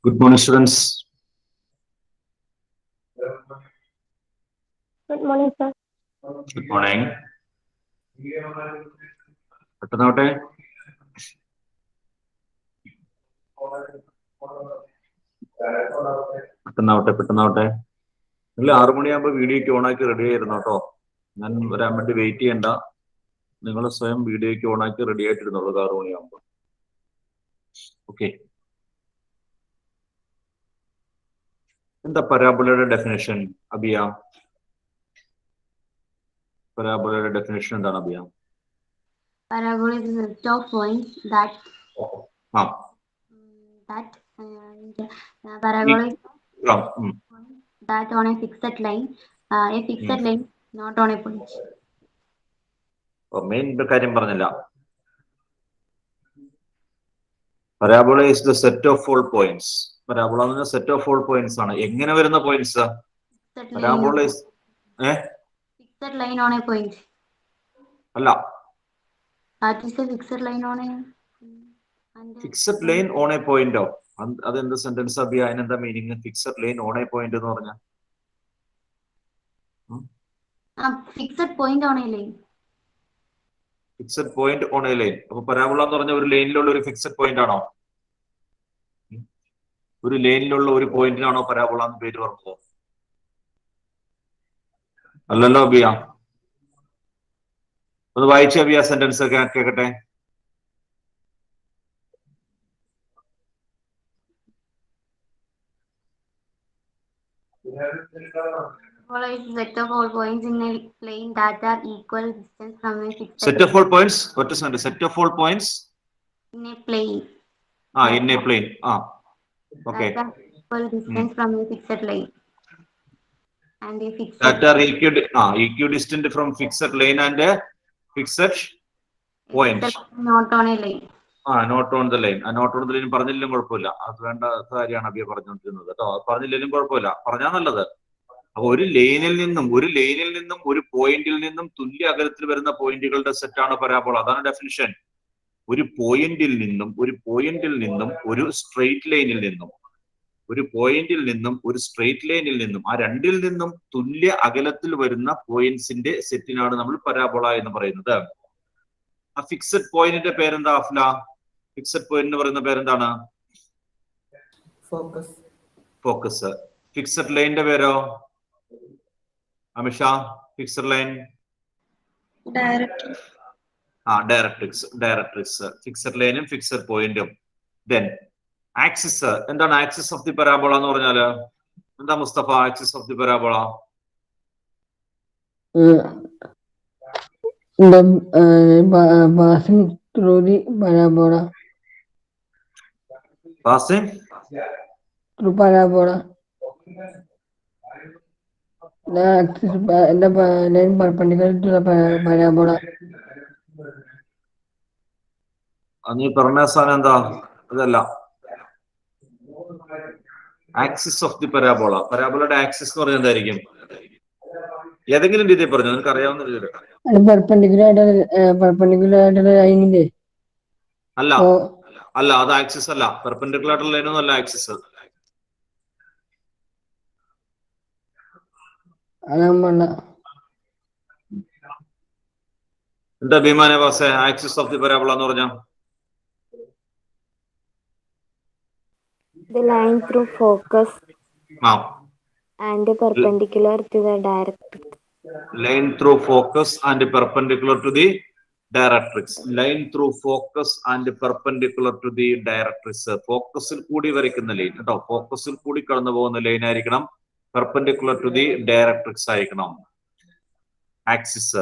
Good morning, students. Good morning, sir. Good morning. പെട്ടെന്നാവട്ടെ. പെട്ടെന്നാവട്ടെ. നിങ്ങൾ 6 മണിയാകുമ്പോൾ വീഡിയോയ്ക്ക് ഓണാക്കി റെഡി ആയിരുന്നു കേട്ടോ. ഞാൻ വരാൻ വേണ്ടി വെയിറ്റ് ചെയ്യണ്ട. നിങ്ങൾ സ്വയം വീഡിയോയ്ക്ക് ഓണാക്കി റെഡി ആയിട്ടിരുന്നുള്ളൂ 6 മണിയാകുമ്പോൾ. ഓക്കെ. എന്താ പരാബോളയുടെ ഡെഫിനേഷൻ അബിയ? പരാബോളയുടെ ഡെഫിനേഷൻ എന്താണ് അബിയ? Parabola is a set of points that parabola is that on a fixed line, a fixed line, not on a point. Main കാര്യം പറഞ്ഞില്ല. Parabola is the set of all points. Parabola എന്ന് പറഞ്ഞാൽ set of all points ആണ്. എങ്ങനെ വരുന്ന points? Parabola fixed line on a point. അല്ല, that is a fixed line on a fixed line on a പോയിന്റോ? അതെന്ത് സെന്റൻസ് അബിയ? അതിനെന്താ meaning? Fixed line on a point എന്ന് പറഞ്ഞാൽ fixed point on a line. Fixed point on a line. അപ്പൊ parabola എന്ന് പറഞ്ഞ ഒരു ലൈനിലുള്ള ഒരു ഫിക്സഡ് പോയിന്റ് ആണോ? ഒരു ലൈനിലുള്ള ഒരു പോയിന്റിനാണോ പരാബോള എന്ന് പേര് പറഞ്ഞത്? അല്ലല്ലോ അബിയ. ഒന്ന് വായിച്ച അബിയ സെന്റൻസ് ഒക്കെ കേൾക്കട്ടെ. Parabola is a set of all points in a plane that are equal distance from a fixed set of all points. ഒറ്റ സെന്റ്. Set of all points in a plane. in a plane. Okay. That are equal distance from a fixed line. And a fixed that are equidistant from fixed line and a fixed point. Not on a line. Not on the line. Not on the line പറഞ്ഞില്ലെങ്കിലും കുഴപ്പമില്ല. അത് വേണ്ട കാര്യമാണ് അബിയ പറഞ്ഞുകൊണ്ടിരുന്നത് കേട്ടോ. പറഞ്ഞില്ലെങ്കിലും കുഴപ്പമില്ല, പറഞ്ഞാൽ നല്ലത്. അപ്പൊ ഒരു ലൈനിൽ നിന്നും ഒരു പോയിന്റിൽ നിന്നും തുല്യ അകലത്തിൽ വരുന്ന പോയിന്റുകളുടെ സെറ്റാണ് പരാബോള. അതാണ് ഡെഫിനിഷൻ. ഒരു പോയിന്റിൽ നിന്നും ഒരു സ്ട്രെയിറ്റ് ലൈനിൽ നിന്നും ആ രണ്ടിൽ നിന്നും തുല്യ അകലത്തിൽ വരുന്ന പോയിന്റ്സിന്റെ സെറ്റിനാണ് നമ്മൾ പരാബോള എന്ന് പറയുന്നത്. ആ ഫിക്സഡ് പോയിന്റിന്റെ പേരെന്താ അഫ്ല? ഫിക്സഡ് പോയിന്റ് എന്ന് പറയുന്ന പേരെന്താണ്? ഫോക്കസ്. ഫിക്സഡ് ലൈനിന്റെ പേരോ Amisha? Fixed line directrix. Fixed ലൈനും ഫിക്സഡ് പോയിന്റും. Then axis. എന്താണ് ആക്സിസ് ഓഫ് ദി പരാബോള എന്ന് പറഞ്ഞാല്? എന്താ Mustafa axis of the parabola? passing through the parabola. Passing through parabola. The axis the line perpendicular to the parabola. നീ പറഞ്ഞ സാധനം എന്താ? അതല്ല. Axis of the parabola. പരാബോളയുടെ ആക്സിസ് എന്ന് പറഞ്ഞാൽ എന്തായിരിക്കും? ഏതെങ്കിലും രീതിയിൽ പറഞ്ഞു, നിനക്ക് അറിയാവുന്ന രീതിയിൽ. പെർപെൻഡിക്കുലർ ആയിട്ടുള്ള ലൈനില്ലേ? അല്ല, അത് ആക്സിസ് അല്ല. പെർപെൻഡിക്കുലർ ആയിട്ടുള്ള ലൈനൊന്നും അല്ല ആക്സിസ്. എന്താ ഭീമാനെ പാസേ ആക്സിസ് ഓഫ് ദി പരാബോള എന്ന് പറഞ്ഞ? The line through focus and perpendicular to the directrix. Line through focus and perpendicular to the directrix. Line through focus and perpendicular to the directrix. ഫോക്കസിൽ കൂടി വരയ്ക്കുന്ന line കേട്ടോ. ഫോക്കസിൽ കൂടി കടന്നു പോകുന്ന line ആയിരിക്കണം. Perpendicular to the directrix ആയിരിക്കണം. Axis.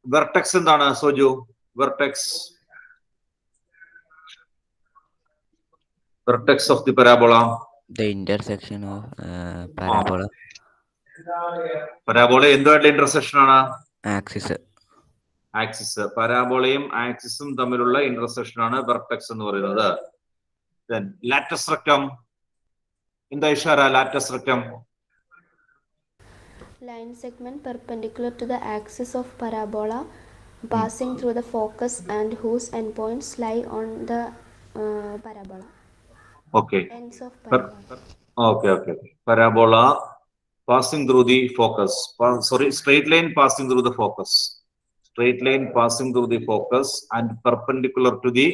Vertex എന്താണ് Soju? Vertex of the parabola. The intersection of parabola. Parabola എന്തുമായിട്ടുള്ള ഇന്റർസെക്ഷൻ ആണ്? ആക്സിസ്. പരാബോളയും ആക്സിസും തമ്മിലുള്ള ഇന്റർസെക്ഷൻ ആണ് വെർട്ടെക്സ് എന്ന് പറയുന്നത്. Then latus rectum. എന്താ Ishara latus rectum? Line segment perpendicular to the axis of parabola passing through the focus and whose endpoints lie on the parabola. Okay. Ends of parabola. Okay. Parabola passing through the focus. Straight line passing through the focus. Straight line passing through the focus and perpendicular to the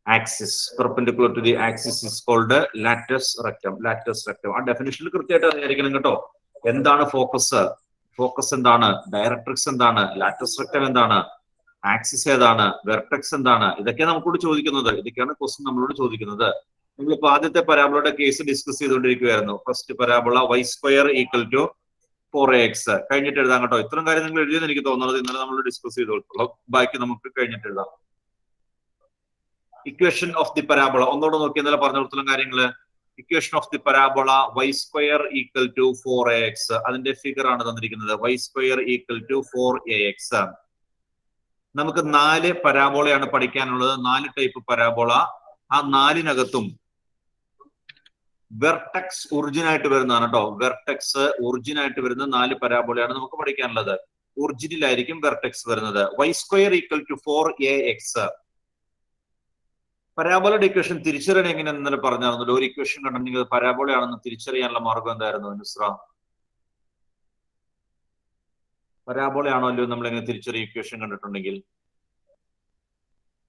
axis. Perpendicular to the axis is called latus rectum. Latus rectum. ആ ഡെഫിനിഷനിൽ കൃത്യമായിട്ട് അറിഞ്ഞിരിക്കണം കേട്ടോ. എന്താണ് focus? Focus എന്താണ്? Directrix എന്താണ്? Latus rectum എന്താണ്? Axis ഏതാണ്? Vertex എന്താണ്? ഇതൊക്കെയാണ് നമുക്കോട് ചോദിക്കുന്നത്. ഇതൊക്കെയാണ് ക്വസ്റ്റ്യൻ നമ്മളോട് ചോദിക്കുന്നത്. നമ്മളിപ്പോ ആദ്യത്തെ പരാബോളയുടെ കേസ് ഡിസ്കസ് ചെയ്തുകൊണ്ടിരിക്കുകയായിരുന്നു. First parabola y² = 4ax. കഴിഞ്ഞിട്ട് എഴുതാം കേട്ടോ. ഇത്രയും കാര്യം നിങ്ങൾ എഴുതിയെന്ന് എനിക്ക് തോന്നുന്നത് ഇന്നലെ നമ്മൾ ഡിസ്കസ് ചെയ്തോളൂ. ബാക്കി നമുക്ക് കഴിഞ്ഞിട്ട് എഴുതാം. ഇക്വേഷൻ ഓഫ് ദി പരാബോള ഒന്നോട് നോക്കി ഇന്നലെ പറഞ്ഞ കൊടുത്തുള്ള കാര്യങ്ങള്. Equation of the parabola y² = 4ax. അതിന്റെ ഫിഗർ ആണ് തന്നിരിക്കുന്നത്. y² = 4ax. നമുക്ക് 4 പരാബോളയാണ് പഠിക്കാനുള്ളത്. 4 ടൈപ്പ് പരാബോള. ആ 4-നകത്തും വെർട്ടെക്സ് ഒറിജിൻ ആയിട്ട് വരുന്നതാണ് കേട്ടോ. വെർട്ടെക്സ് ഒറിജിൻ ആയിട്ട് വരുന്ന 4 പരാബോളയാണ് നമുക്ക് പഠിക്കാനുള്ളത്. ഒറിജിനിലായിരിക്കും വെർട്ടെക്സ് വരുന്നത്. y² = 4ax. പരാബോളയുടെ ഇക്വേഷൻ തിരിച്ചറിയാൻ എങ്ങനെ ഇന്നലെ പറഞ്ഞായിരുന്നല്ലോ. ഒരു ഇക്വേഷൻ കണ്ടെങ്കിൽ പരാബോളയാണെന്ന് തിരിച്ചറിയാനുള്ള മാർഗം എന്തായിരുന്നു നുസ്ര? പരാബോളയാണോ അല്ലയോ നമ്മൾ എങ്ങനെ തിരിച്ചറിയും ഇക്വേഷൻ കണ്ടിട്ടുണ്ടെങ്കിൽ?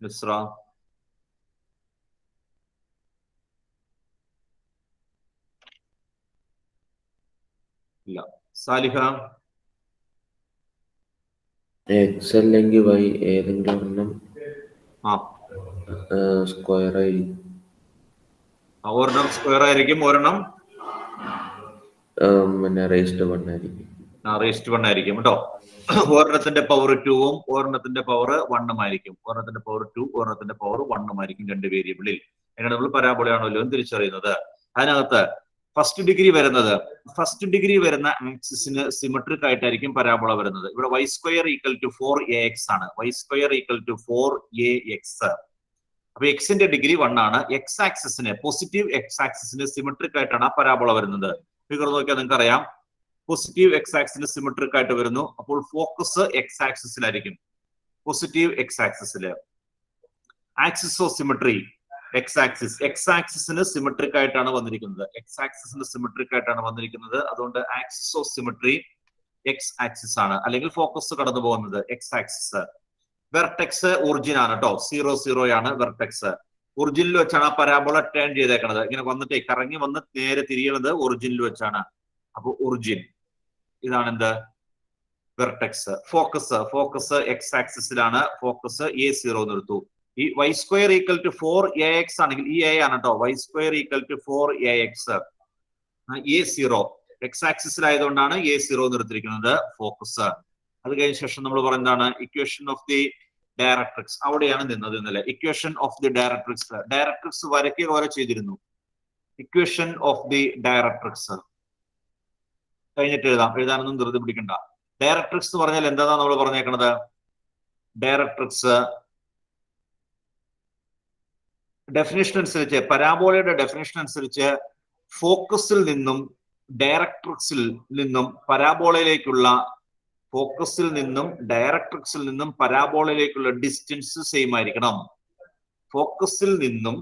നുസ്ര ഇല്ല. സാലിഹ? എക്സ് അല്ലെങ്കിൽ വൈ ഏതെങ്കിലും ഒരെണ്ണം സ്ക്വയർ ആയിരിക്കും. ഒരെണ്ണം സ്ക്വയർ ആയിരിക്കും, ഒരെണ്ണം പിന്നെ റേസ്ഡ് 1 ആയിരിക്കും. റേസ്ഡ് 1 ആയിരിക്കും കേട്ടോ. ഒരെണ്ണത്തിന്റെ പവർ 2ഉം ഒരെണ്ണത്തിന്റെ പവർ 1ഉം ആയിരിക്കും. ഒരെണ്ണത്തിന്റെ പവർ 2, ഒരെണ്ണത്തിന്റെ പവർ 1ഉം ആയിരിക്കും. 2 വേരിയബിളിൽ. അതിനാണ് നമ്മൾ പരാബോളയാണല്ലോ എന്ന് തിരിച്ചറിയുന്നത്. അതിനകത്ത് ഫസ്റ്റ് ഡിഗ്രി വരുന്ന ആക്സിസിന് സിമെട്രിക് ആയിട്ടായിരിക്കും പരാബോള വരുന്നത്. ഇവിടെ y² = 4ax ആണ്. y² = 4ax. അപ്പൊ എക്സിന്റെ ഡിഗ്രി 1 ആണ്. എക്സ് ആക്സിസിന് പോസിറ്റീവ് എക്സ് ആക്സിസിന് സിമെട്രിക് ആയിട്ടാണ് ആ പരാബോള വരുന്നത്. ഫിഗർ നോക്കിയാൽ നിങ്ങൾക്ക് അറിയാം. പോസിറ്റീവ് എക്സ് ആക്സിന് സിമെട്രിക് ആയിട്ട് വരുന്നു. അപ്പോൾ ഫോക്കസ് എക്സ് ആക്സിസിലായിരിക്കും. പോസിറ്റീവ് എക്സ് ആക്സിസില്. ആക്സിസ് ഓഫ് സിമെട്രി എക്സ് ആക്സിസിന് സിമെട്രിക് ആയിട്ടാണ് വന്നിരിക്കുന്നത്. അതുകൊണ്ട് axis of symmetry x axis ആണ്. അല്ലെങ്കിൽ ഫോക്കസ് കടന്നു പോകുന്നത് എക്സ് ആക്സിസ്. വെർട്ടെക്സ് ഒറിജിൻ ആണ് കേട്ടോ. 0, 0 ആണ് വെർട്ടെക്സ്. ഒറിജിനിൽ വെച്ചാണ് ആ പരാബോള ടേൺ ചെയ്തേക്കുന്നത്. ഇങ്ങനെ വന്നിട്ട് കറങ്ങി വന്ന് നേരെ തിരിയണത് ഒറിജിനിൽ വെച്ചാണ്. അപ്പൊ ഒറിജിൻ ഇതാണ് എന്ത്? വെർട്ടെക്സ്. ഫോക്കസ് എക്സ് ആക്സിസിലാണ്. ഫോക്കസ് A0 നിർത്തു. ഈ y² = 4ax ആണെങ്കിൽ ഈ a ആണ് കേട്ടോ. y² = 4ax. A0 X ആക്സിസിലായതുകൊണ്ടാണ് A0 നിർത്തിയിരിക്കുന്നത് ഫോക്കസ്. അത് കഴിഞ്ഞ ശേഷം നമ്മൾ പറയുന്നതാണ് ഇക്വേഷൻ ഓഫ് ദി ഡയറക്ട്രിക്സ്. അവിടെയാണ് നിന്നത് ഇന്നലെ. ഇക്വേഷൻ ഓഫ് ദി ഡയറക്ട്രിക്സ് വരയ്ക്കുക വരെ ചെയ്തിരുന്നു. ഇക്വേഷൻ ഓഫ് ദി ഡയറക്ട്രിക്സ് കഴിഞ്ഞിട്ട് എഴുതാനൊന്നും ധൃതി പിടിക്കണ്ട. ഡയറക്ട്രിക്സ് എന്ന് പറഞ്ഞാൽ എന്താണെന്ന് നമ്മൾ പറഞ്ഞേക്കണത്? ഡയറക്ട്രിക്സ് ഡെഫിനിഷൻ അനുസരിച്ച്, പരാബോളയുടെ ഡെഫിനിഷൻ അനുസരിച്ച് ഫോക്കസിൽ നിന്നും ഡയറക്ട്രിക്സിൽ നിന്നും പരാബോളയിലേക്കുള്ള ഡിസ്റ്റൻസ് സെയിം ആയിരിക്കണം. ഫോക്കസിൽ നിന്നും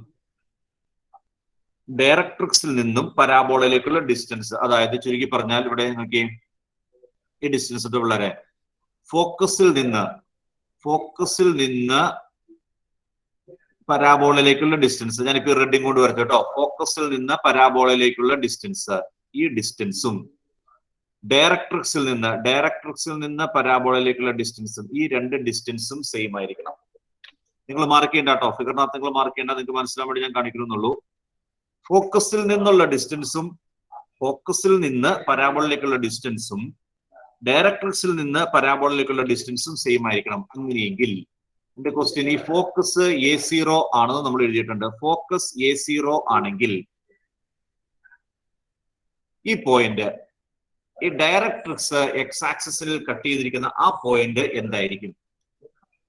ഡയറക്ട്രിക്സിൽ നിന്നും പരാബോളയിലേക്കുള്ള ഡിസ്റ്റൻസ്. അതായത് ചുരുക്കി പറഞ്ഞാൽ ഇവിടെ നോക്കി ഈ ഡിസ്റ്റൻസ് ഇത് വളരെ ഫോക്കസിൽ നിന്ന് പരാബോളയിലേക്കുള്ള ഡിസ്റ്റൻസ്. ഞാനിപ്പോ റെഡിങ് കൊണ്ട് വരട്ടെ കേട്ടോ. ഫോക്കസിൽ നിന്ന് പരാബോളയിലേക്കുള്ള ഡിസ്റ്റൻസ്, ഈ ഡിസ്റ്റൻസും ഡയറക്ട്രിക്സിൽ നിന്ന് പരാബോളയിലേക്കുള്ള ഡിസ്റ്റൻസും, ഈ 2 ഡിസ്റ്റൻസും സെയിം ആയിരിക്കണം. നിങ്ങൾ മാർക്ക് ചെയ്യേണ്ട കേട്ടോ. ഫിഗറിനകത്ത് നിങ്ങൾ മാർക്ക് ചെയ്യേണ്ട. നിങ്ങൾക്ക് മനസ്സിലാൻ വേണ്ടി ഞാൻ കാണിക്കുന്നുള്ളൂ. ഫോക്കസിൽ നിന്നുള്ള ഡിസ്റ്റൻസും, ഫോക്കസിൽ നിന്ന് പരാബോളയിലേക്കുള്ള ഡിസ്റ്റൻസും, ഡയറക്ട്രിക്സിൽ നിന്ന് പരാബോളയിലേക്കുള്ള ഡിസ്റ്റൻസും സെയിം ആയിരിക്കണം. അങ്ങനെയെങ്കിൽ എന്റെ ക്വസ്റ്റ്യൻ, ഈ ഫോക്കസ് A0 ആണെന്ന് നമ്മൾ എഴുതിയിട്ടുണ്ട്. ഫോക്കസ് A0 ആണെങ്കിൽ ഈ പോയിന്റ്, ഈ ഡയറക്ട്രിക്സ് എക്സ് ആക്സിസിൽ കട്ട് ചെയ്തിരിക്കുന്ന ആ പോയിന്റ് എന്തായിരിക്കും?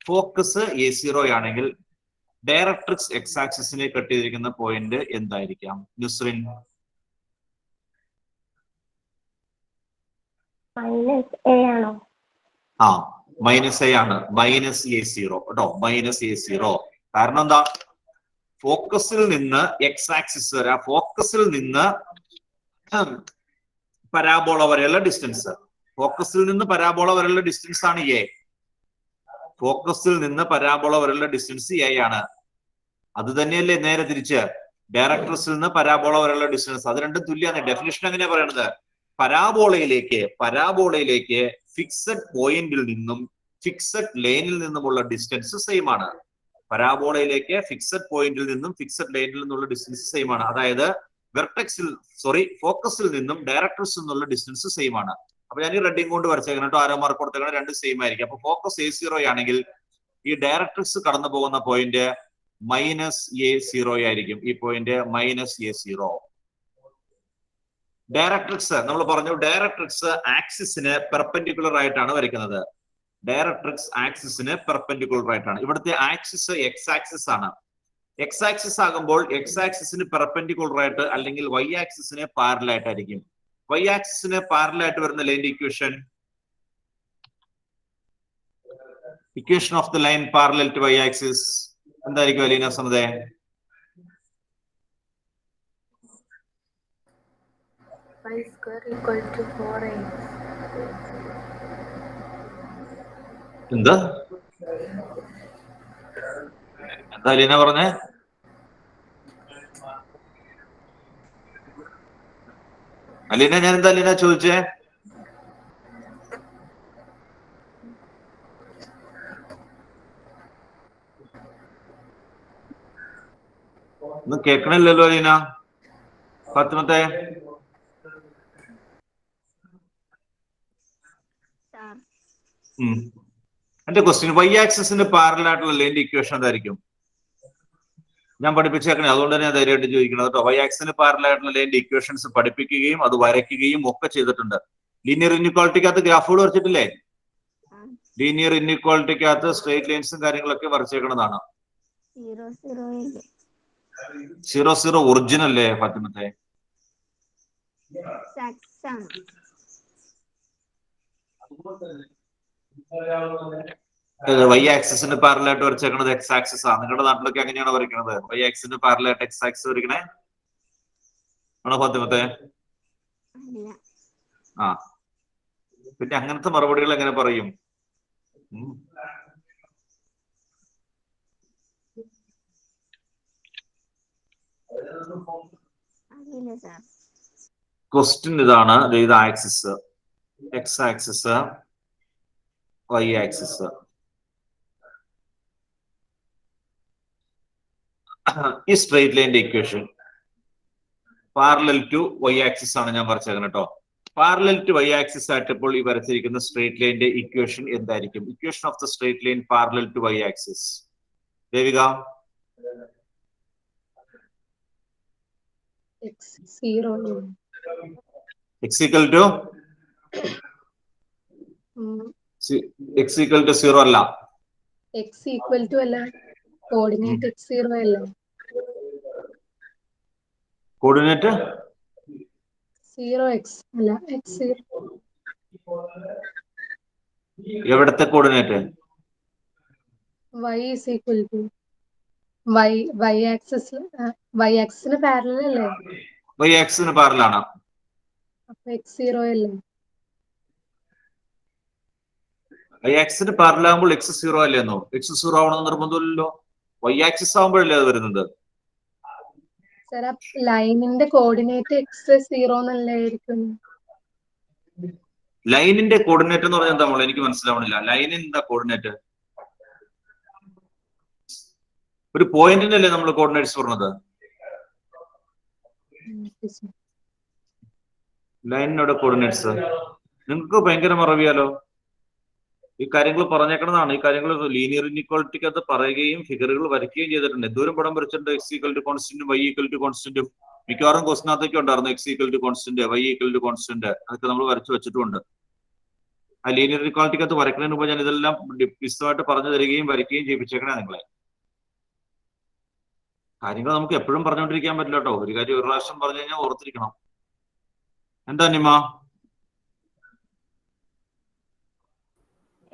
ഫോക്കസ് A0 ആണെങ്കിൽ ഡയറക്ട്രിക്സ് എക്സ് ആക്സിസിനെ കട്ട് ചെയ്തിരിക്കുന്ന പോയിന്റ് എന്തായിരിക്കാം? നുസ്രിൻ? -A ആണ്. -A0 കേട്ടോ. -A0. കാരണം എന്താ? ഫോക്കസിൽ നിന്ന് എക്സ് ആക്സിസ് വരെ, ആ ഫോക്കസിൽ നിന്ന് പരാബോള വരെയുള്ള ഡിസ്റ്റൻസ്. ഫോക്കസിൽ നിന്ന് പരാബോള വരെയുള്ള ഡിസ്റ്റൻസ് ആണ് എ. ഫോക്കസിൽ നിന്ന് പരാബോള വരെയുള്ള ഡിസ്റ്റൻസ് എ ആണ്. അത് തന്നെയല്ലേ നേരെ തിരിച്ച് ഡയറക്ട്രസിൽ നിന്ന് പരാബോള വരെയുള്ള ഡിസ്റ്റൻസ്. അത് രണ്ടും തുല്യമാണ്. ഡെഫിനിഷൻ എങ്ങനെയാ പറയണത്? പരാബോളയിലേക്ക് ഫിക്സഡ് പോയിന്റിൽ നിന്നും ഫിക്സഡ് ലൈനിൽ നിന്നുമുള്ള ഡിസ്റ്റൻസ് സെയിം ആണ്. പരാബോളയിലേക്ക് ഫിക്സഡ് പോയിന്റിൽ നിന്നും ഫിക്സഡ് ലൈനിൽ നിന്നുള്ള ഡിസ്റ്റൻസ് സെയിം ആണ്. അതായത് ഫോക്കസിൽ നിന്നും ഡയറക്ട്രസിൽ നിന്നുള്ള ഡിസ്റ്റൻസ് സെയിം ആണ്. അപ്പൊ ഞാൻ ഈ റെഡിങ് കൊണ്ട് വരച്ചേക്കണം കേട്ടോ, ആരോ മാർക്ക് കൊടുത്തേക്കണം, രണ്ട് സെയിം ആയിരിക്കും. അപ്പൊ ഫോക്കസ് A0 ആണെങ്കിൽ ഈ ഡയറക്ട്രിക്സ് കടന്നു പോകുന്ന പോയിന്റ് -A0 ആയിരിക്കും. ഈ പോയിന്റ് -A0. ഡയറക്ട്രിക്സ് നമ്മൾ പറഞ്ഞു, ഡയറക്ട്രിക്സ് ആക്സിസിന് പെർപെൻഡിക്കുലർ ആയിട്ടാണ് വരയ്ക്കുന്നത്. ഡയറക്ട്രിക്സ് ആക്സിസിന് പെർപെൻഡിക്കുലർ ആയിട്ടാണ്. ഇവിടുത്തെ ആക്സിസ് എക്സ് ആക്സിസ് ആണ്. എക്സ് ആക്സിസ് ആകുമ്പോൾ എക്സ് ആക്സിസിന് പെർപെൻഡിക്കുലർ ആയിട്ട് അല്ലെങ്കിൽ വൈ ആക്സിസിന് പാരലൽ ആയിട്ടായിരിക്കും. വൈ ആക്സിസിന് പാരലൽ ആയിട്ട് വരുന്ന ലൈൻ്റെ equation of the line parallel to y axis എന്തായിരിക്കും Aleena സമദേ? y square equal to 4x. എന്താ അലീന പറഞ്ഞേ? അലീന, ഞാൻ എന്താ അലീന ചോദിച്ചേ? ഒന്നും കേൾക്കണില്ലല്ലോ അലീന. ഫാത്തിമത്തെ, എന്റെ ക്വസ്റ്റ്യൻ, വൈ ആക്സിസിന് പാരലൽ ആയിട്ടുള്ള ലൈൻ്റെ ഇക്വേഷൻ എന്തായിരിക്കും? ഞാൻ പഠിപ്പിച്ചേക്കണേ, അതുകൊണ്ട് തന്നെ ധൈര്യമായിട്ട് ചോദിക്കണം കേട്ടോ. വൈ ആക്സിന് പാരലൽ ആയിട്ടുള്ള ലൈൻ്റെ ഇക്വേഷൻസ് പഠിപ്പിക്കുകയും അത് വരയ്ക്കുകയും ഒക്കെ ചെയ്തിട്ടുണ്ട്. ലീനിയർ ഇൻഇക്വാളിറ്റിക്കകത്ത് ഗ്രാഫുകൾ വരച്ചിട്ടില്ലേ? ലീനിയർ ഇൻഇക്വാളിറ്റിക്കകത്ത് സ്ട്രേറ്റ് ലൈൻസും കാര്യങ്ങളൊക്കെ വരച്ചേക്കുന്നതാണ്. 0 ഒറിജിനൽ അല്ലേ ഫാത്തിമത്തെ? വൈ ആക്സിസിന് പാരലൽ ആയിട്ട് വരച്ചേക്കുന്നത് എക്സ് ആക്സിസ് ആണ്. നിങ്ങളുടെ നാട്ടിലൊക്കെ എങ്ങനെയാണ് വരയ്ക്കുന്നത്? വൈ ആക്സിന് പാരലൽ ആയിട്ട് എക്സ് ആക്സിസ് വരയ്ക്കണേ ആണോ ഫാത്തിമത്തെ? ആ, പിന്നെ അങ്ങനത്തെ മറുപടികൾ എങ്ങനെ പറയും? ക്വസ്റ്റ്യൻ ഇതാണ്. ഇത് axis, x axis, y axis. ഈ സ്ട്രേറ്റ് ലൈൻ്റെ equation parallel to y axis ആണ് ഞാൻ വരച്ചേക്കുന്നത് കേട്ടോ. പാരലൽ ടു വൈ ആക്സിസ് ആയിട്ടപ്പോൾ ഈ വരച്ചിരിക്കുന്ന സ്ട്രേറ്റ് ലൈൻ്റെ ഇക്വേഷൻ എന്തായിരിക്കും? Equation of the straight line parallel to y axis. Devika, x equal to 0 അല്ല. x equal to അല്ല, കോർഡിനേറ്റ് x0 അല്ല. കോർഡിനേറ്റ് 0x അല്ല, x0. എവിടത്തെ coordinate? y is equal to y ആക്സിസിന് പാരലൽ അല്ലേ? വൈ ആക്സിന് പാരലൽ ആണ്. അപ്പൊ x0 അല്ലേ? വൈ ആക്സിന് പാരലൽ ആകുമ്പോൾ x0 അല്ലേന്നോ? x0 ആവണമെന്ന് നിർബന്ധമില്ലല്ലോ. വൈ ആക്സിസ് ആകുമ്പോഴല്ലേ അത് വരുന്നത്. സാർ, ലൈനിന്റെ കോർഡിനേറ്റ് x0 എന്നല്ലായിരിക്കും. ലൈനിന്റെ കോർഡിനേറ്റ് എന്ന് പറഞ്ഞാൽ എന്താ മോളെ? എനിക്ക് മനസ്സിലാവണില്ല. ലൈനിന് എന്താ കോർഡിനേറ്റ്? ഒരു പോയിന്റിനല്ലേ നമ്മൾ കോർഡിനേറ്റ്സ് പറഞ്ഞത്? ലൈനിനോട് കോർഡിനേറ്റ്സ് നിങ്ങൾക്ക് ഭയങ്കര മറവിയാലോ. ഈ കാര്യങ്ങൾ പറഞ്ഞേക്കുന്നതാണ്. ഈ കാര്യങ്ങൾ ലീനിയർ ഇൻഇക്വാളിറ്റിക്കകത്ത് പറയുകയും ഫിഗറുകൾ വരയ്ക്കുകയും ചെയ്തിട്ടുണ്ട്. എന്തോരം പടം വരച്ചിട്ടുണ്ട്? x ഈക്വൽ ടു കോൺസ്റ്റന്റും y ഈക്വൽ ടു കോൺസ്റ്റന്റും. മിക്കവാറും ക്വസ്റ്റിനകത്തൊക്കെ ഉണ്ടായിരുന്നു x equal to constant, y equal to constant. അതൊക്കെ നമ്മൾ വരച്ചു വെച്ചിട്ടുണ്ട്. ആ ലീനിയർ ഇൻഇക്വാളിറ്റിക്കകത്ത് വരയ്ക്കുന്നതിന് മുമ്പ് ഞാൻ ഇതെല്ലാം വിശദമായിട്ട് പറഞ്ഞു തരികയും വരയ്ക്കുകയും ചെയ്യിപ്പിച്ചേക്കണേ നിങ്ങളെ. കാര്യങ്ങൾ നമുക്ക് എപ്പോഴും പറഞ്ഞുകൊണ്ടിരിക്കാൻ പറ്റില്ല കേട്ടോ. ഒരു കാര്യം ഒരു പ്രാവശ്യം പറഞ്ഞു കഴിഞ്ഞാൽ ഓർത്തിരിക്കണം. എന്താ നിമ?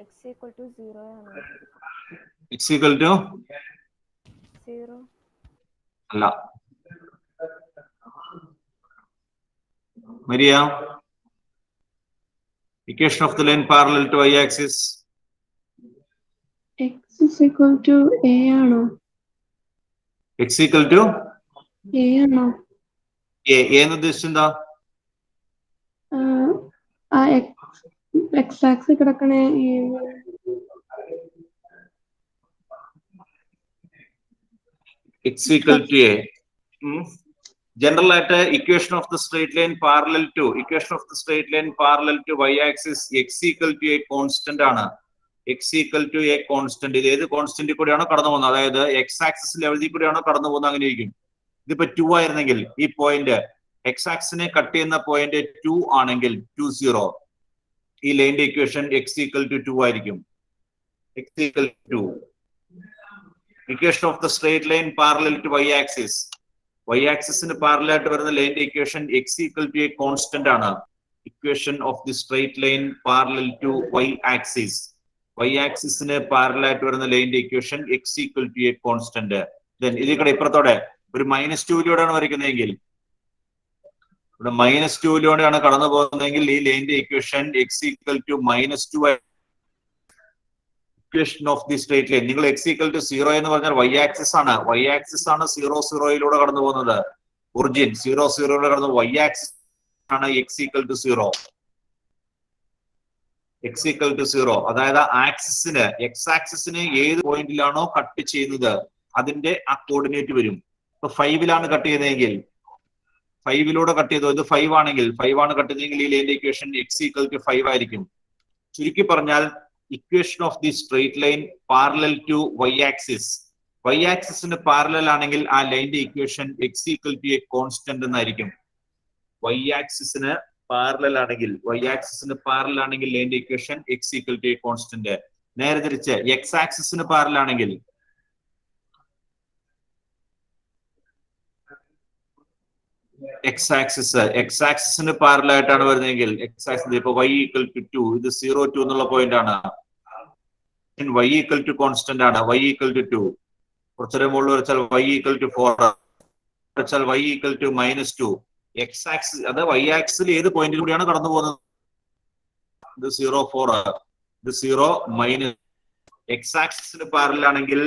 x equal to 0 ആണ്. x equal to 0. അല്ല. Maria, equation of the line parallel to y-axis. X is equal to A ആണോ? X equal to A ആണോ? A. എന്ന് ഉദ്ദേശിച്ചത് എന്താ? ആ എക്സ് ആക്സിൽ കിടക്കണേ X equal to A. General ആയിട്ട് equation of the straight line parallel to y-axis x equal to a constant ആണ്. x equal to a constant. ഇത് ഏത് കോൺസ്റ്റന്റ് കൂടെയാണോ കടന്നു പോകുന്നത്, അതായത് x ആക്സിസിൽ എഴുതി കൂടെയാണോ കടന്നു പോകുന്നത്, അങ്ങനെ ഇരിക്കും. ഇതിപ്പോ 2 ആയിരുന്നെങ്കിൽ ഈ പോയിന്റ് x ആക്സിനെ കട്ട് ചെയ്യുന്ന പോയിന്റ് 2 ആണെങ്കിൽ 2 0, ഈ ലൈനിന്റെ ഇക്വേഷൻ x equal to 2 ആയിരിക്കും. x equal to 2. Equation of the straight line parallel to y-axis. y-axisന് പാരലൽ ആയിട്ട് വരുന്ന ലൈനിന്റെ equation x equal to a constant ആണ്. Equation of the straight line parallel to y-axis. y-axisന് പാരലൽ ആയിട്ട് വരുന്ന ലൈനിന്റെ equation x equal to a constant. Then ഇതിൽ കൂടെ ഇപ്പുറത്തോടെ ഒരു -2 വരയ്ക്കുന്നതെങ്കിൽ, ഇവിടെ -2 കടന്നു പോകുന്നതെങ്കിൽ ഈ ലൈനിന്റെ equation x equal to -2. Equation of the straight line. നിങ്ങൾ x equal to 0 എന്ന് പറഞ്ഞാൽ y-axis ആണ്. y-axis ആണ് 0 0 കടന്നു പോകുന്നത്. ഒറിജിൻ 0 0 കടന്നു y-axis ആണ് x equal to 0. x equal to 0, അതായത് ആക്സിസിന് x ആക്സിസിന് ഏത് പോയിന്റിലാണോ കട്ട് ചെയ്യുന്നത് അതിന്റെ ആ കോർഡിനേറ്റ് വരും. ഇപ്പൊ 5 കട്ട് ചെയ്യുന്നതെങ്കിൽ 5 കട്ട് ചെയ്തോ, ഇത് 5 ആണെങ്കിൽ 5 ആണ് കട്ട് ചെയ്തെങ്കിൽ ഈ ലൈനിന്റെ ഇക്വേഷൻ x equal to 5 ആയിരിക്കും. ചുരുക്കി പറഞ്ഞാൽ equation of the straight line parallel to y-axis. y-axisന് പാരലൽ ആണെങ്കിൽ ആ ലൈനിന്റെ equation x equal to a constant എന്നായിരിക്കും. y-axisന് പാരലൽ ആണെങ്കിൽ ലൈനിന്റെ equation x equal to a constant. നേരെ തിരിച്ച് x ആക്സിസിന് പാരലൽ ആണെങ്കിൽ x ആക്സിസിന് പാരലൽ ആയിട്ടാണ് വരുന്നതെങ്കിൽ x ആക്സിസ് ഇപ്പൊ y equal to 2, ഇത് 0 2 എന്നുള്ള പോയിന്റ് ആണ്. y equal to constant ആണ്. y equal to 2. കുറച്ചേരം മുകളിൽ വരച്ചാൽ y equal to 4, വരച്ചാൽ y equal to -2. x axis, അത് y ആക്സിൽ ഏത് പോയിന്റിലൂടെയാണ് കടന്നു പോകുന്നത്, ഇത് 0 4, ഇത് 0 മൈനസ്. x ആക്സിസിന് പാരലൽ ആണെങ്കിൽ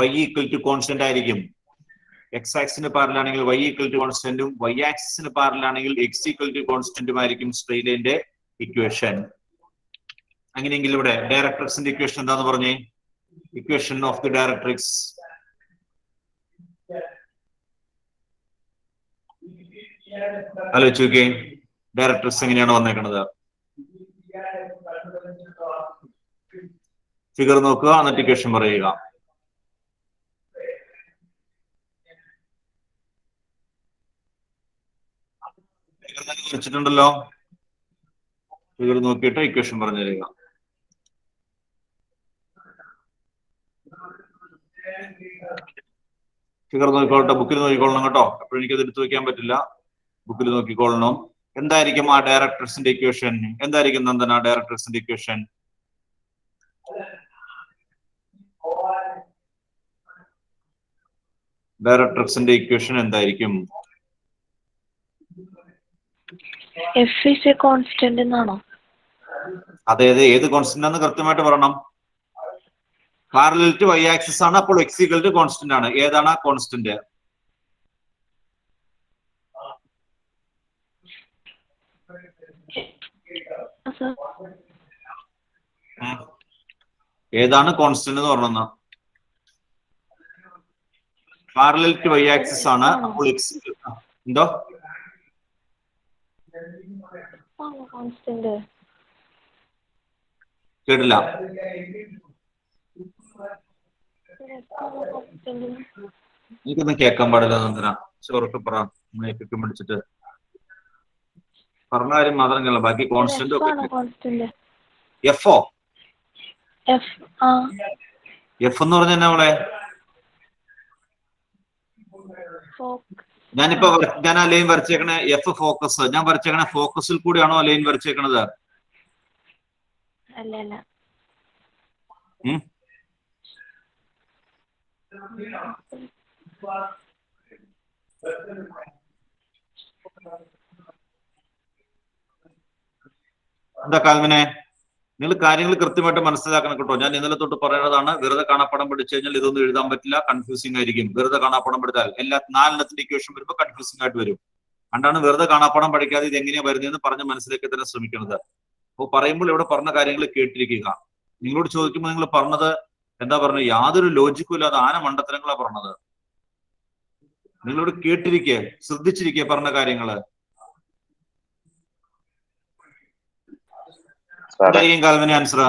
y equal to constant ആയിരിക്കും. x ആക്സിന് പാരലൽ ആണെങ്കിൽ y equal to കോൺസ്റ്റന്റും y ആക്സിന് പാരലൽ ആണെങ്കിൽ x equal to കോൺസ്റ്റന്റും ആയിരിക്കും സ്ട്രെയിറ്റ് ലൈനിന്റെ ഇക്വേഷൻ. അങ്ങനെയെങ്കിൽ ഇവിടെ ഡയറക്ട്രിക്സിന്റെ ഇക്വേഷൻ എന്താന്ന് പറഞ്ഞേ? Equation of the directrix. ആലോചിച്ച് നോക്കിയേ, ഡയറക്ട്രിക്സ് എങ്ങനെയാണ് വന്നേക്കുന്നത്? ഫിഗർ നോക്കുക, എന്നിട്ട് ഇക്വേഷൻ പറയുക. വെച്ചിട്ടുണ്ടല്ലോ, ഫിഗർ നോക്കിയിട്ട് ഇക്വേഷൻ പറഞ്ഞു തരിക. ഫിഗർ നോക്കിക്കോട്ടെ, ബുക്കിൽ നോക്കിക്കൊള്ളണം കേട്ടോ. അപ്പോഴും എനിക്കത് എടുത്തു വെക്കാൻ പറ്റില്ല, ബുക്കിൽ നോക്കിക്കൊള്ളണം. എന്തായിരിക്കും ആ ഡയറക്ട്രിക്സിന്റെ ഇക്വേഷൻ? എന്തായിരിക്കും നന്ദന ഡയറക്ട്രിക്സിന്റെ ഇക്വേഷൻ? ഡയറക്ട്രിക്സിന്റെ ഇക്വേഷൻ എന്തായിരിക്കും? F is a constant എന്നാണോ? അതെ, ഏത് കോൺസ്റ്റന്റ് ആണെന്ന് കൃത്യമായിട്ട് പറയണം. പാരലൽ ടു y ആക്സിസ് ആണ്, അപ്പോൾ x equal to കോൺസ്റ്റന്റ് ആണ്. ഏതാണ് ആ കോൺസ്റ്റന്റ്? ഏതാണ് കോൺസ്റ്റന്റ് എന്ന് പറഞ്ഞ? പാരലൽ ടു y ആക്സിസ് ആണ്, അപ്പോൾ x എന്തോ കോൺസ്റ്റന്റ് കേട്ടില്ല. എനിക്കൊന്നും കേൾക്കാൻ പാടില്ല നന്ദന, ചോറൊക്കെ പറ. മൈക്കൊക്കെ മേടിച്ചിട്ട് പറഞ്ഞ കാര്യം മാത്രം കേൾക്കാം, ബാക്കി കോൺസ്റ്റന്റ് ഒക്കെ. എഫോ? എഫ് എന്ന് പറഞ്ഞ നമ്മളെ ഞാനിപ്പോ ഞാൻ ആ ലൈൻ വരച്ചേക്കണ എഫ് ഫോക്കസ്, ഞാൻ വരച്ചേക്കണ ഫോക്കസിൽ കൂടിയാണോ ആ ലൈൻ വരച്ചേക്കണത്? എന്താ കാൽവിനെ? നിങ്ങൾ കാര്യങ്ങൾ കൃത്യമായിട്ട് മനസ്സിലാക്കണം കേട്ടോ. ഞാൻ ഇന്നലെ തൊട്ട് പറയുന്നതാണ്, വെറുതെ കാണാപ്പടം പഠിച്ചു കഴിഞ്ഞാൽ ഇതൊന്നും എഴുതാൻ പറ്റില്ല, കൺഫ്യൂസിംഗ് ആയിരിക്കും. വെറുതെ കാണാപ്പടം പഠിച്ചാൽ എല്ലാ 4 ഇക്വേഷൻ വരുമ്പോൾ കൺഫ്യൂസിംഗ് ആയിട്ട് വരും. അതുകൊണ്ടാണ് വെറുതെ കാണാപ്പടം പഠിക്കാതെ ഇത് എങ്ങനെയാ വരുന്നതെന്ന് പറഞ്ഞ് മനസ്സിലാക്കി തന്നെ ശ്രമിക്കുന്നത്. അപ്പോൾ പറയുമ്പോൾ ഇവിടെ പറഞ്ഞ കാര്യങ്ങൾ കേട്ടിരിക്കുക. നിങ്ങളോട് ചോദിക്കുമ്പോൾ നിങ്ങൾ പറഞ്ഞത് എന്താ പറഞ്ഞത്? യാതൊരു ലോജിക്കും ഇല്ലാതെ ആന മണ്ടത്തരങ്ങളാ പറഞ്ഞത്. നിങ്ങളോട് കേട്ടിരിക്കുക, ശ്രദ്ധിച്ചിരിക്കുക പറഞ്ഞ കാര്യങ്ങള്. എന്തായിരിക്കും കാൽവിന് ആൻസർ?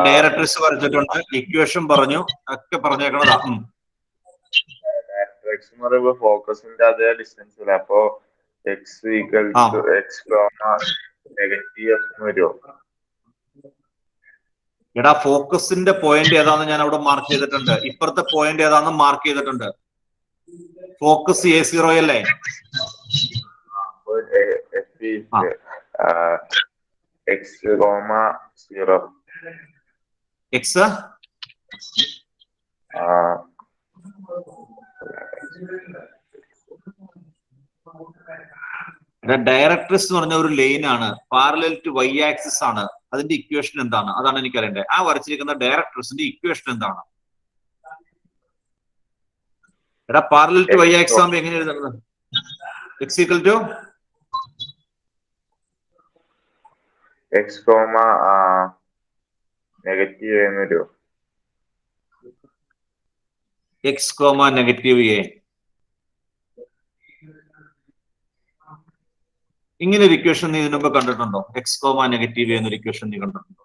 ഡയറക്ട്രിക്സ് വരച്ചിട്ടുണ്ട്, ഇക്വേഷൻ പറഞ്ഞു, ഒക്കെ പറഞ്ഞേക്കണതാ. ഡയറക്ട്രിക്സ് എന്ന് പറയുമ്പോ ഫോക്കസിന്റെ അതേ ഡിസ്റ്റൻസ് അല്ലേ? അപ്പൊ x equal to x negative വരുമോ? എടാ, ഫോക്കസിന്റെ പോയിന്റ് ഏതാന്ന് ഞാൻ അവിടെ മാർക്ക് ചെയ്തിട്ടുണ്ട്. ഇപ്പുറത്തെ പോയിന്റ് ഏതാന്ന് മാർക്ക് ചെയ്തിട്ടുണ്ട്. ഫോക്കസ് A0 അല്ലേ? X comma 0. എക്സ് ഡയറക്ട്രിക്സ് എന്ന് പറഞ്ഞ ഒരു ലൈൻ ആണ്, പാരലൽ ടു വൈ ആക്സിസ് ആണ്. അതിന്റെ ഇക്വേഷൻ എന്താണ്? അതാണ് എനിക്ക് അറിയേണ്ടത്. ആ വരച്ചിരിക്കുന്ന ഡയറക്ട്രിക്സിന്റെ ഇക്വേഷൻ എന്താണ്? എടാ, പാരലൽ ടു വൈ ആക്സിസ് ആകുമ്പോ എങ്ങനെ എഴുതുന്നത്? X equal to x comma negative എന്ന് വരുമോ? X comma negative a. ഇങ്ങനെ ഒരു ഇക്വേഷൻ നീ ഇതിനു മുമ്പ് കണ്ടിട്ടുണ്ടോ? എക്സ് കോമ നെഗറ്റീവ് എന്നൊരു ഇക്വേഷൻ നീ കണ്ടിട്ടുണ്ടോ?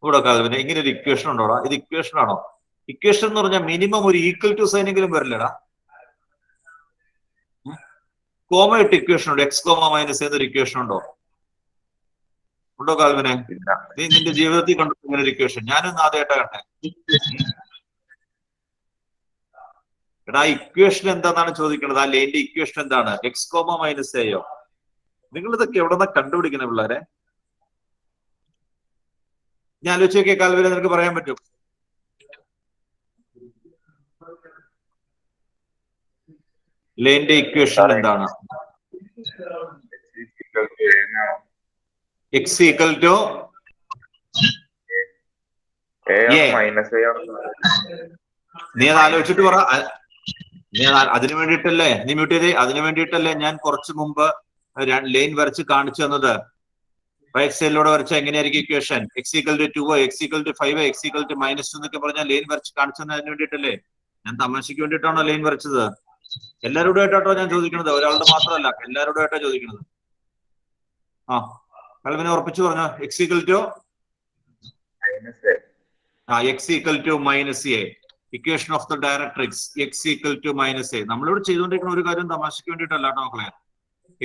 ഇവിടെ കാൽവിനെ ഇങ്ങനെ ഒരു ഇക്വേഷൻ ഉണ്ടോടാ? ഇത് ഇക്വേഷൻ ആണോ? ഇക്വേഷൻ എന്ന് പറഞ്ഞാൽ മിനിമം ഒരു ഈക്വൽ ടു സൈൻ എങ്കിലും വരില്ലടാ. കോമ ഇട്ട് ഇക്വേഷൻ ഉണ്ടോ? എക്സ് കോമ മൈനസ് എന്നൊരു ഇക്വേഷൻ ഉണ്ടോ? ഉണ്ടോ കാൽവിനെ? നീ നിന്റെ ജീവിതത്തിൽ കണ്ടു ഇങ്ങനെ ഒരു ഇക്വേഷൻ? ഞാനൊന്നും ആദ്യമായിട്ടാ കണ്ടേ. എടാ, ഇക്വേഷൻ എന്താണെന്നാണ് ചോദിക്കുന്നത്. ആ ലൈന്റെ ഇക്വേഷൻ എന്താണ്? എക്സ് കോമ മൈനസ് എയോ? നിങ്ങൾ ഇതൊക്കെ എവിടെന്നാ കണ്ടുപിടിക്കണേ പിള്ളേരെ? ഞാൻ ആലോചിച്ച് നോക്കിയ കാൽവിനെ നിനക്ക് പറയാൻ പറ്റും? ലൈന്റെ ഇക്വേഷൻ എന്താണ്? എക്സ് ഈക്വൽ ടു നീ അത് ആലോചിച്ചിട്ട് പറ. അതിനു വേണ്ടിയിട്ടല്ലേ നീ മ്യൂട്ട് ചെയ്തേ? അതിനു വേണ്ടിയിട്ടല്ലേ ഞാൻ കുറച്ചു മുമ്പ് ലൈൻ വരച്ച് കാണിച്ചു തന്നത്? റൈറ്റ് സൈഡിലൂടെ വരച്ച എങ്ങനെയായിരിക്കും equation? X equal to 2, x equal to 5, x equal to -2 എന്നൊക്കെ പറഞ്ഞാൽ ലൈൻ വരച്ച് കാണിച്ചു തന്നതിന് വേണ്ടിയിട്ടല്ലേ? ഞാൻ തമാശയ്ക്ക് വേണ്ടിയിട്ടാണോ ലൈൻ വരച്ചത്? എല്ലാവരോടും ആയിട്ടോ ഞാൻ ചോദിക്കണത്, ഒരാളുടെ മാത്രമല്ല, എല്ലാവരോടും ആയിട്ടാ ചോദിക്കണത്. കൽവിനെ ഉറപ്പിച്ചു പറഞ്ഞോ. X equal to x equal to minus a. Equation of the directrix x equal to minus a. നമ്മളിവിടെ ചെയ്തുകൊണ്ടിരിക്കുന്ന ഒരു കാര്യം തമാശയ്ക്ക് വേണ്ടിയിട്ടല്ല കേട്ടോ മക്കളെ.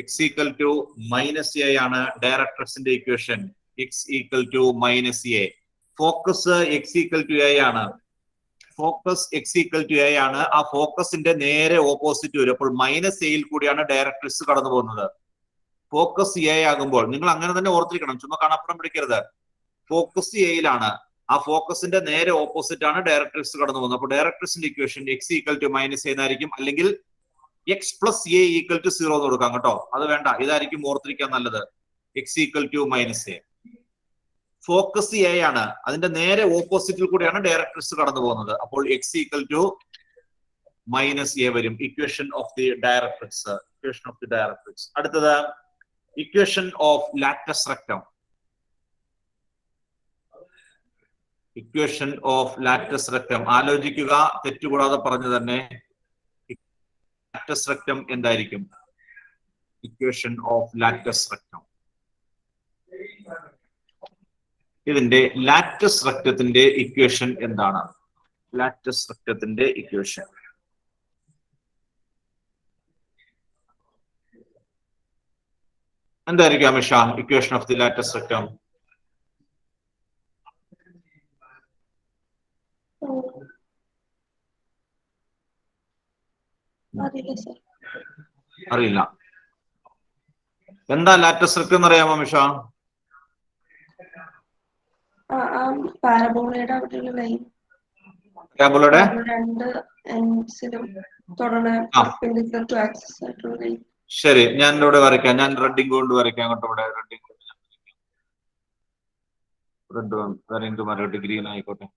X equal to minus a ആണ് ഡയറക്ട്രിക്സിന്റെ equation. X equal to minus a. Focus x equal to a ആണ്. Focus x equal to a ആണ്. ആ ഫോക്കസിന്റെ നേരെ ഓപ്പോസിറ്റ് വരും. അപ്പോൾ മൈനസ് എയിൽ കൂടിയാണ് ഡയറക്ട്രിക്സ് കടന്നു പോകുന്നത്. ഫോക്കസ് എ ആകുമ്പോൾ നിങ്ങൾ അങ്ങനെ തന്നെ ഓർത്തിരിക്കണം, ചുമ്മാ കാണാപ്പുറം പിടിക്കരുത്. ഫോക്കസ് എയിലാണ്. ആ ഫോക്കസിന്റെ നേരെ ഓപ്പോസിറ്റ് ആണ് ഡയറക്ട്രിക്സ് കടന്നു പോകുന്നത്. അപ്പോൾ ഡയറക്ട്രിക്സിന്റെ equation x equal to minus a എന്നായിരിക്കും. അല്ലെങ്കിൽ x plus a equal to 0 എന്ന് കൊടുക്കാം കേട്ടോ. അത് വേണ്ട, ഇതായിരിക്കും ഓർത്തിരിക്കാൻ നല്ലത്. X equal to minus a. Focus a ആണ്, അതിന്റെ നേരെ ഓപ്പോസിറ്റിൽ കൂടിയാണ് ഡയറക്ട്രിക്സ് കടന്നു പോകുന്നത്. അപ്പോൾ x equal to minus a വരും. Equation of the directrix. Equation of the directrix. അടുത്തത് equation of latus rectum. Equation of latus rectum ആലോചിക്കുക, തെറ്റുകൂടാതെ പറഞ്ഞു തന്നെ. ലാറ്റസ് റെക്ടം എന്തായിരിക്കും? Equation of latus rectum. ഇതിന്റെ ലാറ്റസ് റെക്ടത്തിന്റെ ഇക്വേഷൻ എന്താണ്? ലാറ്റസ് റെക്ടത്തിന്റെ ഇക്വേഷൻ എന്തായിരിക്കും Amisha? Equation of the latus rectum. അറിയില്ല. എന്താ ലാറ്റസ് റെക്ടം എന്ന് അറിയാമോ അമിഷ? പാരബോളയുടെ അവിടെയുള്ള ലൈൻ. പരാബോളയുടെ രണ്ട് എൻഡ്സിലും തുടർന്ന് പെർപെൻഡിക്കുലർ ടു ആക്സിസ് ആയിട്ടുള്ള ലൈൻ. ശരി, ഞാൻ ഇവിടെ വരയ്ക്കാം. ഞാൻ റെഡിങ് കൊണ്ട് വരയ്ക്കാം. അങ്ങോട്ട് ഇവിടെ റെഡിങ് റെഡ് വരട്ടെ, ഗ്രീൻ ആയിക്കോട്ടെ.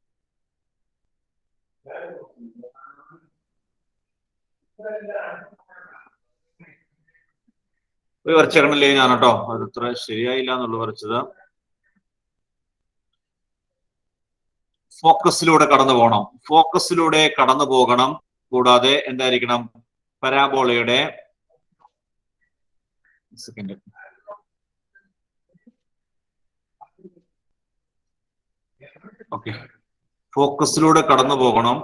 വരച്ചേക്കണ ലൈനാണ് കേട്ടോ. അത് ഇത്ര ശരിയായില്ല എന്നുള്ളു വരച്ചത്. ഫോക്കസിലൂടെ കടന്നു പോകണം, ഫോക്കസിലൂടെ കടന്നു പോകണം. കൂടാതെ എന്തായിരിക്കണം? പരാബോളയുടെ സെക്കൻഡ് ഓക്കെ, ഫോക്കസിലൂടെ കടന്നു പോകണം.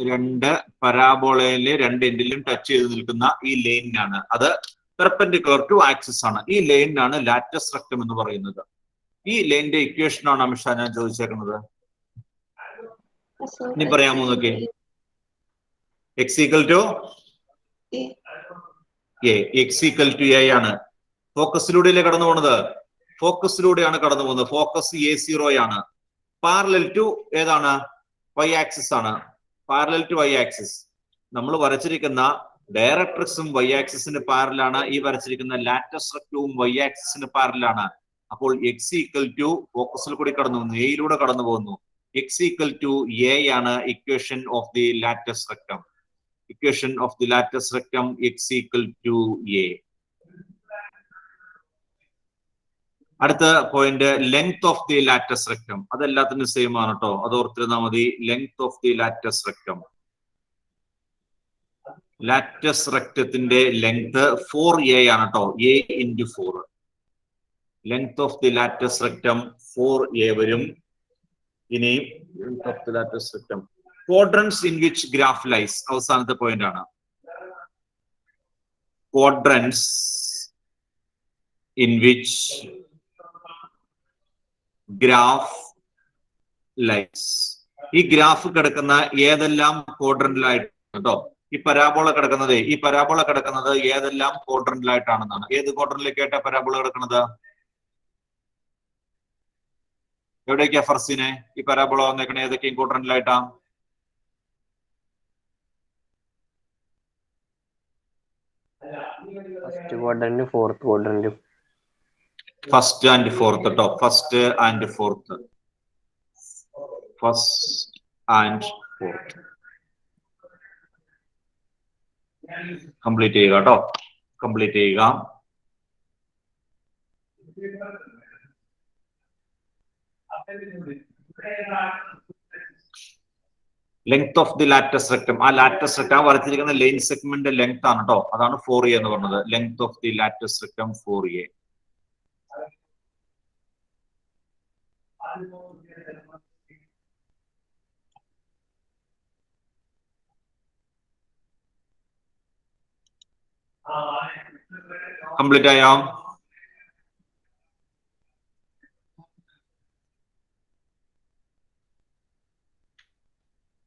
രണ്ട് പരാബോളയിലെ രണ്ട് എൻഡിലും ടച്ച് ചെയ്ത് നിൽക്കുന്ന ഈ ലൈനിനാണ്, അത് പെർപെൻഡിക്കുലർ ടു ആക്സിസ് ആണ്. ഈ ലൈനിനാണ് ലാറ്റസ് റെക്ടം എന്ന് പറയുന്നത്. ഈ ലൈനിന്റെ ഇക്വേഷൻ ആണ് അമിഷ ഞാൻ ചോദിച്ചേക്കുന്നത്. ഇനി പറയാമോ നോക്കി? X equal to a, x equal to a ആണ്. ഫോക്കസിലൂടെയല്ലേ കടന്നു പോകുന്നത്? ഫോക്കസിലൂടെയാണ് കടന്നു പോകുന്നത്. ഫോക്കസ് A0 ആണ്. പാരലൽ ടു ഏതാണ്? വൈ ആക്സിസ് ആണ്. Parallel to y axis. നമ്മൾ വരച്ചിരിക്കുന്ന ഡയറക്ട്രിക്സും വൈ ആക്സിസിന് പാരലാണ്. ഈ വരച്ചിരിക്കുന്ന ലാറ്റസ് റെക്ടവും വൈ ആക്സിസിന് പാരലാണ്. അപ്പോൾ എക്സ് ഈക്വൽ ടു ഫോക്കസിൽ കൂടി കടന്നു പോകുന്നു, എയിലൂടെ കടന്നു പോകുന്നു. എക്സ് ഈക്വൽ ടു എ ആണ് equation of the latus rectum. Equation of the latus rectum x equal to a. അടുത്ത point length of the latus rectum. അതെല്ലാത്തിനും സെയിം ആണ് കേട്ടോ, അത് ഓർത്തിരുന്നാൽ മതി. Length of the latus rectum, latus റെക്ടത്തിന്റെ length 4a ആണ് കേട്ടോ. a into 4. Length of the latus rectum 4a വരും. ഇനി length of the latus rectum, quadrants in which graph lies, അവസാനത്തെ പോയിന്റ് ആണ്. ക്വാഡ്രന്റ്സ് ഇൻ വിച്ച് ഗ്രാഫ് ലൈസ്. ഈ graph കിടക്കുന്ന ഏതെല്ലാം ക്വാഡ്രന്റിലായിട്ട് കേട്ടോ ഈ പരാബോള കിടക്കുന്നത്, ഈ പരാബോള കിടക്കുന്നത് ഏതെല്ലാം ക്വാഡ്രന്റിലായിട്ടാണെന്നാണ്. ഏത് ക്വാഡ്രന്റിലേക്കായിട്ടാ പരാബോള കിടക്കുന്നത്? എവിടേക്കാ ഫർസിനെ ഈ പരാബോള വന്നേക്കണേ? ഏതൊക്കെയും ക്വാഡ്രന്റിലായിട്ടാ? First quadrant, fourth quadrant. First and fourth കേട്ടോ. First and fourth, first and fourth complete ചെയ്യുക കേട്ടോ. കംപ്ലീറ്റ് ചെയ്യുക. Length of the latus rectum, ആ ലാറ്റസ് റെക്ടം വരച്ചിരിക്കുന്ന ലൈൻ സെഗ്മെന്റ് ലെങ്ത് ആണ് കേട്ടോ. അതാണ് 4a എന്ന് പറഞ്ഞത്. Length of the latus rectum 4a. Complete ആയോ?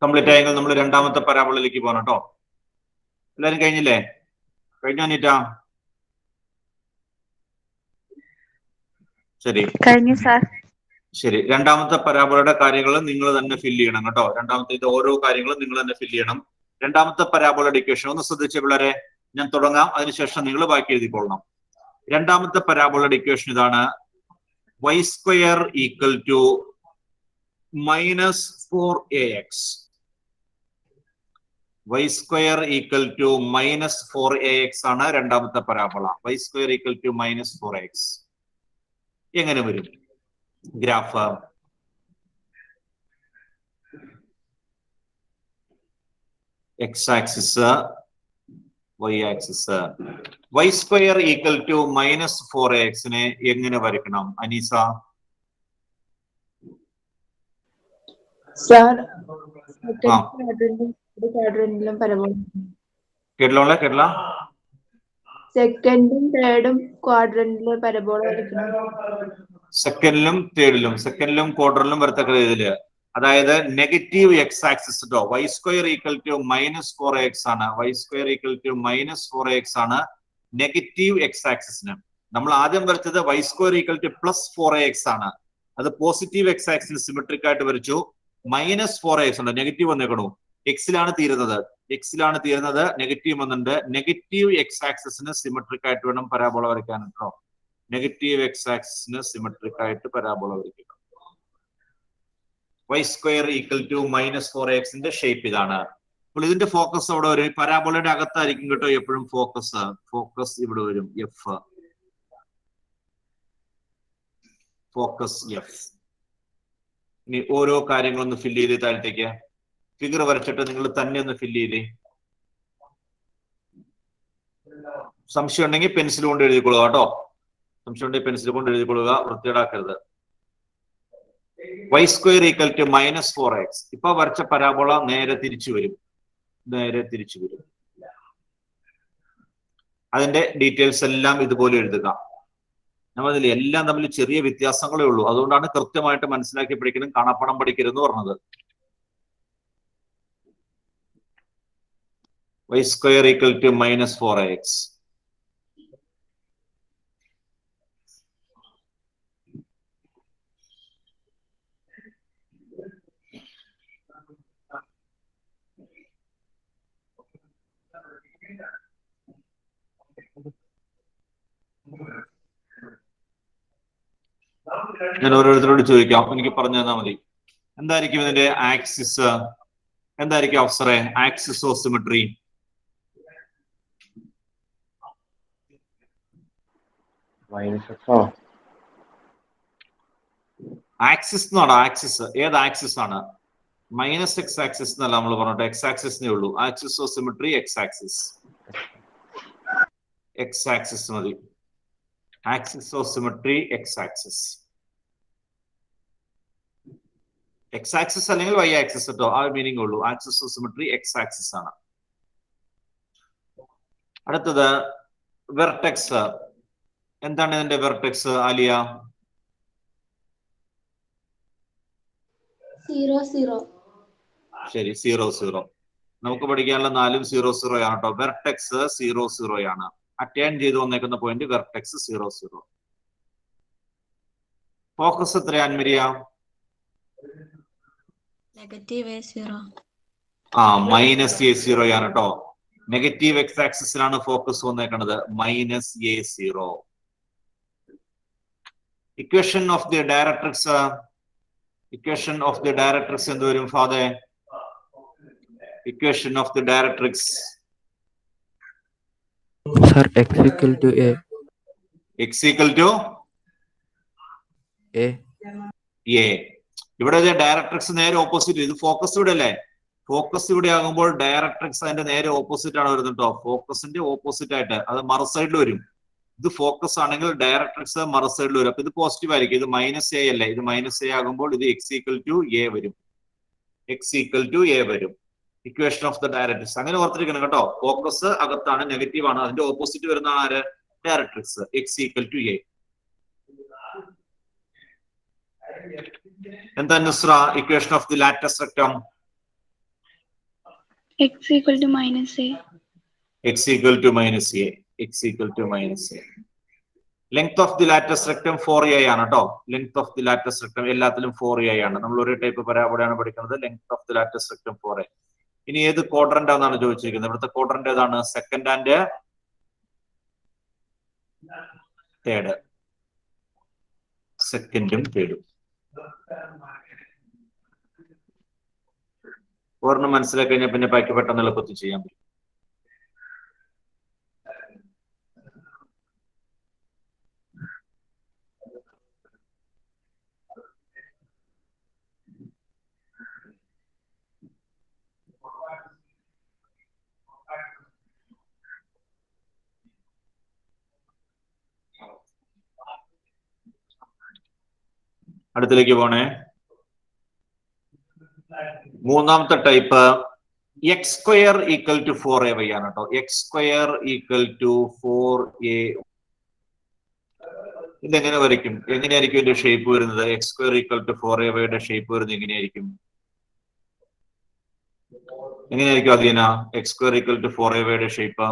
കംപ്ലീറ്റ് ആയെങ്കിൽ നമ്മൾ രണ്ടാമത്തെ പരാബോളയിലേക്ക് പോകണം കേട്ടോ. എല്ലാരും കഴിഞ്ഞില്ലേ? കഴിഞ്ഞോ നീറ്റാ? ശരി, കഴിഞ്ഞു സാർ. ശരി. രണ്ടാമത്തെ പരാബോളയുടെ കാര്യങ്ങൾ നിങ്ങൾ തന്നെ ഫില്ല് ചെയ്യണം കേട്ടോ. രണ്ടാമത്തെ ഇത് ഓരോ കാര്യങ്ങളും നിങ്ങൾ തന്നെ ഫില്ല് ചെയ്യണം. രണ്ടാമത്തെ പരാബോളയുടെ ഇക്വേഷൻ ഒന്ന് ശ്രദ്ധിച്ച പിള്ളേരെ, ഞാൻ തുടങ്ങാം, അതിനുശേഷം നിങ്ങൾ ബാക്കി എഴുതിക്കൊള്ളണം. രണ്ടാമത്തെ പരാബോളയുടെ ഇക്വേഷൻ ഇതാണ്. y square equal to -4ax. y square equal to -4ax ആണ് രണ്ടാമത്തെ പരാബോള. y square equal to -4ax. എങ്ങനെ വരും graph? x axis, y axis. y square equal to -4ax നെ എങ്ങനെ വരയ്ക്കണം അനീസ? കേരള കേരള സെക്കൻഡും തേർഡും ക്വാഡ്രന്റില് പരബോള വരയ്ക്കണം. സെക്കൻഡിലും ക്വാർട്ടറിലും വരത്തക്ക ഇതില്, അതായത് നെഗറ്റീവ് എക്സ് ആക്സിസ് കേട്ടോ. y square equal to -4ax ആണ്. y square equal to -4ax ആണ് നെഗറ്റീവ് എക്സ് ആക്സിസിന്. നമ്മൾ ആദ്യം വരച്ചത് y square equal to +4ax ആണ്. അത് പോസിറ്റീവ് എക്സ് ആക്സിന് സിമെട്രിക് ആയിട്ട് വരച്ചു. -4ax ഉണ്ട്, നെഗറ്റീവ് വന്നേക്കണു. എക്സിലാണ് തീരുന്നത്, നെഗറ്റീവ് വന്നിട്ടുണ്ട്. നെഗറ്റീവ് എക്സ് ആക്സിസിന് സിമെട്രിക് ആയിട്ട് വേണം പരാബോള വരയ്ക്കാൻ കേട്ടോ. നെഗറ്റീവ് എക്സ് ആക്സിസിന് സിമെട്രിക് ആയിട്ട് പരാബോള വരയ്ക്കുക. y² = -4ax ന്റെ ഷേപ്പ് ഇതാണ്. അപ്പോൾ ഇതിന്റെ ഫോക്കസ് അവിടെ വരും. പരാബോളയുടെ അകത്തായിരിക്കും കേട്ടോ എപ്പോഴും ഫോക്കസ് ഇവിടെ വരും. Focus F. ഇനി ഓരോ കാര്യങ്ങളൊന്ന് ഫില്ല് ചെയ്ത് താഴത്തേക്ക് ഫിഗർ വരച്ചിട്ട് നിങ്ങൾ തന്നെ ഒന്ന് ഫില്ല് ചെയ്തേ. സംശയം ഉണ്ടെങ്കിൽ പെൻസിൽ കൊണ്ട് എഴുതിക്കൊള്ളുക കേട്ടോ. വൃത്തിയേടാക്കരുത്. y² = -4ax. ഇപ്പൊ വരച്ച പരാബോള നേരെ തിരിച്ചു വരും. അതിന്റെ ഡീറ്റെയിൽസ് എല്ലാം ഇതുപോലെ എഴുതുക. നമ്മളിൽ എല്ലാം തമ്മിൽ ചെറിയ വ്യത്യാസങ്ങളേ ഉള്ളൂ. അതുകൊണ്ടാണ് കൃത്യമായിട്ട് മനസ്സിലാക്കി പഠിക്കണം, കാണാപ്പണം പഠിക്കരുതെന്ന് പറഞ്ഞത്. y² = -4ax. ഞാൻ ഓരോരുത്തരോട് ചോദിക്കാം, എനിക്ക് പറഞ്ഞു തന്നാൽ മതി. എന്തായിരിക്കും ഇതിന്റെ ആക്സിസ്? എന്തായിരിക്കും അഫ്സറെ ആക്സിസ് ഓഫ് സിമെട്രി? ആക്സിസ് എന്നാണ്. ആക്സിസ് ഏത് ആക്സിസ് ആണ്? -x ആക്സിസ് എന്നല്ല നമ്മൾ പറഞ്ഞിട്ട്, എക്സ് ആക്സിസിനേ ഉള്ളൂ. Axis of symmetry x axis മതി. Axis of symmetry x axis അല്ലെങ്കിൽ y ആക്സിസ് കേട്ടോ, ആ മീനിങ് ഉള്ളൂ. Axis of symmetry x axis ആണ്. അടുത്തത് വെർട്ടെക്സ്. എന്താണ് ഇതിന്റെ വെർട്ടെക്സ് ആലിയ? 0 0. ശരി, 0 0. നമുക്ക് പഠിക്കാനുള്ള 4ഉം 0 0 ആണ് കേട്ടോ. വെർട്ടെക്സ് 0 0 ആണ്. അറ്റൈൻ ചെയ്ത് വന്നേക്കുന്ന പോയിന്റ് വെർട്ടെക്സ് 0 0. ഫോക്കസ് എത്രയാ അൻമരിയ? -a0. -a0 ആണ് കേട്ടോ. നെഗറ്റീവ് എക്സ് ആക്സിസിലാണ് ഫോക്കസ് വന്നേക്കുന്നത്. -a0. Equation of the directrix എന്ത് വരും father? Equation of the directrix Sir, x = a. a. ഇവിടെ ഡയറക്ട്രിക്സ് നേരെ ഓപ്പോസിറ്റ്. ഇത് ഫോക്കസ് ഇവിടെ അല്ലേ? ഫോക്കസ് ഇവിടെ ആകുമ്പോൾ ഡയറക്ട്രിക്സ് അതിന്റെ നേരെ ഓപ്പോസിറ്റ് ആണ് വരുന്നത് കേട്ടോ. ഫോക്കസിന്റെ ഓപ്പോസിറ്റ് ആയിട്ട് അത് മറുസൈഡിൽ വരും. ഇത് ഫോക്കസ് ആണെങ്കിൽ ഡയറക്ട്രിക്സ് മറുസൈഡിൽ വരും. അപ്പൊ ഇത് പോസിറ്റീവ് ആയിരിക്കും. ഇത് -a അല്ലേ? ഇത് -a ആകുമ്പോൾ ഇത് x = a വരും. ഇക്വേഷൻ ഓഫ് ദ ഡയറക്ട്രിക്സ് അങ്ങനെ ഓർത്തിരിക്കണം കേട്ടോ. ഫോക്കസ് അകത്താണ്, നെഗറ്റീവ് ആണ്. അതിന്റെ ഓപ്പോസിറ്റ് വരുന്ന ആര്? ഡയറക്ട്രിക്സ്. x = a. എന്താ Nusra equation of the latus rectum? x = -a. Length of the latus rectum 4a ആണ് കേട്ടോ. Length of the latus rectum എല്ലാത്തിലും 4a ആണ്. നമ്മൾ ഒരു ടൈപ്പ് പരാബോളയാണ് പഠിക്കുന്നത്. Length of the latus rectum 4a. ഇനി ഏത് ക്വാഡ്രന്റ് ആണെന്നാണ് ചോദിച്ചിരിക്കുന്നത്. ഇവിടുത്തെ ക്വാഡ്രന്റ് ഏതാണ്? Second and third. സെക്കൻഡും തേർഡും. ഒരെണ്ണം മനസ്സിലാക്കി കഴിഞ്ഞാൽ പിന്നെ ബാക്കി പെട്ടെന്ന് എളുപ്പത്തിൽ ചെയ്യാൻ പറ്റും. അടുത്തിലേക്ക് പോണേ. മൂന്നാമത്തെ ടൈപ്പ് x² = 4ay ആണ് കേട്ടോ. x² = 4a. ഇതെങ്ങനെ വരയ്ക്കും? എങ്ങനെയായിരിക്കും ഇതിന്റെ ഷേപ്പ് വരുന്നത്? x² = 4ay ഷേപ്പ് വരുന്നത് എങ്ങനെയായിരിക്കും Adeena? x² = 4ay shape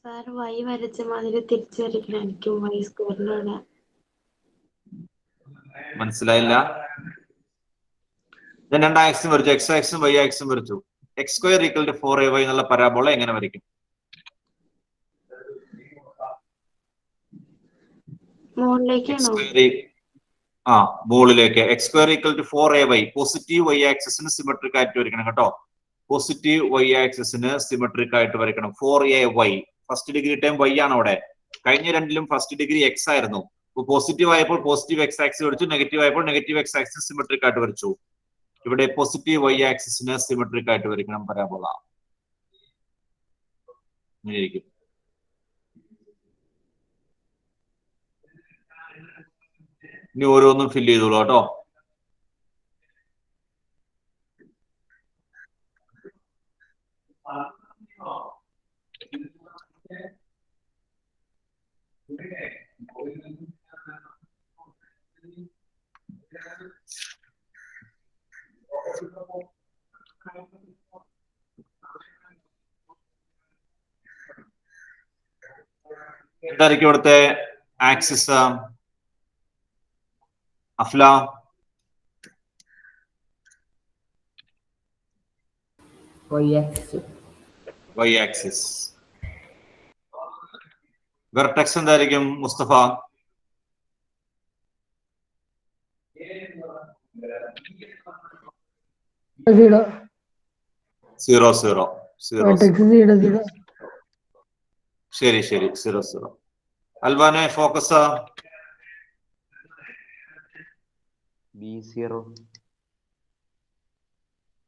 sir y വരച്ച മാതിരി തിരിച്ചു വരയ്ക്കണായിരിക്കും y സ്ക്വയറിനോട്. മനസ്സിലായില്ല? ഞാൻ രണ്ട് ആക്സും വരച്ചു, എക്സ് ആക്സും വൈ ആക്സും വരച്ചു. X square equal to 4ay എന്നുള്ള പരാബോള എങ്ങനെ വരയ്ക്കും? മുകളിലേക്കാണോ? മുകളിലേക്ക്. X square equal to 4ay positive y ആക്സിന് സിമെട്രിക് ആയിട്ട് വരയ്ക്കണം കേട്ടോ. പോസിറ്റീവ് വൈ ആക്സിന് സിമെട്രിക് ആയിട്ട് വരയ്ക്കണം. 4ay first degree time y ആണ് അവിടെ. കഴിഞ്ഞ രണ്ടിലും ഫസ്റ്റ് ഡിഗ്രി എക്സ് ആയിരുന്നു. പോസിറ്റീവ് ആയപ്പോൾ പോസിറ്റീവ് എക്സ് ആക്സിസ് വരച്ചു, നെഗറ്റീവ് ആയപ്പോൾ നെഗറ്റീവ് എക്സ് ആക്സിസ് സിമെട്രിക് ആയിട്ട് വരച്ചു. ഇവിടെ പോസിറ്റീവ് വൈ ആക്സിന് സിമെട്രിക് ആയിട്ട് വരയ്ക്കണം പരാബോള. ഇങ്ങനെയിരിക്കും. ഇനി ഓരോന്നും ഫില്ല് ചെയ്തോളൂ കേട്ടോ. എന്തായിരിക്കും ഇവിടുത്തെ axis? Afla, y axis. Vertex എന്തായിരിക്കും മുസ്തഫ? 0 0 0 0. vertex 0 0. ശരി ശരി, 0 0. അൽവാനെ ഫോക്കസ്. B0.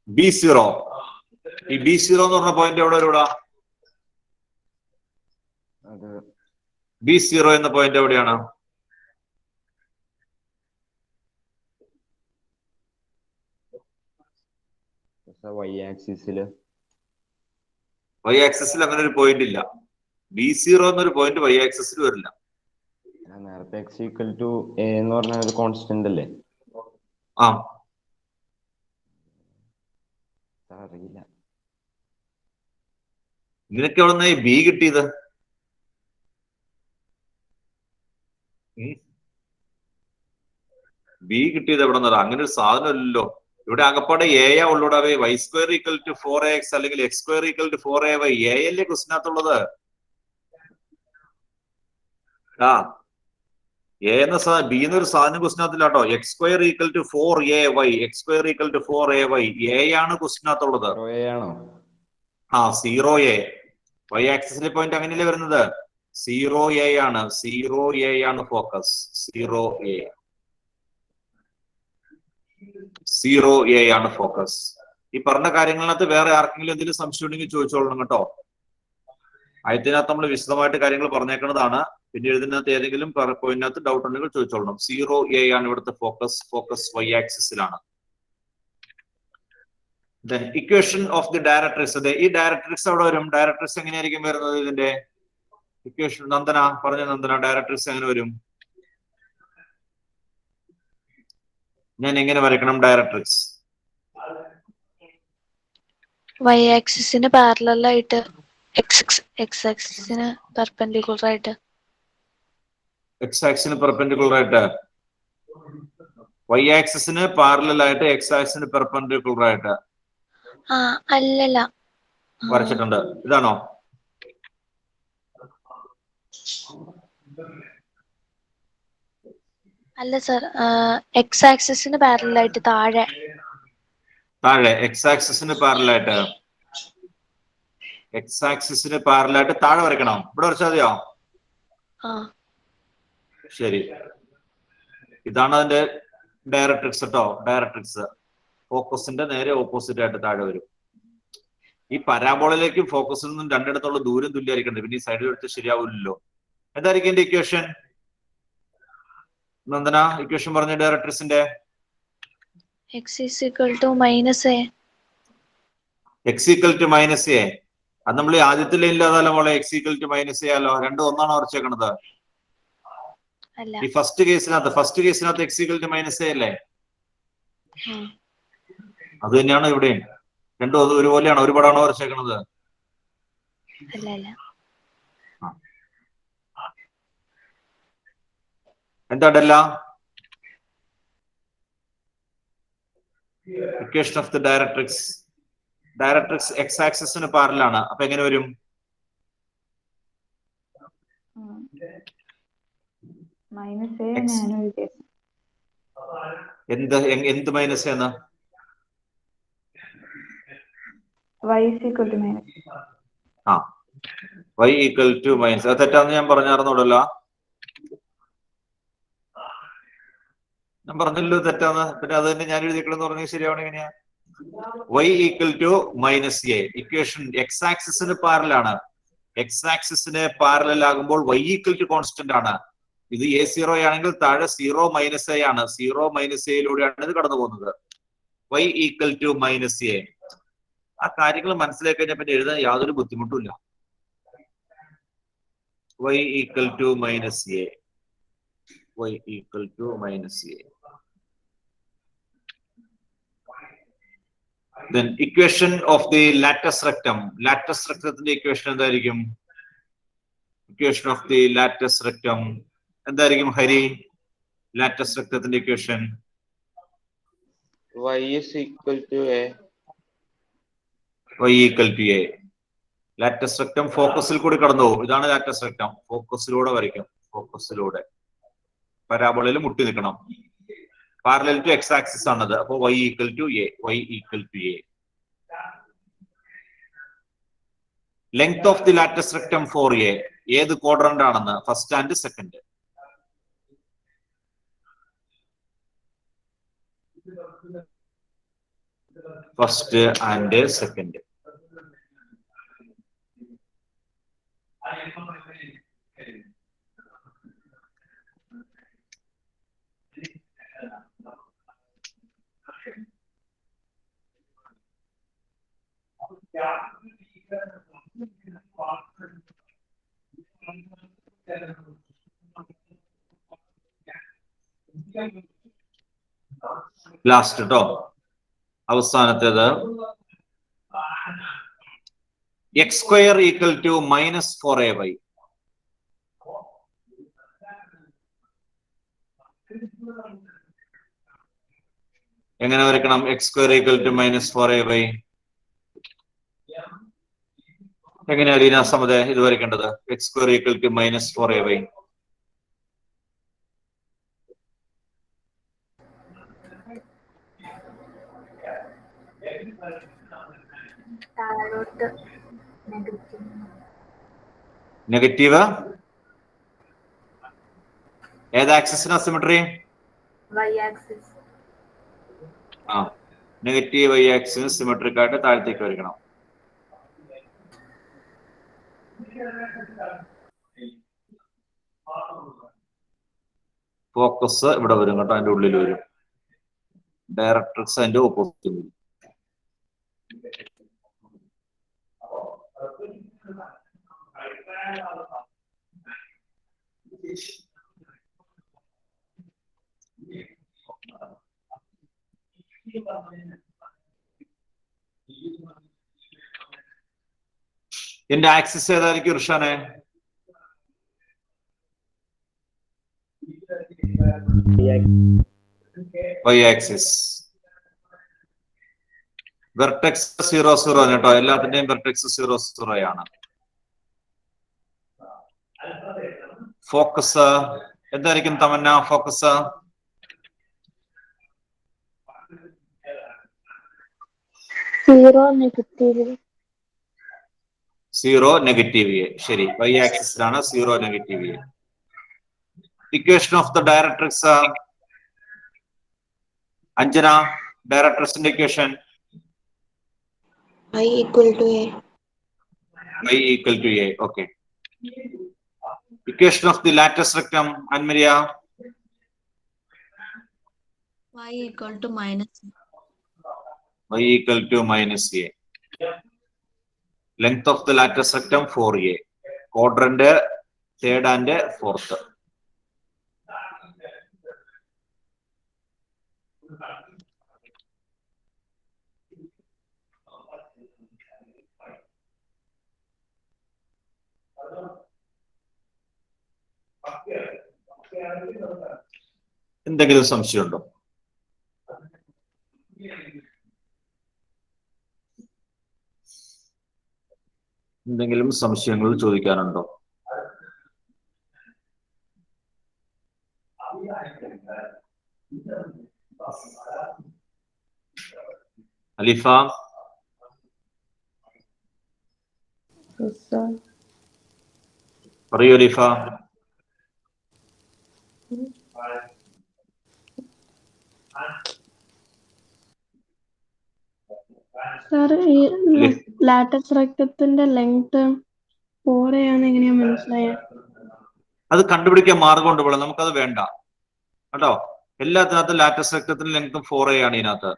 B0. ഈ B0 എന്ന് പറഞ്ഞ പോയിന്റ് എവിടെ വരൂടാ? B0 എന്ന പോയിന്റ് എവിടെയാണ്? Y ആക്സിസില്. വൈ ആക്സിസിൽ അങ്ങനെ ഒരു പോയിന്റ് ഇല്ല. B0 എന്നൊരു പോയിന്റ് വൈ ആക്സിസിൽ വരില്ല. നേരത്തെ x ഈക്വൽ ടു a എന്ന് പറഞ്ഞ ഒരു കോൺസ്റ്റന്റ് അല്ലേ? അറിയില്ല. നിനക്ക് എവിടെ നിന്നായി ബി കിട്ടിയത്? ബി കിട്ടിയത് എവിടെ നിന്നാ? അങ്ങനെ ഒരു സാധനം അല്ലല്ലോ. ഇവിടെ അകപ്പാടെ എ ഉള്ളൂടാവേ. Y square equal to 4ax അല്ലെങ്കിൽ x square equal to 4ay. A അല്ലേ ക്വസ്റ്റിനകത്തുള്ളത്? എ എന്ന സാധനം, ബി എന്നൊരു സാധനം ക്വസ്റ്റിനകത്തില്ല കേട്ടോ. X square equal to 4ay, x square equal to 4ay. A ആണ് ക്വസ്റ്റിനകത്തുള്ളത്. 0a. വൈ ആക്സിസിലെ പോയിന്റ് അങ്ങനെയല്ലേ വരുന്നത്? 0a ആണ്. 0a ആണ് ഫോക്കസ്. 0a. 0a ആണ് ഫോക്കസ്. ഈ പറഞ്ഞ കാര്യങ്ങളിനകത്ത് വേറെ ആർക്കെങ്കിലും എന്തെങ്കിലും സംശയം ഉണ്ടെങ്കിൽ ചോദിച്ചോളണം കേട്ടോ. ആയതിനകത്ത് നമ്മൾ വിശദമായിട്ട് കാര്യങ്ങൾ പറഞ്ഞേക്കുന്നതാണ്. പിന്നെ ഇതിനകത്ത് ഏതെങ്കിലും പോയിന്റിനകത്ത് ഡൗട്ട് ഉണ്ടെങ്കിൽ ചോദിച്ചോളണം. 0a ആണ് ഇവിടുത്തെ ഫോക്കസ്. ഫോക്കസ് വൈ ആക്സിസിലാണ്. Then equation of the directrix. ഈ ഡയറക്ട്രിക്സ് അവിടെ വരും. ഡയറക്ട്രിക്സ് എങ്ങനെയായിരിക്കും വരുന്നത്? ഇതിന്റെ ഇക്വേഷൻ നന്ദന പറഞ്ഞ. നന്ദന, ഡയറക്ട്രിക്സ് എങ്ങനെ വരും? ഞാൻ എങ്ങനെ വരയ്ക്കണം ഡയറക്ട്രിക്സ്? വൈ ആക്സിസിന് പാരലൽ ആയിട്ട്, എക്സ് ആക്സിസിന് പെർപെൻഡിക്കുലർ ആയിട്ട്. എക്സ് ആക്സിന് പെർപെൻഡിക്കുലർ ആയിട്ട്. വൈ ആക്സിസിന് പാരലൽ ആയിട്ട്, എക്സ് ആക്സിന് പെർപെൻഡിക്കുലർ ആയിട്ട്. അല്ലല്ല, വരച്ചിട്ടുണ്ട്. ഇതാണോ? അല്ല സർ, എക്സ് ആക്സിസിന് പാരലൽ ആയിട്ട് താഴെ. എക്സ് ആക്സിസിന് പാരലൽ ആയിട്ട്. എക്സ് ആക്സിസിന് പാരലൽ ആയിട്ട് താഴെ വരയ്ക്കണം. ഇവിടെ വരച്ചാൽ മതിയോ? ശരി. ഇതാണ് അതിന്റെ ഡയറക്ട്രിക്സ് കേട്ടോ. ഡയറക്ട്രിക്സ് ഫോക്കസിന്റെ നേരെ ഓപ്പോസിറ്റ് ആയിട്ട് താഴെ വരും. ഈ പരാബോളയിലേക്കും ഫോക്കസിൽ നിന്നും രണ്ടിടത്തുള്ള ദൂരം തുല്യമായിരിക്കണ്ടേ. പിന്നെ ഈ സൈഡിൽ എടുത്ത് ശരിയാവില്ലല്ലോ. എന്തായിരിക്കും എന്റെ ഇക്വേഷൻ? നന്ദന, ഇക്വേഷൻ പറഞ്ഞ ഡയറക്ട്രിക്സിന്റെ. x equal to minus a. x equal to minus a. അത് നമ്മൾ ഈ ആദ്യത്തെ ലൈനിലാതാലോ മോളെ. x equal to minus a ആലോ. രണ്ടും ഒന്നാണോ വരച്ചേക്കണത്? ഈ ഫസ്റ്റ് കേസിനകത്ത് x equal to minus a അല്ലേ? അത് തന്നെയാണ് ഇവിടെയും. രണ്ടും ഒരുപോലെയാണോ? ഒരുപാടാണോ വരച്ചേക്കണത്? എന്താ Della? Equation of the directrix. Directrix x ആക്സിസിന് പാരലാണ്. അപ്പൊ എങ്ങനെ വരും? എന്ത് മൈനസ് എന്ന്? y equal to minus. അത് തെറ്റാന്ന് ഞാൻ പറഞ്ഞായിരുന്നോടല്ലോ. ഞാൻ പറഞ്ഞല്ലോ തെറ്റാന്ന്. പിന്നെ അത് തന്നെ ഞാൻ എഴുതിക്കണമെന്ന് പറഞ്ഞാൽ ശരിയാവണം എങ്ങനെയാ? y equal to minus a. Equation x ആക്സിസിന് പാരലാണ്. എക്സ് ആക്സിസിന് പാരലൽ ആകുമ്പോൾ y ഈക്വൽ ടു കോൺസ്റ്റന്റ് ആണ്. ഇത് a0 ആണെങ്കിൽ താഴെ 0 മൈനസ് എ ആണ്. 0 മൈനസ് എയിലൂടെയാണ് ഇത് കടന്നു പോകുന്നത്. y equal to minus a. ആ കാര്യങ്ങൾ മനസ്സിലാക്കി കഴിഞ്ഞാൽ പിന്നെ എഴുതാൻ യാതൊരു ബുദ്ധിമുട്ടുമില്ല. y equal to minus a. y equal to minus a. Then equation of the latus rectum. Latus rectumത്തിന്റെ equation എന്തായിരിക്കും? Equation of the latus rectum എന്തായിരിക്കും ഹരി? Latus rectumത്തിന്റെ equation y is equal to a. y equal to a. Latus rectum ഫോക്കസിൽ കൂടി കടന്നു പോകും. ഇതാണ് latus rectum. ഫോക്കസിലൂടെ വരയ്ക്കും. ഫോക്കസിലൂടെ പരാബോളയിൽ മുട്ടി നിൽക്കണം. പാരലൽ ടു എക്സ് ആക്സിസ് ആണത്. അപ്പൊ y equal to a. y equal to a. Length of the latus rectum 4a. ഏത് ക്വാഡ്രന്റ് ആണെന്ന്? First and second. First and second. Last കേട്ടോ, അവസാനത്തേത്. X square equal to minus 4ay. എങ്ങനെ വരയ്ക്കണം? X square equal to minus 4ay. എങ്ങനെയാണ് ലീന സമത ഇത് വരയ്ക്കേണ്ടത്? X square equal to minus 4ay. Negative ഏത് ആക്സിസിനാ symmetry? y axis. Negative y axis symmetric ആയിട്ട് താഴത്തേക്ക് വരയ്ക്കണം. ഫോക്കസ് ഇവിടെ വരും കേട്ടോ, അതിന്റെ ഉള്ളിൽ വരും. ഡയറക്ട്രിക്സ് അതിന്റെ ഓപ്പോസിറ്റ് വരും. എന്റെ ആക്സിസ് ഏതായിരിക്കും ഇർഷാനെ? y axis. വെർട്ടെക്സ് 0 0 കേട്ടോ. എല്ലാത്തിന്റെയും വെർട്ടെക്സ് 0 0 ആണ്. ഫോക്കസ് എന്തായിരിക്കും Tamanna? Focus 0 negative. 0 negative a. ശരി, y ആക്സിസിലാണ് 0 negative a. Equation of the directrix Anjana, ഡയറക്ട്രിക്സിന്റെ equation y equal to a. y equal to a. Okay. Equation of the lattice rectum, Anmaria. y equal to minus. Y equal to minus a. Length of the lattice rectum 4a. Quadrant third and fourth. എന്തെങ്കിലും സംശയമുണ്ടോ? എന്തെങ്കിലും സംശയങ്ങൾ ചോദിക്കാനുണ്ടോ? അലിഫ, പറയൂ അലിഫ. Sir ഈ latex റെക്ടത്തിന്റെ length 4a ആണ് എങ്ങനെയാ മനസ്സിലായ? അത് കണ്ടുപിടിക്കാൻ മാർഗമുണ്ട് പോലെ, നമുക്കത് വേണ്ട കേട്ടോ. എല്ലാത്തിനകത്തും ലാറ്റക്സ് റെക്ടത്തിന്റെ ലെങ്ത്തും 4a ആണ് ഇതിനകത്ത്.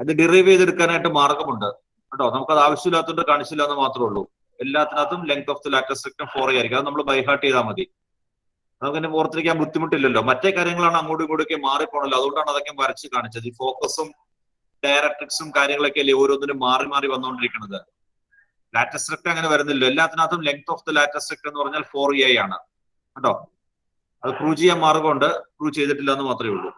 അത് ഡിറൈവ് ചെയ്തെടുക്കാനായിട്ട് മാർഗമുണ്ട് കേട്ടോ. നമുക്കത് ആവശ്യമില്ലാത്തതുകൊണ്ട് കാണിച്ചില്ല എന്ന് മാത്രമേ ഉള്ളൂ. എല്ലാത്തിനകത്തും length of the latus rectum 4a ആയിരിക്കും. അത് നമ്മൾ ബൈഹാർട്ട് ചെയ്താൽ മതി. നമുക്കിനെ ഓർത്തിരിക്കാൻ ബുദ്ധിമുട്ടില്ലല്ലോ. മറ്റേ കാര്യങ്ങളാണ് അങ്ങോട്ടും ഇങ്ങോട്ടൊക്കെ മാറിപ്പോണല്ലോ. അതുകൊണ്ടാണ് അതൊക്കെ വരച്ച് കാണിച്ചത്. ഈ ഫോക്കസും ഡയറക്ട്രിക്സും കാര്യങ്ങളൊക്കെ അല്ലേ ഓരോന്നിനും മാറി മാറി വന്നുകൊണ്ടിരിക്കുന്നത്. ലാറ്റക്സ് റെക്ടം അങ്ങനെ വരുന്നില്ല. എല്ലാത്തിനകത്തും length of the latus rectum എന്ന് പറഞ്ഞാൽ 4a ആണ് കേട്ടോ. അത് പ്രൂവ് ചെയ്യാൻ മാർഗമുണ്ട്, പ്രൂവ് ചെയ്തിട്ടില്ല എന്ന് മാത്രമേ ഉള്ളൂ.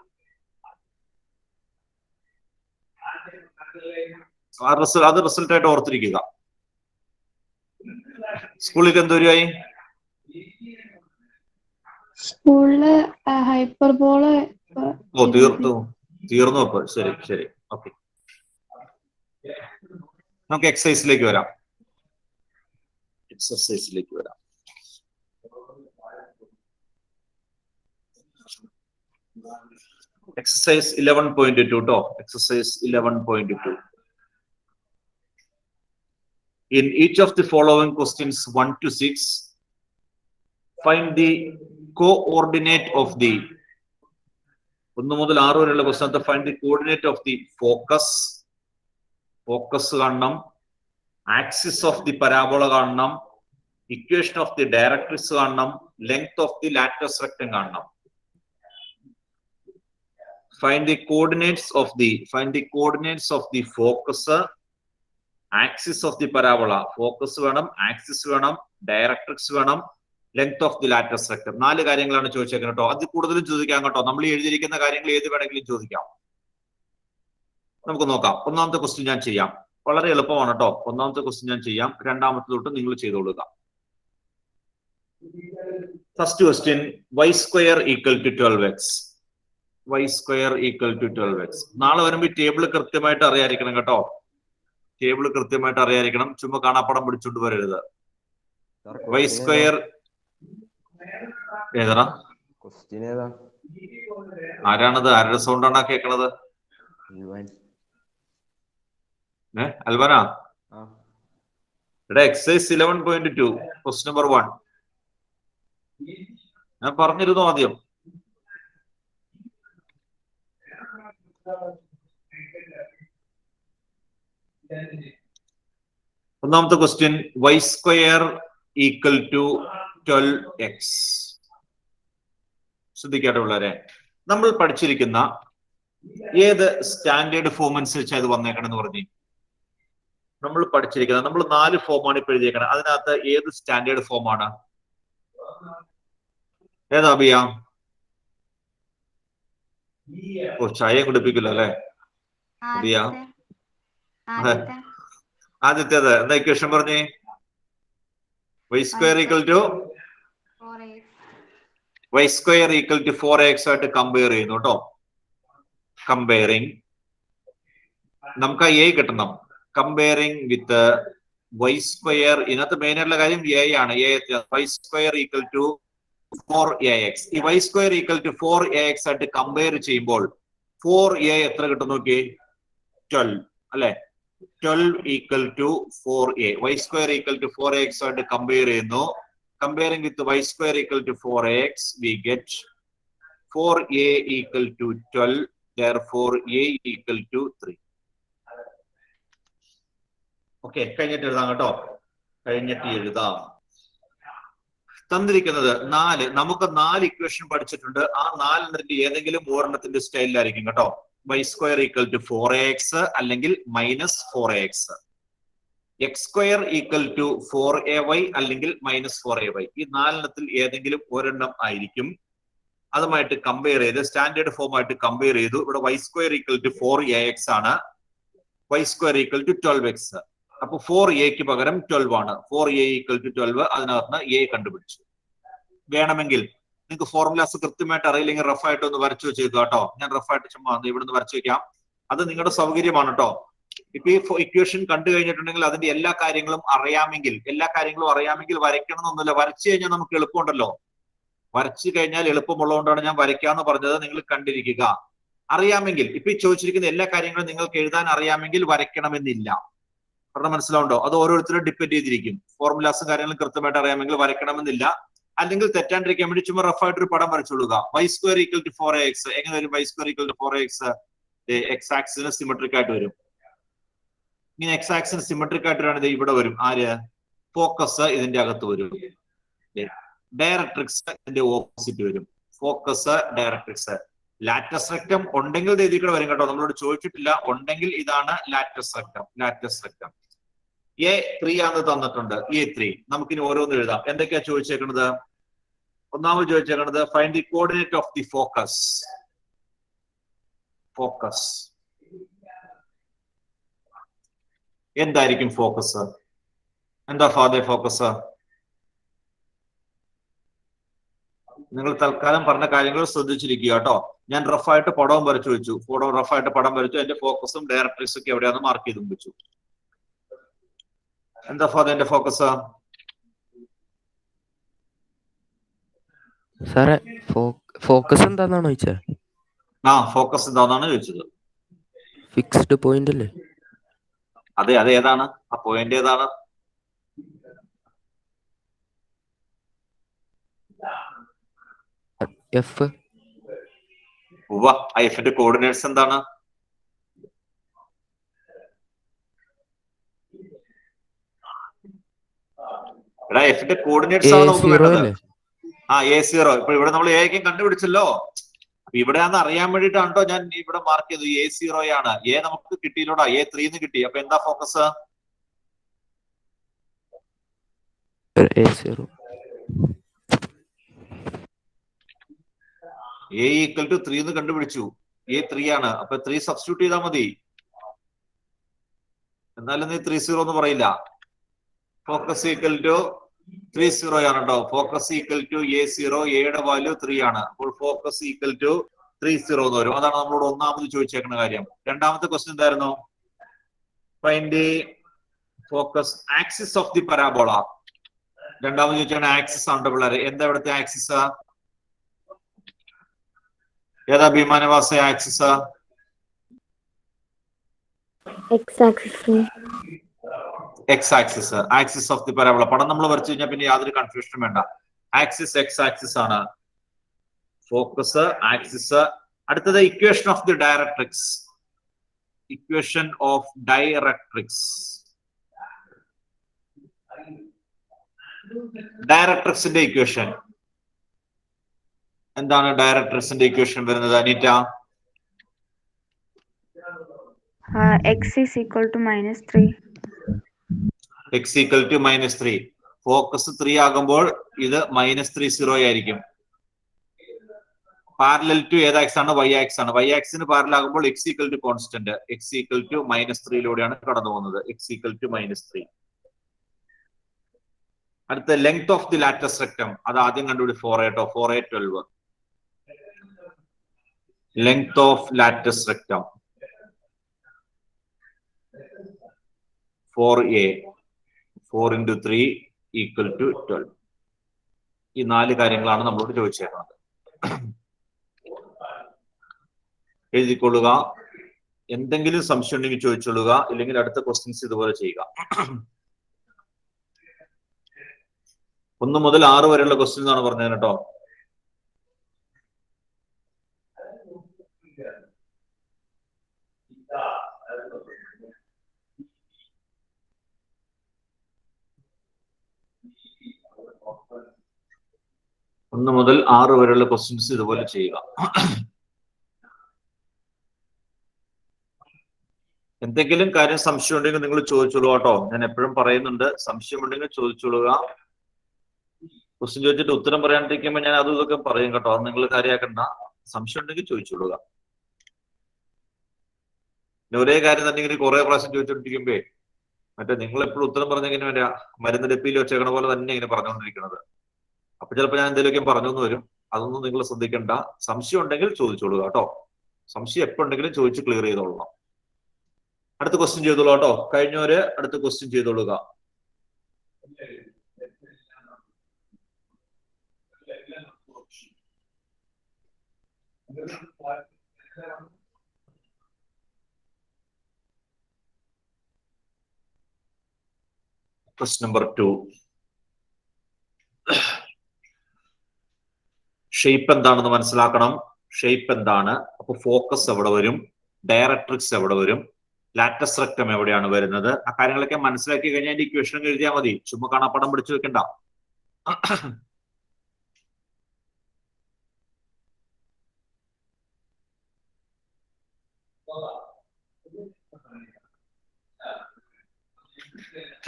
അത് റിസൾട്ട് ആയിട്ട് ഓർത്തിരിക്കുക. സ്കൂളിൽ എന്തോരായി? സ്കൂളില് ഹൈപ്പർബോള്. ഓ, തീർന്നു അപ്പൊ. ശരി ശരി, ഓക്കെ. നമുക്ക് എക്സസൈസിലേക്ക് വരാം. എക്സസൈസ് 11.2 കേട്ടോ. Exercise 11.2. In each of the following questions 1 to 6, find the coordinate of the 1 മുതൽ 6 വരെയുള്ള question. Find the coordinate of the focus കാണണം, ആക്സിസ് ഓഫ് ദി പരാബോള കാണണം, ഇക്വേഷൻ ഓഫ് ദി ഡയറക്ട്രിക്സ് കാണണം, length of the latus rectum കാണണം. Find the coordinates of the focus, axis of the parabola. Focus വേണം, axis വേണം, directrix വേണം, length of the latus rectum. 4 കാര്യങ്ങളാണ് ചോദിച്ചേക്കുന്നത് കേട്ടോ. അത് കൂടുതലും ചോദിക്കാം കേട്ടോ. നമ്മൾ എഴുതിയിരിക്കുന്ന കാര്യങ്ങൾ ഏത് വേണമെങ്കിലും ചോദിക്കാം. നമുക്ക് നോക്കാം. ഒന്നാമത്തെ ക്വസ്റ്റ്യൻ ഞാൻ ചെയ്യാം. വളരെ എളുപ്പമാണ് കേട്ടോ. ഒന്നാമത്തെ ക്വസ്റ്റ്യൻ ഞാൻ ചെയ്യാം, രണ്ടാമത്തെ തൊട്ട് നിങ്ങൾ ചെയ്തോളുക. First question, y square equal to 12x. y square equal to 12x. നാളെ വരുമ്പോൾ ടേബിൾ കൃത്യമായിട്ട് അറിയാതിരിക്കണം കേട്ടോ. ടേബിൾ കൃത്യമായിട്ട് അറിയാതിരിക്കണം. ചുമ്മാ കാണാപ്പടം പിടിച്ചോണ്ട് വരരുത്. y square ഏതാ? ആരാണത്? ആരുടെ സൗണ്ടാണ് കേൾക്കണത്? അൽവന. ഇവിടെ എക്സസൈസ് 11.2 ക്വസ്റ്റ്യൻ നമ്പർ 1 ഞാൻ പറഞ്ഞിരുന്നു ആദ്യം. ഒന്നാമത്തെ question, y square equal to 12x. ശ്രദ്ധിക്കാട്ടെ പിള്ളേരെ, നമ്മൾ പഠിച്ചിരിക്കുന്ന ഏത് സ്റ്റാൻഡേർഡ് ഫോം അനുസരിച്ച് അത് വന്നേക്കണെന്ന് പറഞ്ഞു. നമ്മൾ പഠിച്ചിരിക്കുന്നത്, നമ്മൾ 4 ഫോമാണ് ഇപ്പൊ എഴുതിയേക്കണം. അതിനകത്ത് ഏത് സ്റ്റാൻഡേർഡ് ഫോമാണ്? ഏതാ അബിയ? ഓ, ചായ കുടിപ്പിക്കില്ല അല്ലെ അബിയ? ആദ്യത്തേത് എന്താ ഇക്വേഷൻ പറഞ്ഞേ? y square equal to 4x ആയിട്ട് കമ്പയർ ചെയ്യുന്നു കേട്ടോ. കമ്പയറിങ്, നമുക്ക് a കിട്ടണം. കമ്പയറിങ് വിത്ത് y square. ഇതിനകത്ത് മെയിൻ ആയിട്ടുള്ള കാര്യം a ആണ്. y square equal to 4ax. ഈ y square equal to 4ax ആയിട്ട് കമ്പയർ ചെയ്യുമ്പോൾ 4a എത്ര കിട്ടും നോക്കി? 12 അല്ലെ? 12 equal to 4a. y square equal to 4ax ആയിട്ട് കമ്പയർ ചെയ്യുന്നു. Comparing with y square equal to 4x, we get 4a equal to 12. Therefore, a equal to 3. Okay, കഴിഞ്ഞിട്ട് എഴുതാം കേട്ടോ. കഴിഞ്ഞിട്ട് എഴുതാം. തന്നിരിക്കുന്നത് 4. നമുക്ക് 4 ഇക്വേഷൻ പഠിച്ചിട്ടുണ്ട്. ആ 4 ഏതെങ്കിലും ഒരെണ്ണത്തിന്റെ സ്റ്റൈലിലായിരിക്കും കേട്ടോ. y square equal to 4ax അല്ലെങ്കിൽ -4ax. x square equal to 4ay അല്ലെങ്കിൽ -4ay. ഈ 4 ഏതെങ്കിലും ഒരെണ്ണം ആയിരിക്കും. അതുമായിട്ട് കമ്പയർ ചെയ്ത് സ്റ്റാൻഡേർഡ് ഫോം ആയിട്ട് കമ്പയർ ചെയ്തു. ഇവിടെ y square equal to 4ax ആണ്, y square equal to 12x. അപ്പൊ 4aക്ക് പകരം 12 ആണ്. 4a ഈക്വൽ ടു 12, അതിനകത്ത് a കണ്ടുപിടിച്ചു. വേണമെങ്കിൽ നിങ്ങൾക്ക് ഫോർമുലാസ് കൃത്യമായിട്ട് അറിയില്ലെങ്കിൽ റഫായിട്ട് ഒന്ന് വരച്ചു വെച്ചേക്കുക കേട്ടോ. ഞാൻ റഫായിട്ട് ചുമ്മാ ഇവിടുന്ന് വരച്ചു വെക്കാം, അത് നിങ്ങളുടെ സൗകര്യമാണ് കേട്ടോ. ഇപ്പൊ ഈ ഇക്വേഷൻ കണ്ടു കഴിഞ്ഞിട്ടുണ്ടെങ്കിൽ അതിന്റെ എല്ലാ കാര്യങ്ങളും അറിയാമെങ്കിൽ വരയ്ക്കണം എന്നൊന്നുമില്ല. വരച്ചു കഴിഞ്ഞാൽ നമുക്ക് എളുപ്പമുണ്ടല്ലോ. വരച്ചു കഴിഞ്ഞാൽ എളുപ്പമുള്ളതുകൊണ്ടാണ് ഞാൻ വരയ്ക്കാന്ന് പറഞ്ഞത്. നിങ്ങൾ കണ്ടിരിക്കുക. അറിയാമെങ്കിൽ ഇപ്പൊ ഈ ചോദിച്ചിരിക്കുന്ന എല്ലാ കാര്യങ്ങളും നിങ്ങൾക്ക് എഴുതാൻ അറിയാമെങ്കിൽ വരയ്ക്കണമെന്നില്ല. കാരണം മനസ്സിലാവുണ്ടോ? അത് ഓരോരുത്തരും ഡിപ്പെൻഡ് ചെയ്തിരിക്കും. ഫോർമുലാസും കാര്യങ്ങളും കൃത്യമായിട്ട് അറിയാമെങ്കിൽ വരയ്ക്കണമെന്നില്ല. അല്ലെങ്കിൽ തെറ്റാണ്ടിരിക്കാൻ വേണ്ടി ചുമ്മാ റഫായിട്ട് ഒരു പടം വരച്ചോളുക. y square equal to 4ax എങ്ങനെ വരും? y square equal to 4ax x ആക്സിന് സിമെട്രിക് ആയിട്ട് വരും. ഇങ്ങനെ എക്സ് ആക്സിന് സിമെട്രിക് ആയിട്ടാണ് ഇത് ഇവിടെ വരും. ആര്? ഫോക്കസ് ഇതിന്റെ അകത്ത് വരും. ഡയറക്ട്രിക്സ് ഇതിന്റെ ഓപ്പോസിറ്റ് വരും. Focus, directrix. ലാറ്റസ് റെക്ടം ഉണ്ടെങ്കിൽ ഇത് കൂടെ വരും കേട്ടോ. നമ്മളോട് ചോദിച്ചിട്ടില്ല. ഉണ്ടെങ്കിൽ ഇതാണ് ലാറ്റസ് റെക്ടം. A3 ആണ് തന്നിട്ടുണ്ട്. A3 നമുക്കിനി ഓരോന്ന് എഴുതാം. എന്തൊക്കെയാ ചോദിച്ചേക്കുന്നത്? ഒന്നാമത് ചോദിച്ചേക്കുന്നത് find the coordinate of the focus. എന്തായിരിക്കും ഫോക്കസ്? എന്താ ഫാദർ ഫോക്കസ്? നിങ്ങൾ തൽക്കാലം പറഞ്ഞ കാര്യങ്ങൾ ശ്രദ്ധിച്ചിരിക്കുക കേട്ടോ. ഞാൻ റഫായിട്ട് പടവും വരച്ചു വെച്ചു. റഫായിട്ട് പടം വരച്ചു. എന്റെ ഫോക്കസും ഡയറക്ട്രിക്സും ഒക്കെ എവിടെയാണെന്ന് മാർക്ക് ചെയ്തും വെച്ചു. എന്താ ഫാദർ എന്റെ ഫോക്കസ്? സാറേ ഫോക്കസ് എന്താന്നാണ് ചോദിച്ചത്? ഫോക്കസ് എന്താണെന്നാണ് ചോദിച്ചത്. ഫിക്സ്ഡ് പോയിന്റ് അല്ലേ? അതെ, അത് ഏതാണ് ആ പോയിന്റ്? ഏതാണ്? എഫ്. എഫിന്റെ കോർഡിനേറ്റ്സ് എന്താണ്? എഫിന്റെ കോർഡിനേറ്റ്സ് ആണ് നമുക്ക് വേണ്ടത്. A0. ഇപ്പൊ ഇവിടെ നമ്മൾ എക്കും കണ്ടുപിടിച്ചല്ലോ. അപ്പൊ ഇവിടെയാന്ന് അറിയാൻ വേണ്ടിയിട്ടാണ് കേട്ടോ ഞാൻ ഇവിടെ മാർക്ക് ചെയ്തു. A0 ആണ്. നമുക്ക് കിട്ടിയില്ലോടാ. A3 കിട്ടി. അപ്പൊ എന്താ focus? A0. A equal to 3 കണ്ടുപിടിച്ചു. A3 ആണ്. അപ്പൊ 3 സബ്സ്റ്റിറ്റ്യൂട്ട് ചെയ്താൽ മതി. എന്നാലും നീ 30 എന്ന് പറയില്ല. ഫോക്കസ് ഈക്വൽ ടു 30 ആണ് കേട്ടോ. Focus equal to A0. എയുടെ വാല്യൂ 3 ആണ്. അപ്പോൾ ഫോക്കസ് ഈക്വൽ ടു 30 എന്ന് വരും. അതാണ് നമ്മളോട് ഒന്നാമത് ചോദിച്ചേക്കുന്ന കാര്യം. രണ്ടാമത്തെ ക്വസ്റ്റ്യൻ എന്തായിരുന്നു? Find the focus axis of the parabola. രണ്ടാമത് ചോദിച്ചാണ് ആക്സിസ് ആണ് പിള്ളേരെ. എന്താ ഇവിടുത്തെ ആക്സിസ്? ഏതാ ഭീമാനവാസ axis? X axis. Axis of the parabola. പടം നമ്മൾ വരച്ചു കഴിഞ്ഞാൽ പിന്നെ യാതൊരു കൺഫ്യൂഷനും വേണ്ട. ആക്സിസ് എക്സ് ആക്സിസ് ആണ്. Focus, axis. അടുത്തത് ഇക്വേഷൻ ഓഫ് ദി ഡയറക്ട്രിക്സ്. ഡയറക്ട്രിക്സിന്റെ ഇക്വേഷൻ എന്താണ്? ഡയറക്ട്രിക്സിന്റെ ഇക്വേഷൻ വരുന്നത് Aneeta? x is equal to -3. x equal to -3. Focus 3 ആകുമ്പോൾ ഇത് -30 ആയിരിക്കും. പാരലൽ ടു ഏത് ആക്സ് ആണ്? y ആക്സ് ആണ്. y ആക്സിന് പാരലൽ ആകുമ്പോൾ x equal to constant. x equal to -3 കടന്നു പോകുന്നത്. x equal to -3. അടുത്ത length of the latus rectum. അത് ആദ്യം കണ്ടുപിടി. 4a കേട്ടോ. 4a 12. Length of latus rectum 4a. 4 into 3 equal to 12. ഈ 4 കാര്യങ്ങളാണ് നമ്മളോട് ചോദിച്ചേക്കുന്നത്. എഴുതിക്കൊള്ളുക. എന്തെങ്കിലും സംശയം ഉണ്ടെങ്കിൽ ചോദിച്ചോളുക. ഇല്ലെങ്കിൽ അടുത്ത ക്വസ്റ്റ്യൻസ് ഇതുപോലെ ചെയ്യുക. 1 മുതൽ 6 വരെയുള്ള ക്വസ്റ്റ്യൻസ് ആണ് പറഞ്ഞത് കേട്ടോ. ഒന്ന് മുതൽ 6 വരെയുള്ള ക്വസ്റ്റ്യൻസ് ഇതുപോലെ ചെയ്യുക. എന്തെങ്കിലും കാര്യം സംശയം ഉണ്ടെങ്കിൽ നിങ്ങൾ ചോദിച്ചോളൂ കേട്ടോ. ഞാൻ എപ്പോഴും പറയുന്നുണ്ട്, സംശയം ഉണ്ടെങ്കിൽ ചോദിച്ചോളുക. ക്വസ്റ്റ്യൻ ചോദിച്ചിട്ട് ഉത്തരം പറയാണ്ടിരിക്കുമ്പോൾ ഞാൻ അതും ഇതൊക്കെ പറയും കേട്ടോ. അത് നിങ്ങൾ കാര്യമാക്കണ്ട. സംശയം ഉണ്ടെങ്കിൽ ചോദിച്ചോളുക. ഒരേ കാര്യം തന്നെ ഇങ്ങനെ കുറെ പ്രാവശ്യം ചോദിച്ചോണ്ടിരിക്കുമ്പേ മറ്റേ നിങ്ങൾ എപ്പോഴും ഉത്തരം പറഞ്ഞെങ്ങനെ വരാ, മരുന്ന് ഡെപ്പിയിൽ വെച്ചേക്കണ പോലെ തന്നെ ഇങ്ങനെ പറഞ്ഞുകൊണ്ടിരിക്കുന്നത്. അപ്പൊ ചിലപ്പോൾ ഞാൻ എന്തെങ്കിലുമൊക്കെ പറഞ്ഞു വരും. അതൊന്നും നിങ്ങൾ ശ്രദ്ധിക്കണ്ട. സംശയം ഉണ്ടെങ്കിൽ ചോദിച്ചോളുക കേട്ടോ. സംശയം എപ്പോ ഉണ്ടെങ്കിലും ചോദിച്ച് ക്ലിയർ ചെയ്തോളണം. അടുത്ത ക്വസ്റ്റ്യൻ ചെയ്തോളൂ കേട്ടോ. കഴിഞ്ഞവര് അടുത്ത ക്വസ്റ്റ്യൻ ചെയ്തോളുക. Question number 2. ഷേപ്പ് എന്താണെന്ന് മനസ്സിലാക്കണം. ഷേപ്പ് എന്താണ്? അപ്പൊ ഫോക്കസ് എവിടെ വരും, ഡയറക്ട്രിക്സ് എവിടെ വരും, ലാറ്റസ് റെക്ടം എവിടെയാണ് വരുന്നത്, ആ കാര്യങ്ങളൊക്കെ മനസ്സിലാക്കി കഴിഞ്ഞാൽ അതിന്റെ ഇക്വേഷൻ എഴുതിയാൽ മതി. ചുമ്മാ കാണാപ്പടം പിടിച്ചു വെക്കണ്ട.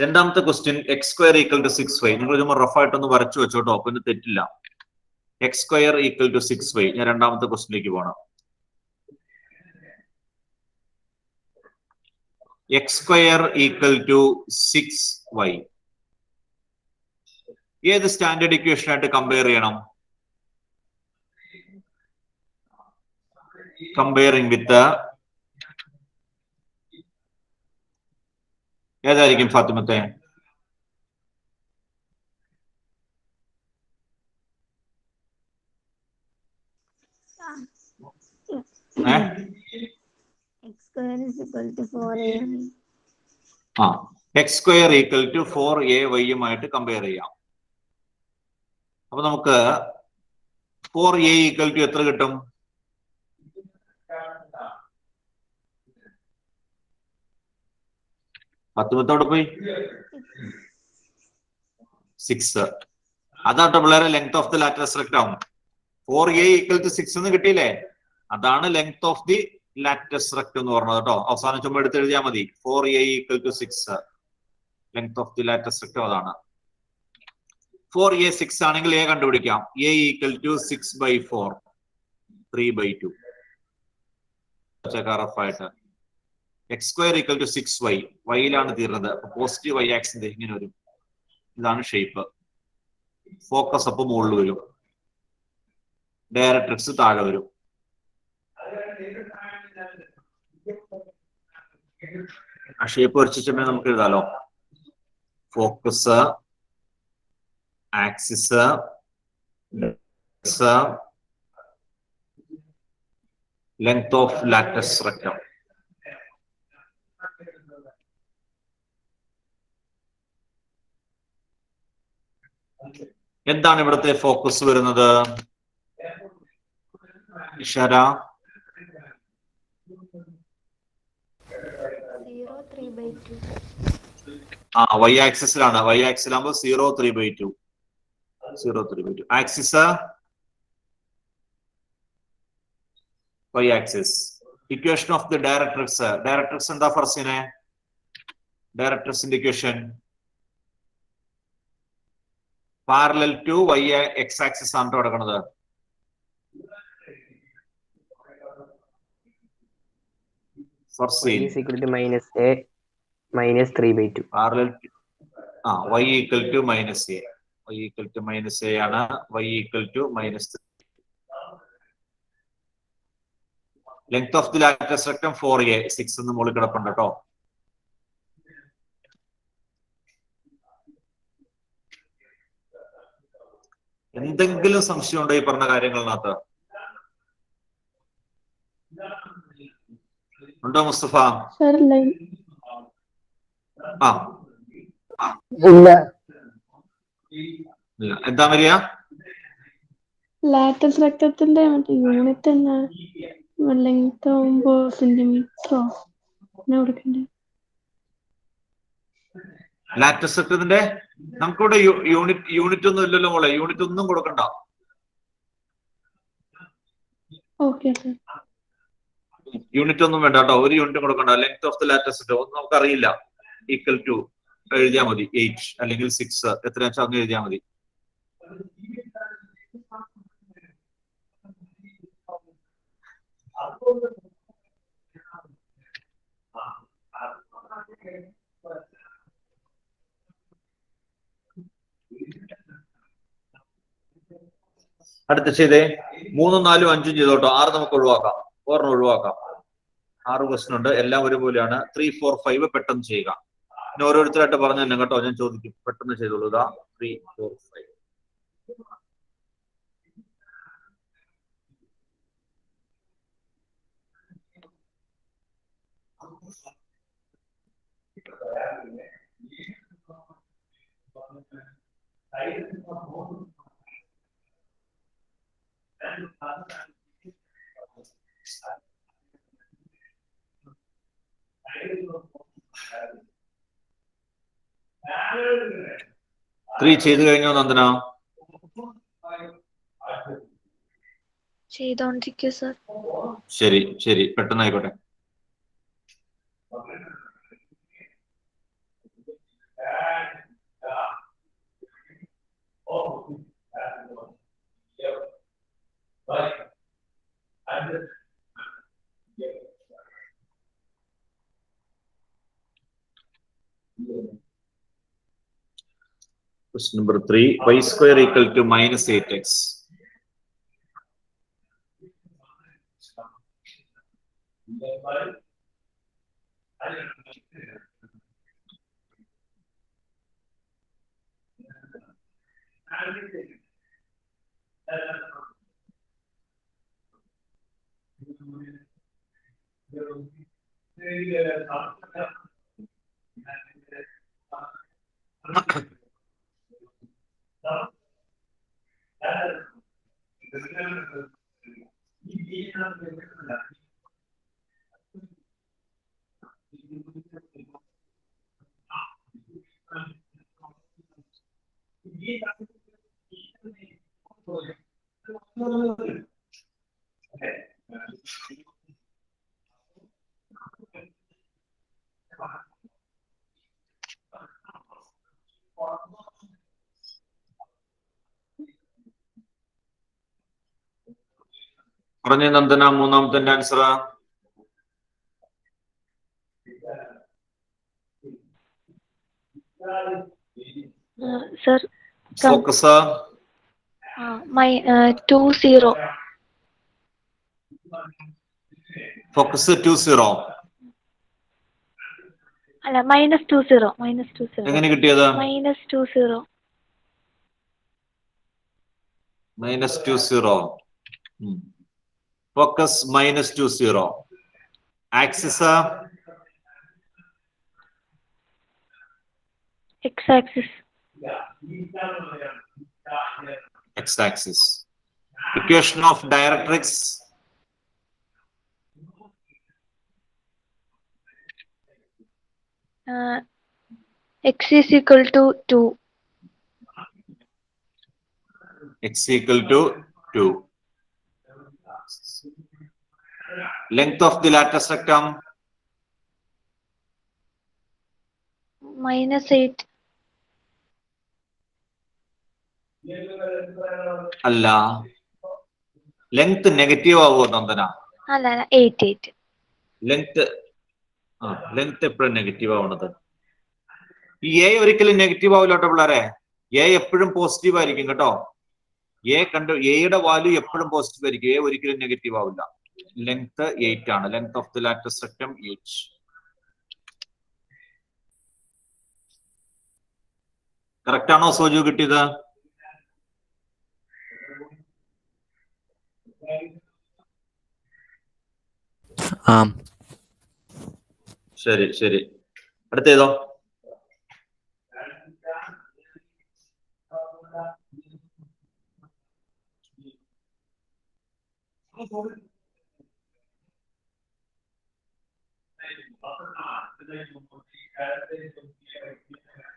രണ്ടാമത്തെ question x square equal to 6y. നിങ്ങൾ ചുമ്മാ റഫായിട്ടൊന്ന് വരച്ചു വെച്ചോട്ടോ, അപ്പൊ ഇതിന് തെറ്റില്ല. X square equal to 6y. ഞാൻ രണ്ടാമത്തെ ക്വസ്റ്റ്യനിലേക്ക് പോകണം. X square equal to 6y ഏത് സ്റ്റാൻഡേർഡ് ഇക്വേഷൻ ആയിട്ട് കമ്പയർ ചെയ്യണം? കമ്പയറിംഗ് വിത്ത് ഏതായിരിക്കും ഫാത്തിമത്തെ? X square equal to 4ay compare ചെയ്യാം. അപ്പൊ നമുക്ക് 4a ഈക്വൽ ടു എത്ര കിട്ടും? പത്തുമത്തോടെ പോയി 6. അതാട്ടോ പിള്ളേരെ length of the latus rectum. 4a equal to 6 എന്ന് കിട്ടിയില്ലേ? അതാണ് length of the latus rectum എന്ന് പറഞ്ഞത് കേട്ടോ. അവസാനം ചുമ്മാ എടുത്ത് എഴുതിയാൽ മതി. 4a equal to 6 length of the latus rectum അതാണ്. 4a 6 ആണെങ്കിൽ a കണ്ടുപിടിക്കാം. a equal to 6/4 3/2. റഫായിട്ട് x square equal to 6y. വൈയിലാണ് തീർന്നത്. അപ്പൊ പോസിറ്റീവ് y ആക്സിന്റെ ഇങ്ങനെ വരും. ഇതാണ് ഷേപ്പ്. ഫോക്കസ് അപ്പൊ മുകളിൽ വരും, ഡയറക്ട്രിക്സ് താഴെ വരും. ആ ഷേപ്പ് വരച്ചിട്ടുണ്ടെങ്കിൽ നമുക്ക് എഴുതാലോ. Focus, axis, length of latus rectum. എന്താണ് ഇവിടുത്തെ ഫോക്കസ് വരുന്നത്? ഇഷാര, y ആക്സിസിലാണ്. y ആക്സിലാകുമ്പോൾ 0 3/2. 0 3/2. Axis y axis. Equation of the directrix. Directrix എന്താ ഫർസിനെ? ഡയറക്ട്രിക്സിന്റെ equation parallel to y x axis ആണ് കിടക്കുന്നത്. y -3/2. Parallel y equal to -a. y equal to -a ആണ്. y equal to -3. Length of the latus rectum 4a. 6 എന്ന് മുകളിൽ കിടപ്പുണ്ട് കേട്ടോ. എന്തെങ്കിലും സംശയം ഉണ്ടോ ഈ പറഞ്ഞ കാര്യങ്ങളിനകത്ത്? ഉണ്ടോ മുസ്തഫ? ഇല്ല. എന്താ വരിക? ലാറ്റസ് റെക്ടത്തിന്റെ മറ്റേ യൂണിറ്റ് എന്നാ? ലെങ്ത് ആവുമ്പോ സെന്റിമീറ്ററോ എന്നാ കൊടുക്കണ്ടേ? ലാറ്റസ് റെക്ടത്തിന്റെ നമുക്കിവിടെ യൂണിറ്റ് ഒന്നും ഇല്ലല്ലോ മോളെ. യൂണിറ്റ് ഒന്നും കൊടുക്കണ്ട. യൂണിറ്റ് ഒന്നും വേണ്ട കേട്ടോ. ഒരു യൂണിറ്റ് കൊടുക്കണ്ട. Length of the latus rectum ഒന്നും നമുക്കറിയില്ല. ഈക്വൽ ടു എഴുതിയാൽ മതി. 8 അല്ലെങ്കിൽ 6 എത്രയാണെന്ന് വെച്ചാൽ അങ്ങ് എഴുതിയാൽ മതി. അടുത്ത ചെയ്തേ 3, 4, 5 ചെയ്തോട്ടോ. 6 നമുക്ക് ഒഴിവാക്കാം. 4 ഒഴിവാക്കാം. 6 ക്വസ്റ്റൻ ഉണ്ട്, എല്ലാം ഒരുപോലെയാണ്. 3, 4, 5 പെട്ടെന്ന് ചെയ്യുക. പിന്നെ ഓരോരുത്തരായിട്ട് പറഞ്ഞു തന്നെ കേട്ടോ, ഞാൻ ചോദിക്കും, പെട്ടെന്ന് ചെയ്തോളൂ. 3, 4, 5. ത്രീ ചെയ്തു കഴിഞ്ഞോ നന്ദന? ചെയ്തോണ്ടിരിക്കുക സർ. ശരി ശരി, പെട്ടെന്നായിക്കോട്ടെ. Question number 3, y square equal to minus 8x. പറഞ്ഞ നന്ദന, മൂന്നാമത്തെ ആൻസർ. Sir focus 20. ഫോക്കസ് 20. അല്ല, -20. എങ്ങനെ കിട്ടിയത്? -20. -20. Focus -20. Axis x-axis. x-axis. Equation of directrix. X is equal to 2. X equal to 2. Length of the lateral rectum. -8. അല്ല, length negative ആവുമോ നന്ദന? അല്ല 8. Length എപ്പോഴും negative ആവണത്. ഈ എ ഒരിക്കലും നെഗറ്റീവ് ആവില്ല കേട്ടോ പിള്ളേരെ. എ എപ്പോഴും പോസിറ്റീവ് ആയിരിക്കും കേട്ടോ. എയുടെ വാല്യൂ എപ്പോഴും പോസിറ്റീവ് ആയിരിക്കും. എ ഒരിക്കലും നെഗറ്റീവ് ആവില്ല. ലെങ്ത് 8 ആണ്. Length of the lateral rectum 8. Correct ആണോ സോജു കിട്ടിയത്? ശരി ശരി, അടുത്തേതോ?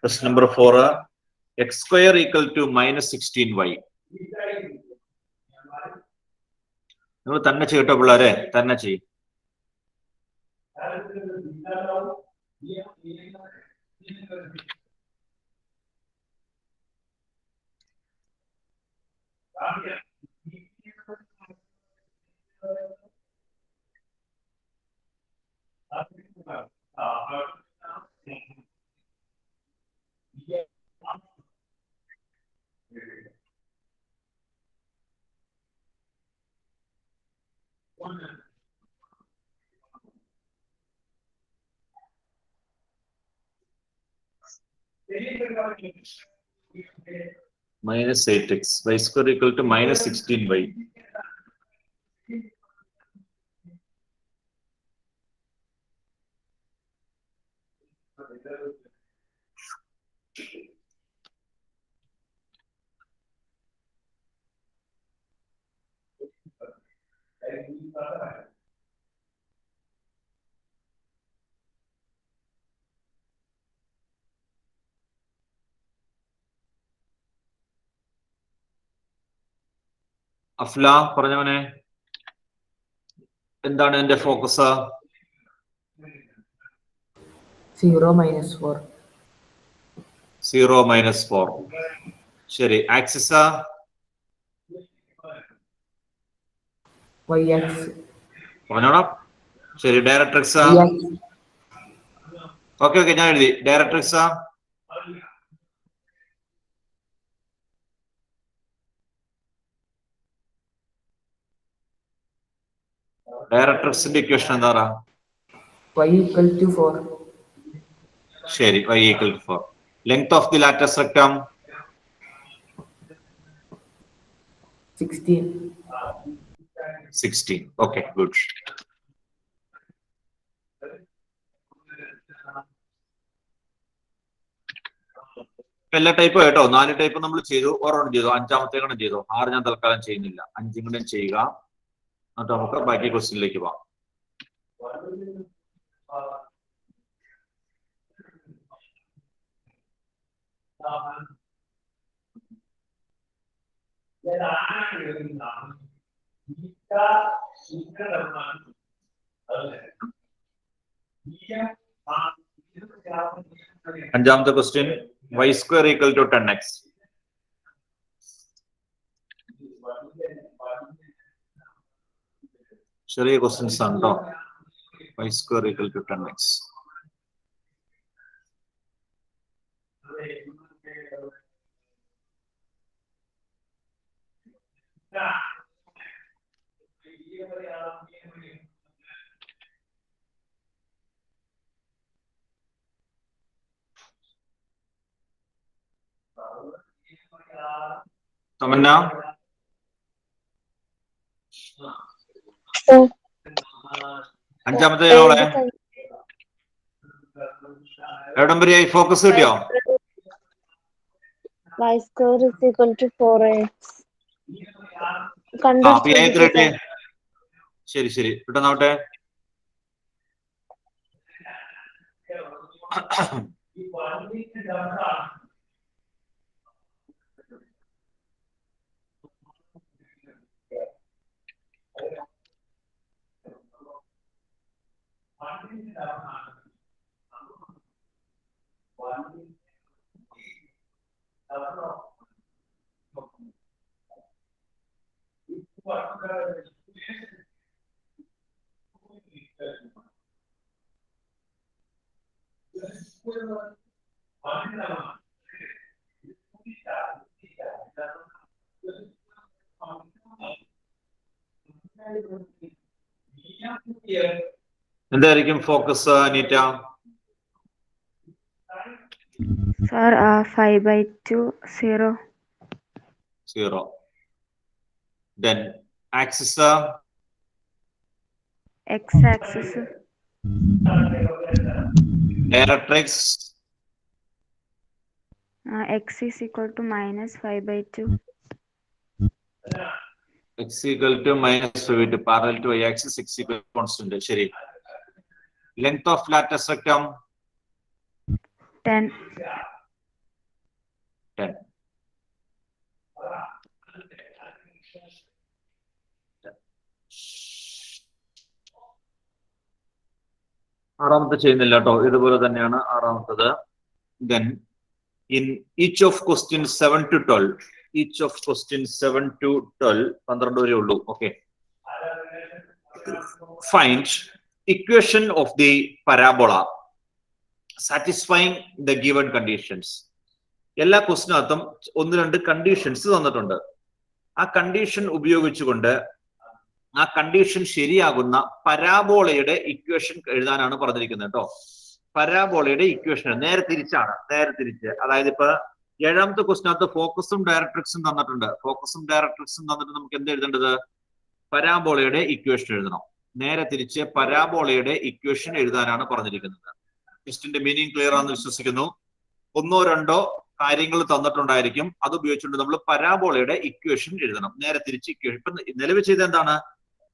Question number 4, x square equal to -16y. നിങ്ങൾ തന്നെ ചെയ്യട്ടോ പിള്ളേരെ, തന്നെ ചെയ്യും. minus 8x. Y square equal to minus 16y. Afla പറഞ്ഞവനെ, എന്താണ് എന്റെ ഫോക്കസ്? 0 minus 4. 0 minus 4. ശരി. Axis Y axis. പറഞ്ഞോടാം. ശരി. ഡയറക്ട്രിക്സ് ഓക്കെ ഞാൻ എഴുതി. ഡയറക്ട്രിക്സ് ഡയറക്ട്രിക്സിന്റെ ഇക്വേഷൻ എന്താ? Y equal to 4. ശരി. y equal to 4. Length of the latus rectum 16. 16. Okay, good. എല്ലാ ടൈപ്പും കേട്ടോ. 4 ടൈപ്പ് നമ്മൾ ചെയ്തു, ഓരോന്നും ചെയ്തു, 5ാമത്തെ കൂടെ ചെയ്തു. 6 ഞാൻ തൽക്കാലം ചെയ്യുന്നില്ല. 5 കൂടെ ചെയ്യുക. എന്നിട്ട് നമുക്ക് ബാക്കി ക്വസ്റ്റ്യനിലേക്ക് പോവാം. അഞ്ചാമത്തെ question, y square equal to 10x. ചെറിയ ക്വസ്റ്റ്യൻസ് ആണ് കേട്ടോ. y square equal to 10x. Tamannaah, അഞ്ചാമത്തെ എവിടെ വരെയായി? ഫോക്കസ് കിട്ടിയോ? Y square is equal to 4x. ശരി ശരി, പെട്ടെന്നാവട്ടെ. എന്തായിരിക്കും focus Aneeta? Sir, 5/2, 0. 0. Then axis, X-axis. Directrix. X is equal to minus 5/2. X equal to minus 5/2. Parallel to y-axis, x equal to constant. ശരി. Length of lattice rectum 10. 10. ആറാമത്തെ ചെയ്യുന്നില്ല കേട്ടോ, ഇതുപോലെ തന്നെയാണ് ആറാമത്തത്. Then in each of questions 7 to 12, each of questions 7 to 12, 12 വരെ ഉള്ളൂ. Okay. Find equation of the parabola satisfying the given conditions. എല്ലാ ക്വസ്റ്റിനകത്തും 1-2 conditions തന്നിട്ടുണ്ട്. ആ കണ്ടീഷൻ ഉപയോഗിച്ചുകൊണ്ട് ആ കണ്ടീഷൻ ശരിയാകുന്ന പരാബോളയുടെ ഇക്വേഷൻ എഴുതാനാണ് പറഞ്ഞിരിക്കുന്നത് കേട്ടോ. പരാബോളയുടെ ഇക്വേഷൻ നേരെ തിരിച്ചാണ്, നേരെ തിരിച്ച്. അതായത് ഇപ്പൊ 7ാമത്തെ ക്വസ്റ്റിനകത്ത് ഫോക്കസും ഡയറക്ട്രിക്സും തന്നിട്ടുണ്ട്. ഫോക്കസും ഡയറക്ട്രിക്സും തന്നിട്ട് നമുക്ക് എന്ത് എഴുതേണ്ടത്? പരാബോളയുടെ ഇക്വേഷൻ എഴുതണം. നേരെ തിരിച്ച് പരാബോളയുടെ ഇക്വേഷൻ എഴുതാനാണ് പറഞ്ഞിരിക്കുന്നത്. ക്വസ്റ്റിന്റെ മീനിങ് ക്ലിയർ ആണെന്ന് വിശ്വസിക്കുന്നു. 1 or 2 കാര്യങ്ങൾ തന്നിട്ടുണ്ടായിരിക്കും. അത് ഉപയോഗിച്ചുകൊണ്ട് നമ്മൾ പരാബോളയുടെ ഇക്വേഷൻ എഴുതണം. നേരെ തിരിച്ച് ഇക്വേഷൻ. ഇപ്പൊ നിലവിൽ ചെയ്ത എന്താണ്?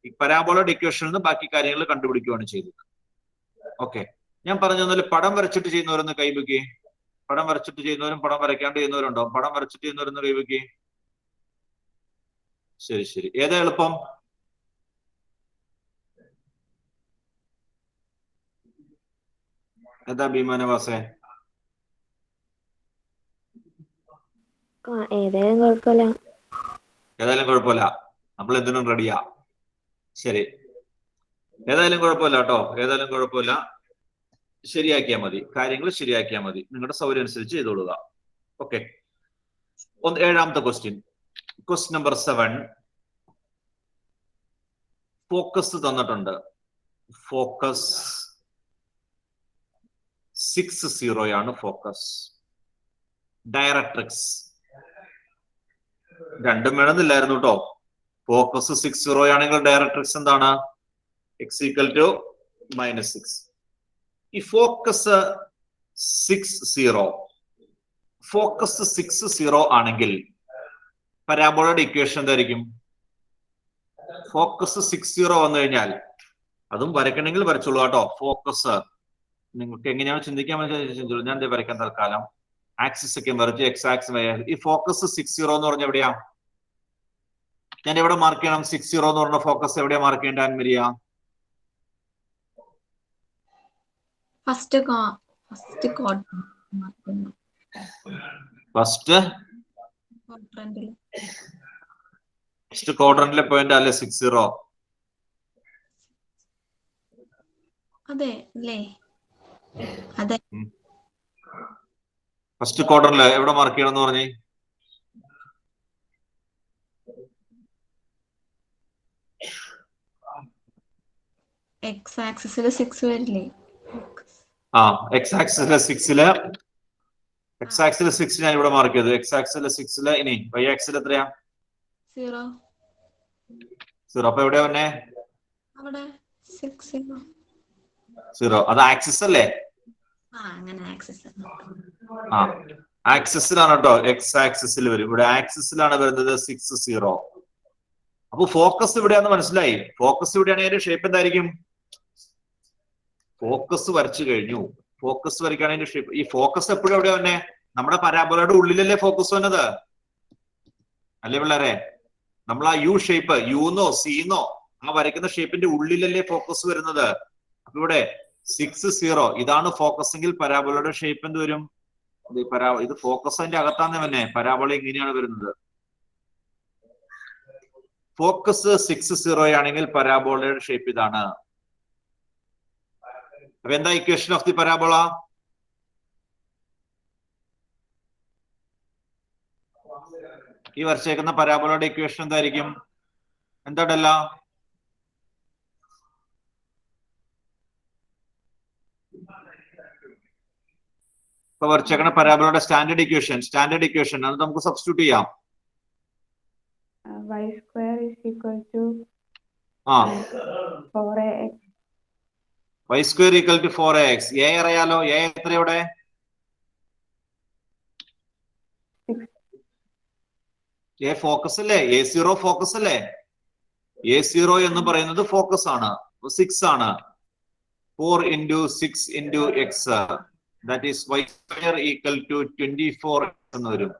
ഈ പരാബോളയുടെ ഇക്വേഷനിൽ നിന്ന് ബാക്കി കാര്യങ്ങൾ കണ്ടുപിടിക്കുകയാണ് ചെയ്തത്. ഓക്കെ, ഞാൻ പറഞ്ഞു തന്നാല് പടം വരച്ചിട്ട് ചെയ്യുന്നവരൊന്ന് കൈവയ്ക്ക്. പടം വരച്ചിട്ട് ചെയ്യുന്നവരും പടം വരയ്ക്കാണ്ട് ചെയ്യുന്നവരുണ്ടോ? പടം വരച്ചിട്ട് ചെയ്യുന്നവരൊന്ന് കൈവയ്ക്ക്. ശരി ശരി. ഏതാ എളുപ്പം? ഏതാ ഭീമാനവാസേ? ഏതായാലും കുഴപ്പമില്ല. ഏതായാലും കുഴപ്പമില്ല, നമ്മൾ എന്തിനും റെഡിയാ. ശരി, ഏതായാലും കുഴപ്പമില്ല കേട്ടോ. ഏതായാലും കുഴപ്പമില്ല, ശരിയാക്കിയാൽ മതി. കാര്യങ്ങൾ ശരിയാക്കിയാൽ മതി. നിങ്ങളുടെ സൗകര്യം അനുസരിച്ച് ചെയ്തോളുക. ഓക്കെ, 7ാമത്തെ ക്വസ്റ്റ്യൻ. Question number 7. ഫോക്കസ് തന്നിട്ടുണ്ട്. Focus 6-0 focus. ഡയറക്ട്രിക്സ് രണ്ടും വേണമെന്നില്ലായിരുന്നു കേട്ടോ. ഫോക്കസ് 6-0 ആണെങ്കിൽ ഡയറക്ട്രിക്സ് എന്താണ്? x = -6. ഈ ഫോക്കസ് 6-0 ആണെങ്കിൽ പരാബോളയുടെ ഇക്വേഷൻ എന്തായിരിക്കും? ഫോക്കസ് 6-0 വന്നു കഴിഞ്ഞാൽ, അതും വരയ്ക്കണമെങ്കിൽ വരച്ചോളൂ കേട്ടോ. ഫോക്കസ് നിങ്ങൾക്ക് എങ്ങനെയാണ് ചിന്തിക്കാൻ ചിന്തിച്ചോളൂ. ഞാൻ വരയ്ക്കാൻ തൽക്കാലം ആക്സിസ് ഒക്കെ വരച്ച് x ആക്സിസ്. ഈ ഫോക്കസ് 6-0 എന്ന് പറഞ്ഞ എവിടെയാ? ഞാൻ എവിടെ മാർക്ക് ചെയ്യണം? 6-0 എന്ന് പറഞ്ഞ ഫോക്കസ് എവിടെയാ മാർക്ക് ചെയ്യേണ്ട ആൻമരിയ? ഫസ്റ്റ് ക്വാഡ്രന്റിലെ പോയിന്റ് അല്ലേ 6-0? അതെ അല്ലേ? അതെ. ഫസ്റ്റ് ക്വാഡ്രന്റില് എവിടെ മാർക്ക് ചെയ്യണം എന്ന് പറഞ്ഞേ? x ആക്സിസിൽ 6 വരില്ലേ? x ആക്സിസിലെ 6 ഞാൻ ഇവിടെ മാർക്ക് ചെയ്തു. x ആക്സിസിലെ 6 ഇനി y ആക്സിസിൽ എത്രയാ? 0. അപ്പൊ എവിടെയാ വന്നെ? അവിടെ 6-0. 0 അത് ആക്സിസ് അല്ലേ? അങ്ങനെ ആക്സിസ്. ആക്സിസിലാണ് കേട്ടോ. x ആക്സിസിൽ വരും. ഇവിടെ ആക്സിസിലാണ് വരുന്നത് 6-0. അപ്പൊ ഫോക്കസ് ഇവിടെയാന്ന് മനസ്സിലായി. ഫോക്കസ് ഇവിടെയാണെങ്കിൽ അതിന്റെ ഷേപ്പ് എന്തായിരിക്കും? ഫോക്കസ് വരച്ചു കഴിഞ്ഞു. ഫോക്കസ് വരയ്ക്കുകയാണെങ്കിൽ ഷേപ്പ്. ഈ ഫോക്കസ് എപ്പോഴും എവിടെയാ വന്നെ? നമ്മുടെ പരാബോളയുടെ ഉള്ളിലല്ലേ ഫോക്കസ് വന്നത്, അല്ലേ പിള്ളേരെ? നമ്മൾ ആ യു ഷേപ്പ്, യുന്നോ സിന്നോ ആ വരയ്ക്കുന്ന ഷേപ്പിന്റെ ഉള്ളിലല്ലേ ഫോക്കസ് വരുന്നത്. അപ്പൊ ഇവിടെ 6-0 ഇതാണ് ഫോക്കസ് എങ്കിൽ പരാബോളയുടെ ഷേപ്പ് എന്ത് വരും? ഇത് ഫോക്കസ് അതിന്റെ അകത്താന്ന് തന്നെ. പരാബോള ഇങ്ങനെയാണ് വരുന്നത്. ഫോക്കസ് 6-0 ആണെങ്കിൽ പരാബോളയുടെ ഷേപ്പ് ഇതാണ്. അപ്പൊ എന്താ ഇക്വേഷൻ ഓഫ് ദി പരാബോള? ഈ വരച്ചേക്കുന്ന പരാബോളയുടെ ഇക്വേഷൻ എന്തായിരിക്കും? എന്താടല്ല? ഇപ്പൊ വരച്ചേക്കുന്ന പരാബോളയുടെ സ്റ്റാൻഡേർഡ് ഇക്വേഷൻ അത് നമുക്ക് സബ്സ്റ്റിറ്റ്യൂട്ട് ചെയ്യാം. y² = 4ax. y² = 4ax. a അറിയാലോ. a എത്ര ഇവിടെ? a ഫോക്കസ് അല്ലേ? a0 ഫോക്കസ് അല്ലേ? a0 എന്ന് പറയുന്നത് ഫോക്കസ് ആണ്. 6 ആണ്. 4 × 6 × x that is y² = 24 എന്ന് വരും.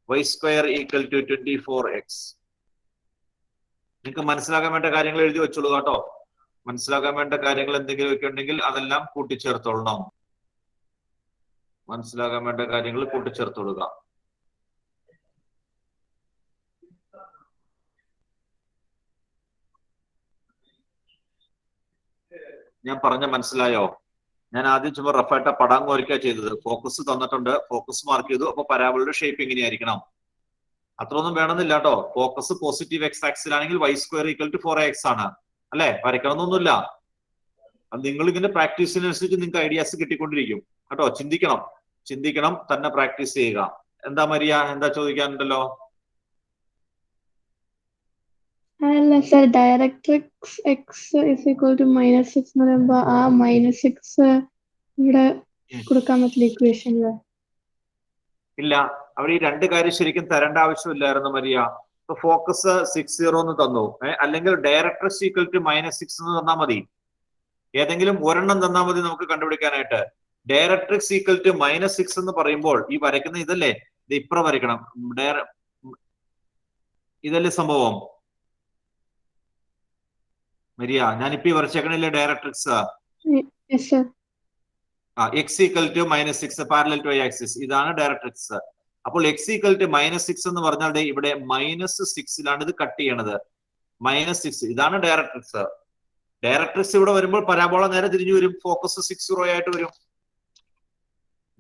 y² = 24x. നിങ്ങൾക്ക് മനസ്സിലാക്കാൻ വേണ്ട കാര്യങ്ങൾ എഴുതി വെച്ചോളൂ കേട്ടോ. മനസ്സിലാക്കാൻ വേണ്ട കാര്യങ്ങൾ എന്തെങ്കിലും ഒക്കെ ഉണ്ടെങ്കിൽ അതെല്ലാം കൂട്ടിച്ചേർത്തോളണം. മനസ്സിലാക്കാൻ വേണ്ട കാര്യങ്ങൾ കൂട്ടിച്ചേർത്തോളുക. ഞാൻ പറഞ്ഞ മനസ്സിലായോ? ഞാൻ ആദ്യം ചുമ്മാ റഫായിട്ട് പടം കോരിക്കുക ചെയ്തത്. ഫോക്കസ് തന്നിട്ടുണ്ട്, ഫോക്കസ് മാർക്ക് ചെയ്തു. അപ്പൊ പരാബോളയുടെ ഷേപ്പ് ഇങ്ങനെയായിരിക്കണം. അത്രയൊന്നും വേണമെന്നില്ല കേട്ടോ. Focus positive x ആക്സിലാണെങ്കിൽ y² = 4ax ആണ്, അല്ലെ? വരയ്ക്കണമെന്നൊന്നുമില്ല. അത് നിങ്ങൾ ഇതിന്റെ പ്രാക്ടീസിനനുസരിച്ച് നിങ്ങൾക്ക് ഐഡിയാസ് കിട്ടിക്കൊണ്ടിരിക്കും കേട്ടോ. ചിന്തിക്കണം, തന്നെ പ്രാക്ടീസ് ചെയ്യുക. എന്താ മരിയ, എന്താ ചോദിക്കാനുണ്ടല്ലോ? അല്ല sir, directrix x is equal to -6 എന്ന് പറയുമ്പോ ആ -6 ഇവിടെ കൊടുക്കാൻ പറ്റില്ല ഇക്വേഷനില്. ഇല്ല, അവിടെ ഈ രണ്ട് കാര്യം ശരിക്കും തരേണ്ട ആവശ്യമില്ലായിരുന്നു മരിയ. ഇപ്പൊ ഫോക്കസ് 60 എന്ന് തന്നു, അല്ലെങ്കിൽ ഡയറക്ട്രിക്സ് ഈക്വൽ ടു -6 എന്ന് തന്നാൽ മതി. ഏതെങ്കിലും ഒരെണ്ണം തന്നാൽ മതി നമുക്ക് കണ്ടുപിടിക്കാനായിട്ട്. ഡയറക്ട്രിക്സ് ഈക്വൽ ടു -6 എന്ന് പറയുമ്പോൾ ഈ വരയ്ക്കുന്ന ഇതല്ലേ, ഇത് ഇപ്പുറം വരയ്ക്കണം. ഇതല്ലേ സംഭവം മരിയ? ഞാനിപ്പോ വരച്ചേക്കണില്ലേ directrix? X equal to -6 parallel to axis, ഇതാണ് ഡയറക്ട്രിക്സ്. അപ്പോൾ എക്സ് ഈക്വൽ ടു -6 എന്ന് പറഞ്ഞാൽ ഇവിടെ -6ലാണ് ഇത് കട്ട് ചെയ്യണത്. -6 ഇതാണ് ഡയറക്ട്രിക്സ്. ഡയറക്ട്രിക്സ് ഇവിടെ വരുമ്പോൾ പരാബോള നേരെ തിരിഞ്ഞു വരും, ഫോക്കസ് 60 ആയിട്ട് വരും.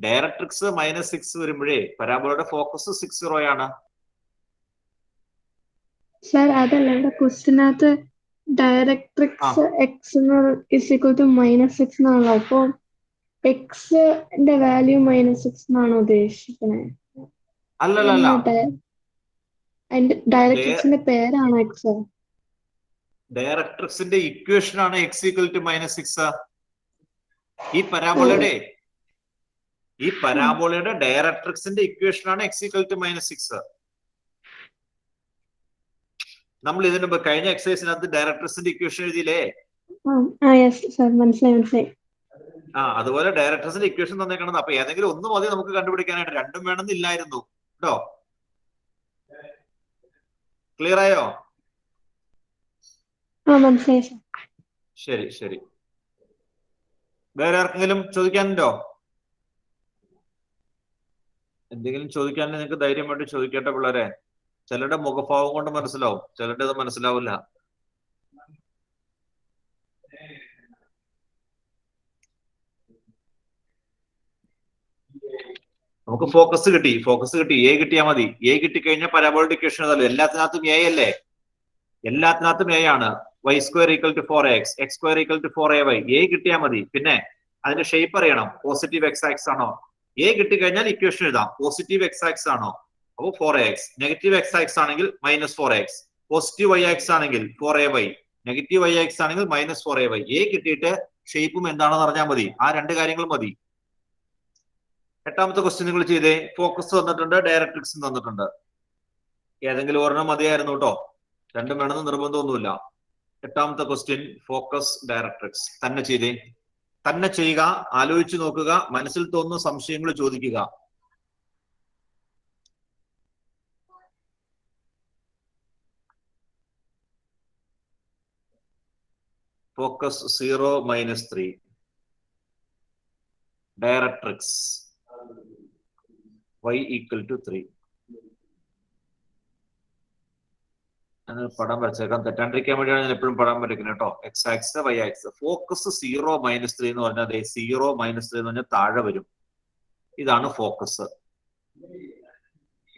ഡയറക്ട്രിക്സ് -6 വരുമ്പോഴേ പരാബോളയുടെ ഫോക്കസ് 60 ആണ്. സർ അതല്ല, ഇവിടെ ക്വസ്റ്റിനകത്ത് directrix x is equal to -6 എന്നാണല്ലോ. അപ്പൊ എക്സിന്റെ വാല്യൂ -6 എന്നാണോ ഉദ്ദേശിക്കുന്നത്? അല്ലല്ല, അതിന്റെ ഡയറക്ട്രിക്സിന്റെ പേരാണോ എക്സ്? ഡയറക്ട്രിക്സിന്റെ ഇക്വേഷൻ ആണ് എക്സ് ഈക്വൽ ടു -6. ഈ പരാബോളയുടെ ഡയറക്ട്രിക്സിന്റെ ഇക്വേഷൻ ആണ് എക്സ് ഈക്വൽ ടു -6. നമ്മൾ ഇതിന് മുമ്പ് കഴിഞ്ഞ എക്സസൈസിനകത്ത് ഡയറക്ട്രിക്സിന്റെ ഇക്വേഷൻ എഴുതിയില്ലേ? മനസ്സിലായി. അതുപോലെ ഡയറക്ട്രിക്സിന്റെ ഇക്വേഷൻ തന്നേക്കണത്. അപ്പൊ ഏതെങ്കിലും ഒന്ന് മതി നമുക്ക് കണ്ടുപിടിക്കാനായിട്ട്, രണ്ടും വേണമെന്നില്ലായിരുന്നു കേട്ടോ. ക്ലിയർ ആയോ? ശരി. വേറെ ആർക്കെങ്കിലും ചോദിക്കാനുണ്ടോ? എന്തെങ്കിലും ചോദിക്കാനും നിങ്ങൾക്ക് ധൈര്യമായിട്ട് ചോദിക്കട്ടെ പിള്ളേരെ. ചിലരുടെ മുഖഭാവം കൊണ്ട് മനസ്സിലാവും, ചിലരുടെ അത് മനസ്സിലാവില്ല. നമുക്ക് ഫോക്കസ് കിട്ടി. എ കിട്ടിയാൽ മതി. എ കിട്ടിക്കഴിഞ്ഞാൽ പരാബോളിക് ഇക്വേഷൻ അതല്ലോ. എല്ലാത്തിനകത്തും എ അല്ലേ? എല്ലാത്തിനകത്തും എ ആണ്. y² = 4x, x² = 4ay. A കിട്ടിയാൽ മതി. പിന്നെ അതിന്റെ ഷേപ്പ് അറിയണം. പോസിറ്റീവ് എക്സ് ആക്സ് ആണോ? എ കിട്ടിക്കഴിഞ്ഞാൽ ഇക്വേഷൻ എഴുതാം. പോസിറ്റീവ് എക്സ് ആക്സ് ആണോ? അപ്പോൾ 4x. നെഗറ്റീവ് എക്സ് ആക്സ് ആണെങ്കിൽ -4x. പോസിറ്റീവ് y ആക്സ് ആണെങ്കിൽ 4ay. നെഗറ്റീവ് y ആക്സ് ആണെങ്കിൽ -4ay. എ കിട്ടിയിട്ട് ഷേപ്പും എന്താണെന്ന് അറിഞ്ഞാൽ മതി. ആ രണ്ട് കാര്യങ്ങളും മതി. എട്ടാമത്തെ ക്വസ്റ്റ്യൻ നിങ്ങൾ ചെയ്തേ. ഫോക്കസ് തന്നിട്ടുണ്ട്, ഡയറക്ട്രിക്സും തന്നിട്ടുണ്ട്. ഏതെങ്കിലും ഒരെണ്ണം മതിയായിരുന്നു കേട്ടോ, രണ്ടും വേണമെന്ന് നിർബന്ധമൊന്നുമില്ല. എട്ടാമത്തെ ക്വസ്റ്റ്യൻ ഫോക്കസ് ഡയറക്ട്രിക്സ്. തന്നെ ചെയ്തേ. തന്നെ ചെയ്യുക, ആലോചിച്ച് നോക്കുക, മനസ്സിൽ തോന്നുന്ന സംശയങ്ങൾ ചോദിക്കുക. ഫോക്കസ് 0 - 3. Directrix y = 3. പടം വരച്ചേക്കാം, തെറ്റാണ്ടിരിക്കാൻ വേണ്ടിയാണ് ഞാൻ എപ്പോഴും പടം വരയ്ക്കുന്നത് കേട്ടോ. X axis, y axis. Focus 0 - 3 എന്ന് പറഞ്ഞാൽ 0 - 3 എന്ന് പറഞ്ഞാൽ താഴെ വരും. ഇതാണ് ഫോക്കസ്.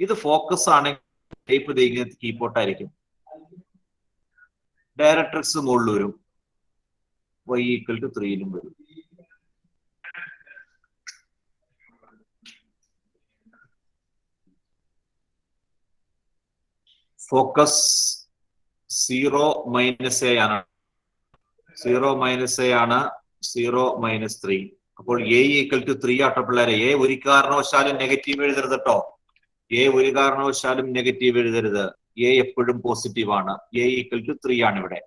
ഇത് ഫോക്കസ് ആണെങ്കിൽ ടൈപ്പ് ചെയ്യുന്നത് കീബോർഡായിരിക്കും. ഡയറക്ട്രിക്സ് മുകളിൽ വരും, y = 3 വരും. ഫോക്കസ് 0 - a ആണ്. 0 - a ആണ്. 0 - 3. അപ്പോൾ a = 3 ആട്ടോ പിള്ളേരെ. എ ഒരു കാരണവശാലും നെഗറ്റീവ് എഴുതരുത് കേട്ടോ. എ ഒരു കാരണവശാലും നെഗറ്റീവ് എഴുതരുത്. എ എപ്പോഴും പോസിറ്റീവ് ആണ്. a = 3 ആണ് ഇവിടെ.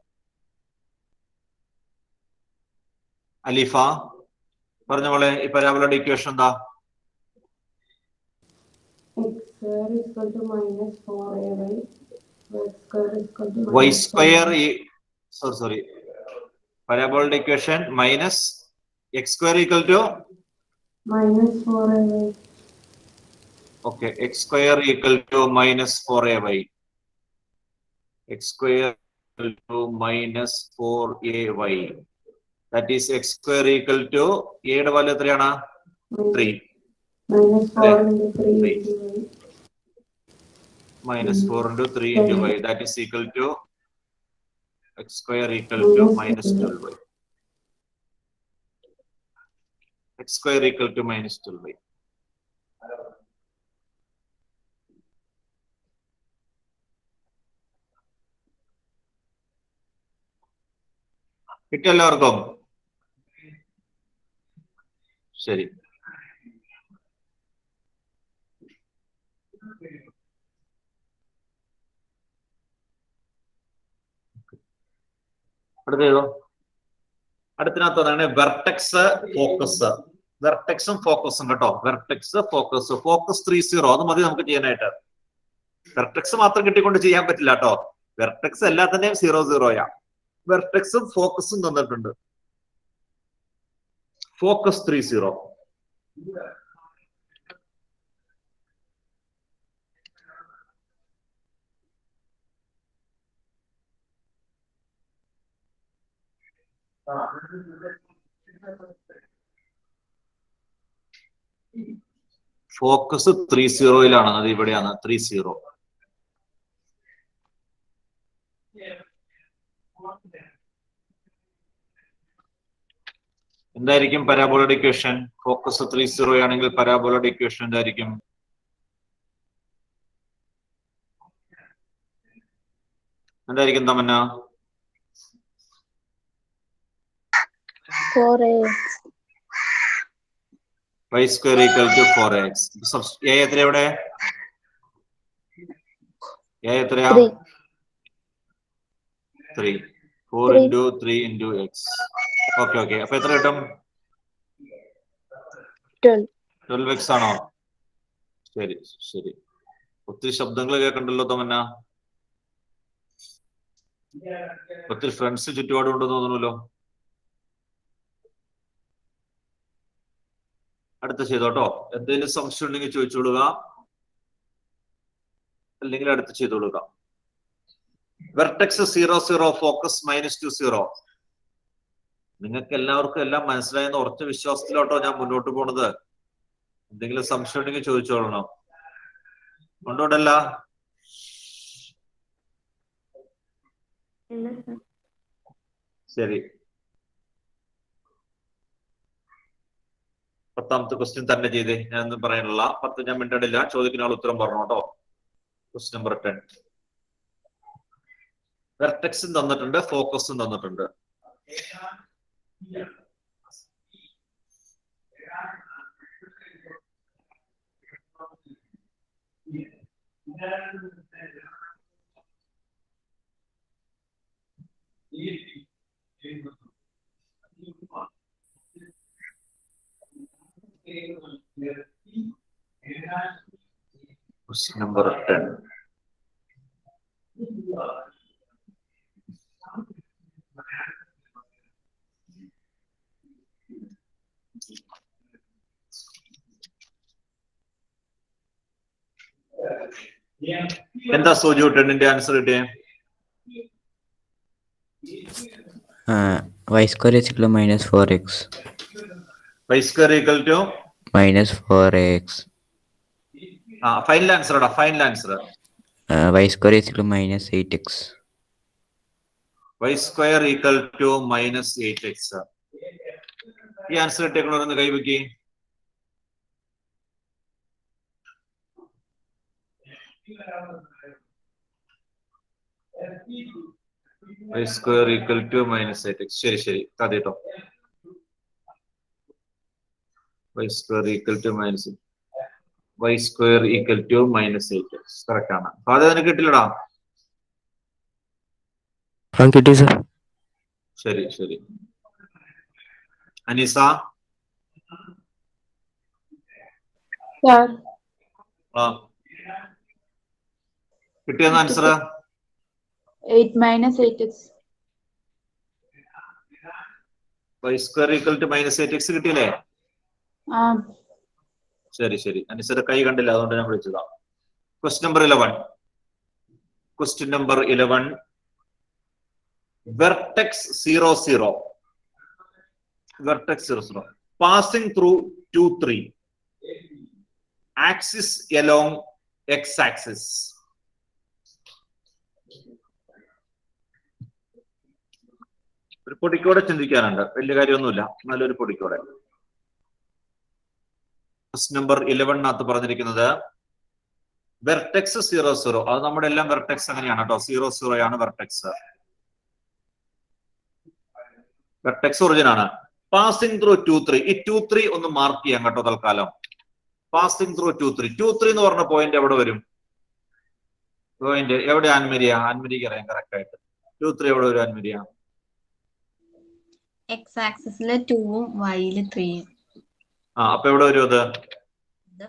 അലിഫ പറഞ്ഞ പോലെ ഈ പരാബോളയുടെ ഇക്വേഷൻ എന്താ? പരാബോളയുടെ equation -x² = -4ay. Okay, x² = -4ay. x² = -4ay. That is x² = a യുടെ വാല്യൂ എത്രയാണ്? 3. -4 × 3 -4 × 3 × y. That is equal to x² = -12y. X square equal to minus 12y. കിട്ടിയ എല്ലാവർക്കും? ശരി. അടുത്ത ഏതോ? അടുത്തിനകത്താണ് വെർട്ടെക്സ് ഫോക്കസ്. വെർട്ടെക്സും ഫോക്കസും കേട്ടോ. Vertex focus. ഫോക്കസ് 3-0 അത് മതി നമുക്ക് ചെയ്യാനായിട്ട്. വെർട്ടെക്സ് മാത്രം കിട്ടിക്കൊണ്ട് ചെയ്യാൻ പറ്റില്ല കേട്ടോ. വെർട്ടെക്സ് എല്ലാത്തിന്റെയും 0-0 വെർട്ടെക്സും ഫോക്കസും തന്നിട്ടുണ്ട്. ഫോക്കസ് 3-0. ഫോക്കസ് 3-0 അത് ഇവിടെയാണ് 3-0. എന്തായിരിക്കും പരാബോളയുടെ ഇക്വേഷൻ? ഫോക്കസ് 3-0 ആണെങ്കിൽ പരാബോളയുടെ ഇക്വേഷൻ എന്തായിരിക്കും? എന്തായിരിക്കും Tamannaah? 4ax. y square equal to 4x. a എത്ര ഇവിടെ? a എത്രയാ? 3. 4 into 3 into x. Okay okay. അപ്പൊ എത്ര കിട്ടും? 12x ആണോ? ശരി ശരി. ഒത്തിരി ശബ്ദങ്ങൾ കേൾക്കണ്ടല്ലോ തമന്ന. ഒത്തിരി ഫ്രണ്ട്സ് ചുറ്റുപാടുണ്ടെന്ന് തോന്നുന്നല്ലോ. അടുത്ത ചെയ്തോട്ടോ. എന്തെങ്കിലും സംശയം ഉണ്ടെങ്കിൽ ചോദിച്ചോളുക, അല്ലെങ്കിൽ അടുത്ത് ചെയ്തോളുക. Vertex 0-0 focus -2-0. നിങ്ങൾക്ക് എല്ലാവർക്കും എല്ലാം മനസ്സിലായെന്ന് ഉറച്ച വിശ്വാസത്തിലോട്ടോ ഞാൻ മുന്നോട്ട് പോണത്. എന്തെങ്കിലും സംശയം ഉണ്ടെങ്കിൽ ചോദിച്ചോളണം. കൊണ്ടോണ്ടല്ല? ശരി. 10ാമത്തെ ക്വസ്റ്റ്യൻ തന്നെ ചെയ്തേ. ഞാനൊന്നും പറയാനുള്ള 10 ഞാൻ മിണ്ടടില്ല. ചോദിക്കുന്ന ആൾ ഉത്തരം പറഞ്ഞു കേട്ടോ. Question number 10. വെർട്ടെക്സും തന്നിട്ടുണ്ട്, ഫോക്കസും തന്നിട്ടുണ്ട്. Question number 10. എന്താ സോജു 10ന്റെ ആൻസർ കിട്ടിയേ? y square is equal to -4x. y square equal to -4x. Final answer എടാ, final answer. y square is equal to -8x. y square equal to -8x. ഈ answer കിട്ടിയേക്കണോന്ന് കൈവയ്ക്ക്. y square equal to -8x. ശരി ശരി കഥട്ടോ. y square equal to y square equal to -8x. Correct ആണ്. അപ്പൊ അത് നിനക്ക് കിട്ടില്ലടാ? കിട്ടി സർ. ശരി ശരി. അനീസ? കിട്ടിയെന്ന answer? 8 - 8x. y square equal to -8x കിട്ടിയില്ലേ? ശരി ശരി. അനീസയുടെ കൈ കണ്ടില്ല, അതുകൊണ്ട് ഞാൻ വിളിച്ചതാ. Question number 11. Question number 11. Vertex 0-0. Vertex 0-0. Passing through 2-3. Axis along x-axis. ഒരു പൊടിക്കോടെ ചിന്തിക്കാനുണ്ട്. വലിയ കാര്യമൊന്നുമില്ല, നല്ലൊരു പൊടിക്കോടെ. ക്വസ്റ്റ്യൻ നമ്പർ 11 പറഞ്ഞിരിക്കുന്നത് വെർട്ടെക്സ് 0 0. അത് നമ്മുടെ എല്ലാം വെർട്ടെക്സ് അങ്ങനെയാണ് കേട്ടോ. 0 0 ആണ് വെർട്ടെക്സ്. വെർട്ടെക്സ് ഒറിജിൻ ആണ്. Passing through 2 3. ഈ 2 3 ഒന്ന് മാർക്ക് ചെയ്യാം കേട്ടോ തൽക്കാലം. Passing through 2 3. 2 3 എന്ന് പറഞ്ഞ പോയിന്റ് എവിടെ വരും? പോയിന്റ് എവിടെ? ആൻമരിക്ക് അറിയാം കറക്റ്റ് ആയിട്ട്. 2 3 എവിടെ വരും ആൻമരിയ? എക്സ് ആക്സിസില് 2ഉം വൈയില് 3ഉം. അപ്പൊ എവിടെ വരും അത്?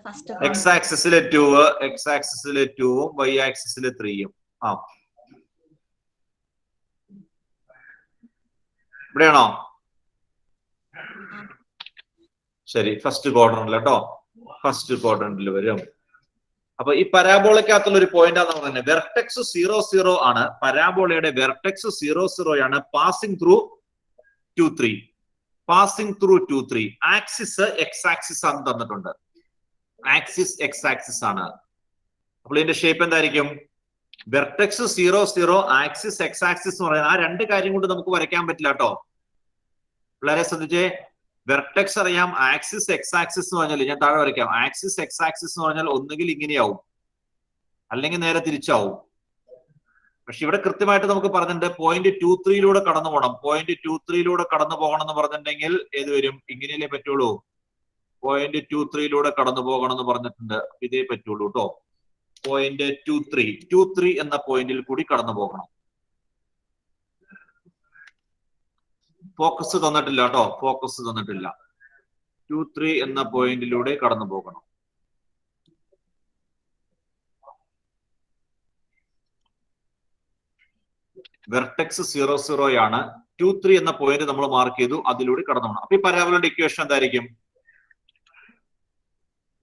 ഫസ്റ്റ് എക്സ് ആക്സിസിലെ 2, എക്സ് ആക്സിസിലെ 2ഉം വൈ ആക്സിസിലെ 3ഉം. ഇവിടെയാണോ? ശരി, ഫസ്റ്റ് ക്വാഡ്രന്റിൽ കേട്ടോ. ഫസ്റ്റ് ക്വാഡ്രന്റിൽ വരും. അപ്പൊ ഈ പരാബോളയ്ക്കകത്തുള്ള ഒരു പോയിന്റ് ആണെന്ന് പറഞ്ഞത് വെർട്ടെക്സ് 0 0 ആണ്. പരാബോളയുടെ വെർട്ടെക്സ് 0 0 ആണ്. Passing through 2 3. Passing through 2 3. Axis x axis ആണ് തന്നിട്ടുണ്ട്. ആക്സിസ് എക്സ് ആക്സിസ് ആണ്. അപ്പോൾ ഇതിന്റെ ഷേപ്പ് എന്തായിരിക്കും? വെർട്ടെക്സ് 0 0, ആക്സിസ് എക്സ് ആക്സിസ് എന്ന് പറയുന്നത് ആ രണ്ട് കാര്യം കൊണ്ട് നമുക്ക് വരയ്ക്കാൻ പറ്റില്ല കേട്ടോ. വളരെ ശ്രദ്ധിച്ചേ. വെർട്ടെക്സ് അറിയാം, ആക്സിസ് എക്സ് ആക്സിസ് എന്ന് പറഞ്ഞാൽ ഞാൻ താഴെ വരയ്ക്കാം. ആക്സിസ് എക്സ് ആക്സിസ് എന്ന് പറഞ്ഞാൽ ഒന്നുകിൽ ഇങ്ങനെയാവും അല്ലെങ്കിൽ നേരെ തിരിച്ചാവും. പക്ഷെ ഇവിടെ കൃത്യമായിട്ട് നമുക്ക് പറഞ്ഞിട്ടുണ്ട് പോയിന്റ് 2 3 കടന്നു പോകണം. പോയിന്റ് 2 3 കടന്നു പോകണം എന്ന് പറഞ്ഞിട്ടുണ്ടെങ്കിൽ ഏത് വരും? ഇങ്ങനെയല്ലേ പറ്റുള്ളൂ. പോയിന്റ് 2 3 കടന്നു പോകണം എന്ന് പറഞ്ഞിട്ടുണ്ട്. ഇതേ പറ്റുള്ളൂ കേട്ടോ. പോയിന്റ് 2 3 എന്ന പോയിന്റിൽ കൂടി കടന്നു പോകണം. ഫോക്കസ് തന്നിട്ടില്ല കേട്ടോ. ഫോക്കസ് തന്നിട്ടില്ല. 2 3 എന്ന പോയിന്റിലൂടെ കടന്നു പോകണം. വെർട്ടെക്സ് 0 0 ആണ്. 2 3 എന്ന പോയിന്റ് നമ്മൾ മാർക്ക് ചെയ്തു. അതിലൂടെ കടന്നു പോകണം. അപ്പൊ ഈ പരാബോളയുടെ ഇക്വേഷൻ എന്തായിരിക്കും?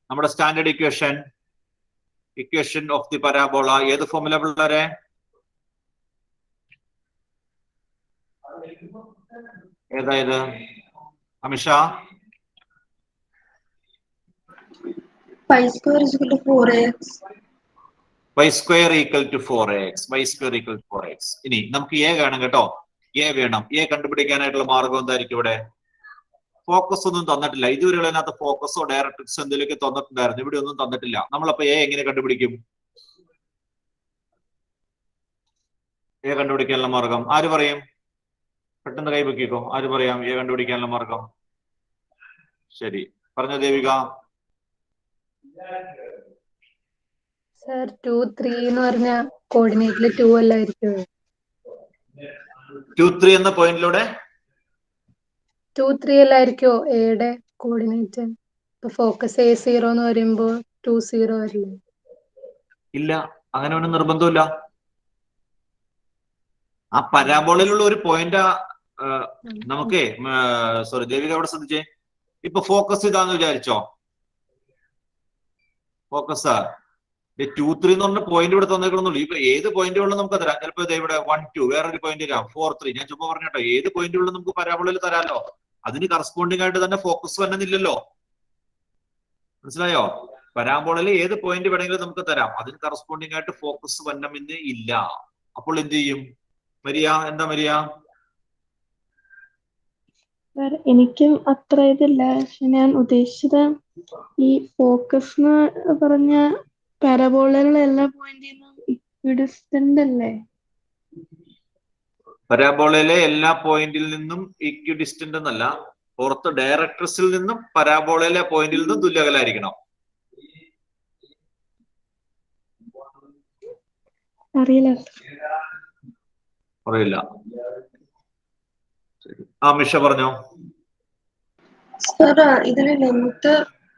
നമ്മുടെ standard equation of the parabola ഏത് ഫോർമുല പിള്ളേരെ? ഏതായത് അമിഷ? പൈ square equal to 4ax. y square equal to 4ax. y square equal to 4ax. ഇനി നമുക്ക് a വേണം കേട്ടോ. a വേണം. a കണ്ടുപിടിക്കാനായിട്ടുള്ള മാർഗം എന്തായിരിക്കും? ഇവിടെ ഫോക്കസ് ഒന്നും തന്നിട്ടില്ല. ഇതുവരെയുള്ള അതിനകത്ത് ഫോക്കസോ ഡയറക്ട്രിക്സ് എന്തെങ്കിലുമൊക്കെ തന്നിട്ടുണ്ടായിരുന്നു. ഇവിടെ ഒന്നും തന്നിട്ടില്ല. നമ്മളപ്പോ a എങ്ങനെ കണ്ടുപിടിക്കും? a കണ്ടുപിടിക്കാനുള്ള മാർഗം ആര് പറയും? പെട്ടെന്ന് കൈവെക്കിക്കോ. ആര് പറയാം a കണ്ടുപിടിക്കാനുള്ള മാർഗം? ശരി, പറഞ്ഞ ദേവിക. സർ 2 3 എന്ന് പറഞ്ഞ കോർഡിനേറ്റില് 2 അല്ലായിരിക്കും. 2 3 എന്ന പോയിന്റിലൂടെ 2 3 അല്ലായിരിക്കോ എയുടെ കോർഡിനേറ്റ്? ഇപ്പൊ ഫോക്കസ് A0 എന്ന് പറയുമ്പോ 2 0 വരില്ലേ? ഇല്ല, അങ്ങനെ ഒന്നും നിർബന്ധമില്ല. ആ പരാബോളയിലുള്ള ഒരു പോയിന്റ് നമുക്കേ സോറി ദേവിക അവിടെ ശ്രദ്ധിച്ചേ. ഇപ്പൊ ഫോക്കസ് ഇതാന്ന് വിചാരിച്ചോ. ഫോക്കസ് 2 3 എന്ന് പറഞ്ഞ പോയിന്റ് ഇവിടെ തന്നേക്കണമെന്നുള്ളൂ. ഇപ്പൊ ഏത് പോയിന്റ് വേണം നമുക്ക് തരാം. ചിലപ്പോ ഇവിടെ 1 2 വേറൊരു പോയിന്റ് തരാം. 4 3. ഞാൻ ചുമ്മാ പറഞ്ഞോട്ടോ. ഏത് പോയിന്റ് വേണം നമുക്ക് പരാബോളയിൽ തരാമല്ലോ. അതിന് കറസ്പോണ്ടിങ് ആയിട്ട് തന്നെ ഫോക്കസ് വന്നില്ലല്ലോ. മനസ്സിലായോ? പരാബോളയിൽ ഏത് പോയിന്റ് വേണമെങ്കിലും നമുക്ക് തരാം. അതിന് കറസ്പോണ്ടിങ് ആയിട്ട് ഫോക്കസ് വന്നമെന്ന് ഇല്ല. അപ്പോൾ എന്ത് ചെയ്യും? മരിയ എന്താ മരിയ? എനിക്കും അത്ര ഇതില്ല. പക്ഷെ ഞാൻ ഉദ്ദേശിച്ചത് ഈ ഫോക്കസ് എന്ന് പറഞ്ഞ പരാബോളയിലുള്ള എല്ലാ പോയിന്റിനും ഇക്വിഡിസ്റ്റന്റ് അല്ലേ? പരാബോളയിലെ എല്ലാ പോയിന്റിൽ നിന്നും ഇക്വിഡിസ്റ്റന്റ് എന്നല്ല, പുറത്ത് ഡയറക്ട്രസിൽ നിന്നും പരാബോളയിലെ പോയിന്റിൽ നിന്നും തുല്യകലായിരിക്കണം. അറിയില്ല. മിഷ പറഞ്ഞോ. സർ ഇതിന് ലെങ്ത്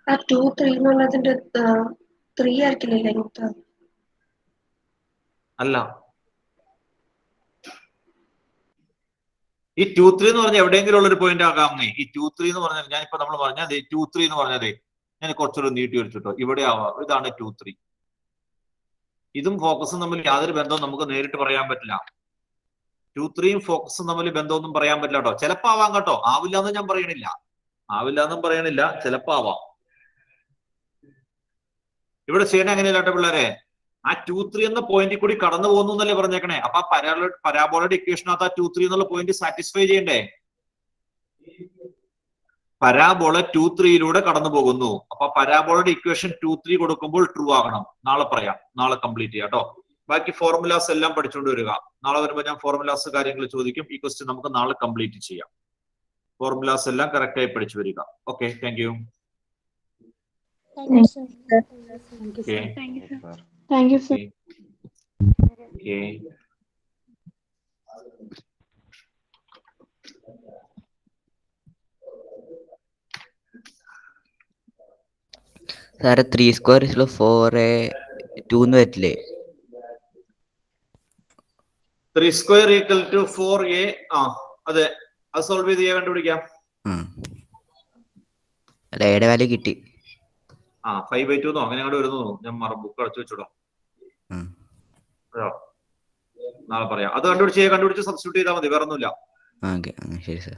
2 3 എന്നുള്ളതിന്റെ 3 ആയിരിക്കില്ലേ ലെങ്ത്? അല്ല, ഈ 2 3 എന്ന് പറഞ്ഞാൽ എവിടെയെങ്കിലും ഉള്ളൊരു പോയിന്റ് ആകാമെന്നേ. ഈ 2 3 എന്ന് പറഞ്ഞാൽ ഞാനിപ്പോ നമ്മൾ പറഞ്ഞത് 2 3 എന്ന് പറഞ്ഞതേ ഞാൻ കുറച്ചൊരു നീട്ടി വെച്ചിട്ടോ. ഇവിടെ ആവാം. ഇതാണ് 2 3. ഇതും ഫോക്കസും തമ്മിൽ യാതൊരു ബന്ധവും നമുക്ക് നേരിട്ട് പറയാൻ പറ്റില്ല. 2 3യും ഫോക്കസും തമ്മിൽ ബന്ധമൊന്നും പറയാൻ പറ്റില്ല കേട്ടോ. ചിലപ്പോ ആവാം കേട്ടോ. ആവില്ല എന്ന് ഞാൻ പറയണില്ല. ചിലപ്പോ ആവാം. ഇവിടെ ചെയ്യണ എങ്ങനെയല്ല കേട്ടോ പിള്ളേരെ. ആ 2 3 എന്ന പോയിന്റിൽ കൂടി കടന്നു പോകുന്നു എന്നല്ലേ പറഞ്ഞേക്കണേ. അപ്പൊ ആ പരാബോളയുടെ ഇക്വേഷനകത്ത് ആ 2 3 എന്നുള്ള പോയിന്റ് സാറ്റിസ്ഫൈ ചെയ്യണ്ടേ? പരാബോള 2-3 കടന്നു പോകുന്നു. അപ്പൊ പരാബോളയുടെ ഇക്വേഷൻ 2-3 കൊടുക്കുമ്പോൾ ട്രൂ ആകണം. നാളെ പറയാം, നാളെ കംപ്ലീറ്റ് ചെയ്യാം കേട്ടോ. ബാക്കി ഫോർമുലാസ് എല്ലാം പഠിച്ചുകൊണ്ട് വരിക. നാളെ വരുമ്പോൾ ഞാൻ ഫോർമുലാസ് കാര്യങ്ങൾ ചോദിക്കും. ഈ ക്വസ്റ്റ്യൻ നമുക്ക് നാളെ കംപ്ലീറ്റ് ചെയ്യാം. ഫോർമുലാസ് എല്ലാം കറക്റ്റ് ആയി പഠിച്ചു വരിക. Okay, thank you. Thank you, sir. സാറെ 3 square 4a 2 എന്ന് വരില്ലേ? 3 square equal to 4a. അതെ, അത് സോൾവ് ചെയ്ത് ചെയ്യാൻ കണ്ടുപിടിക്കാം. അല്ല, എയുടെ വാല്യൂ കിട്ടി. 5/2 അങ്ങനെ അങ്ങോട്ട് വരുന്നു. ഞാൻ ബുക്ക് അടച്ചു വെച്ചോടാം. നാളെ പറയാം. അത് കണ്ടുപിടിച്ച് സബ്സ്റ്റിറ്റ്യൂട്ട് ചെയ്താൽ മതി, വേറെ ഒന്നുമില്ല. ശരി സാർ.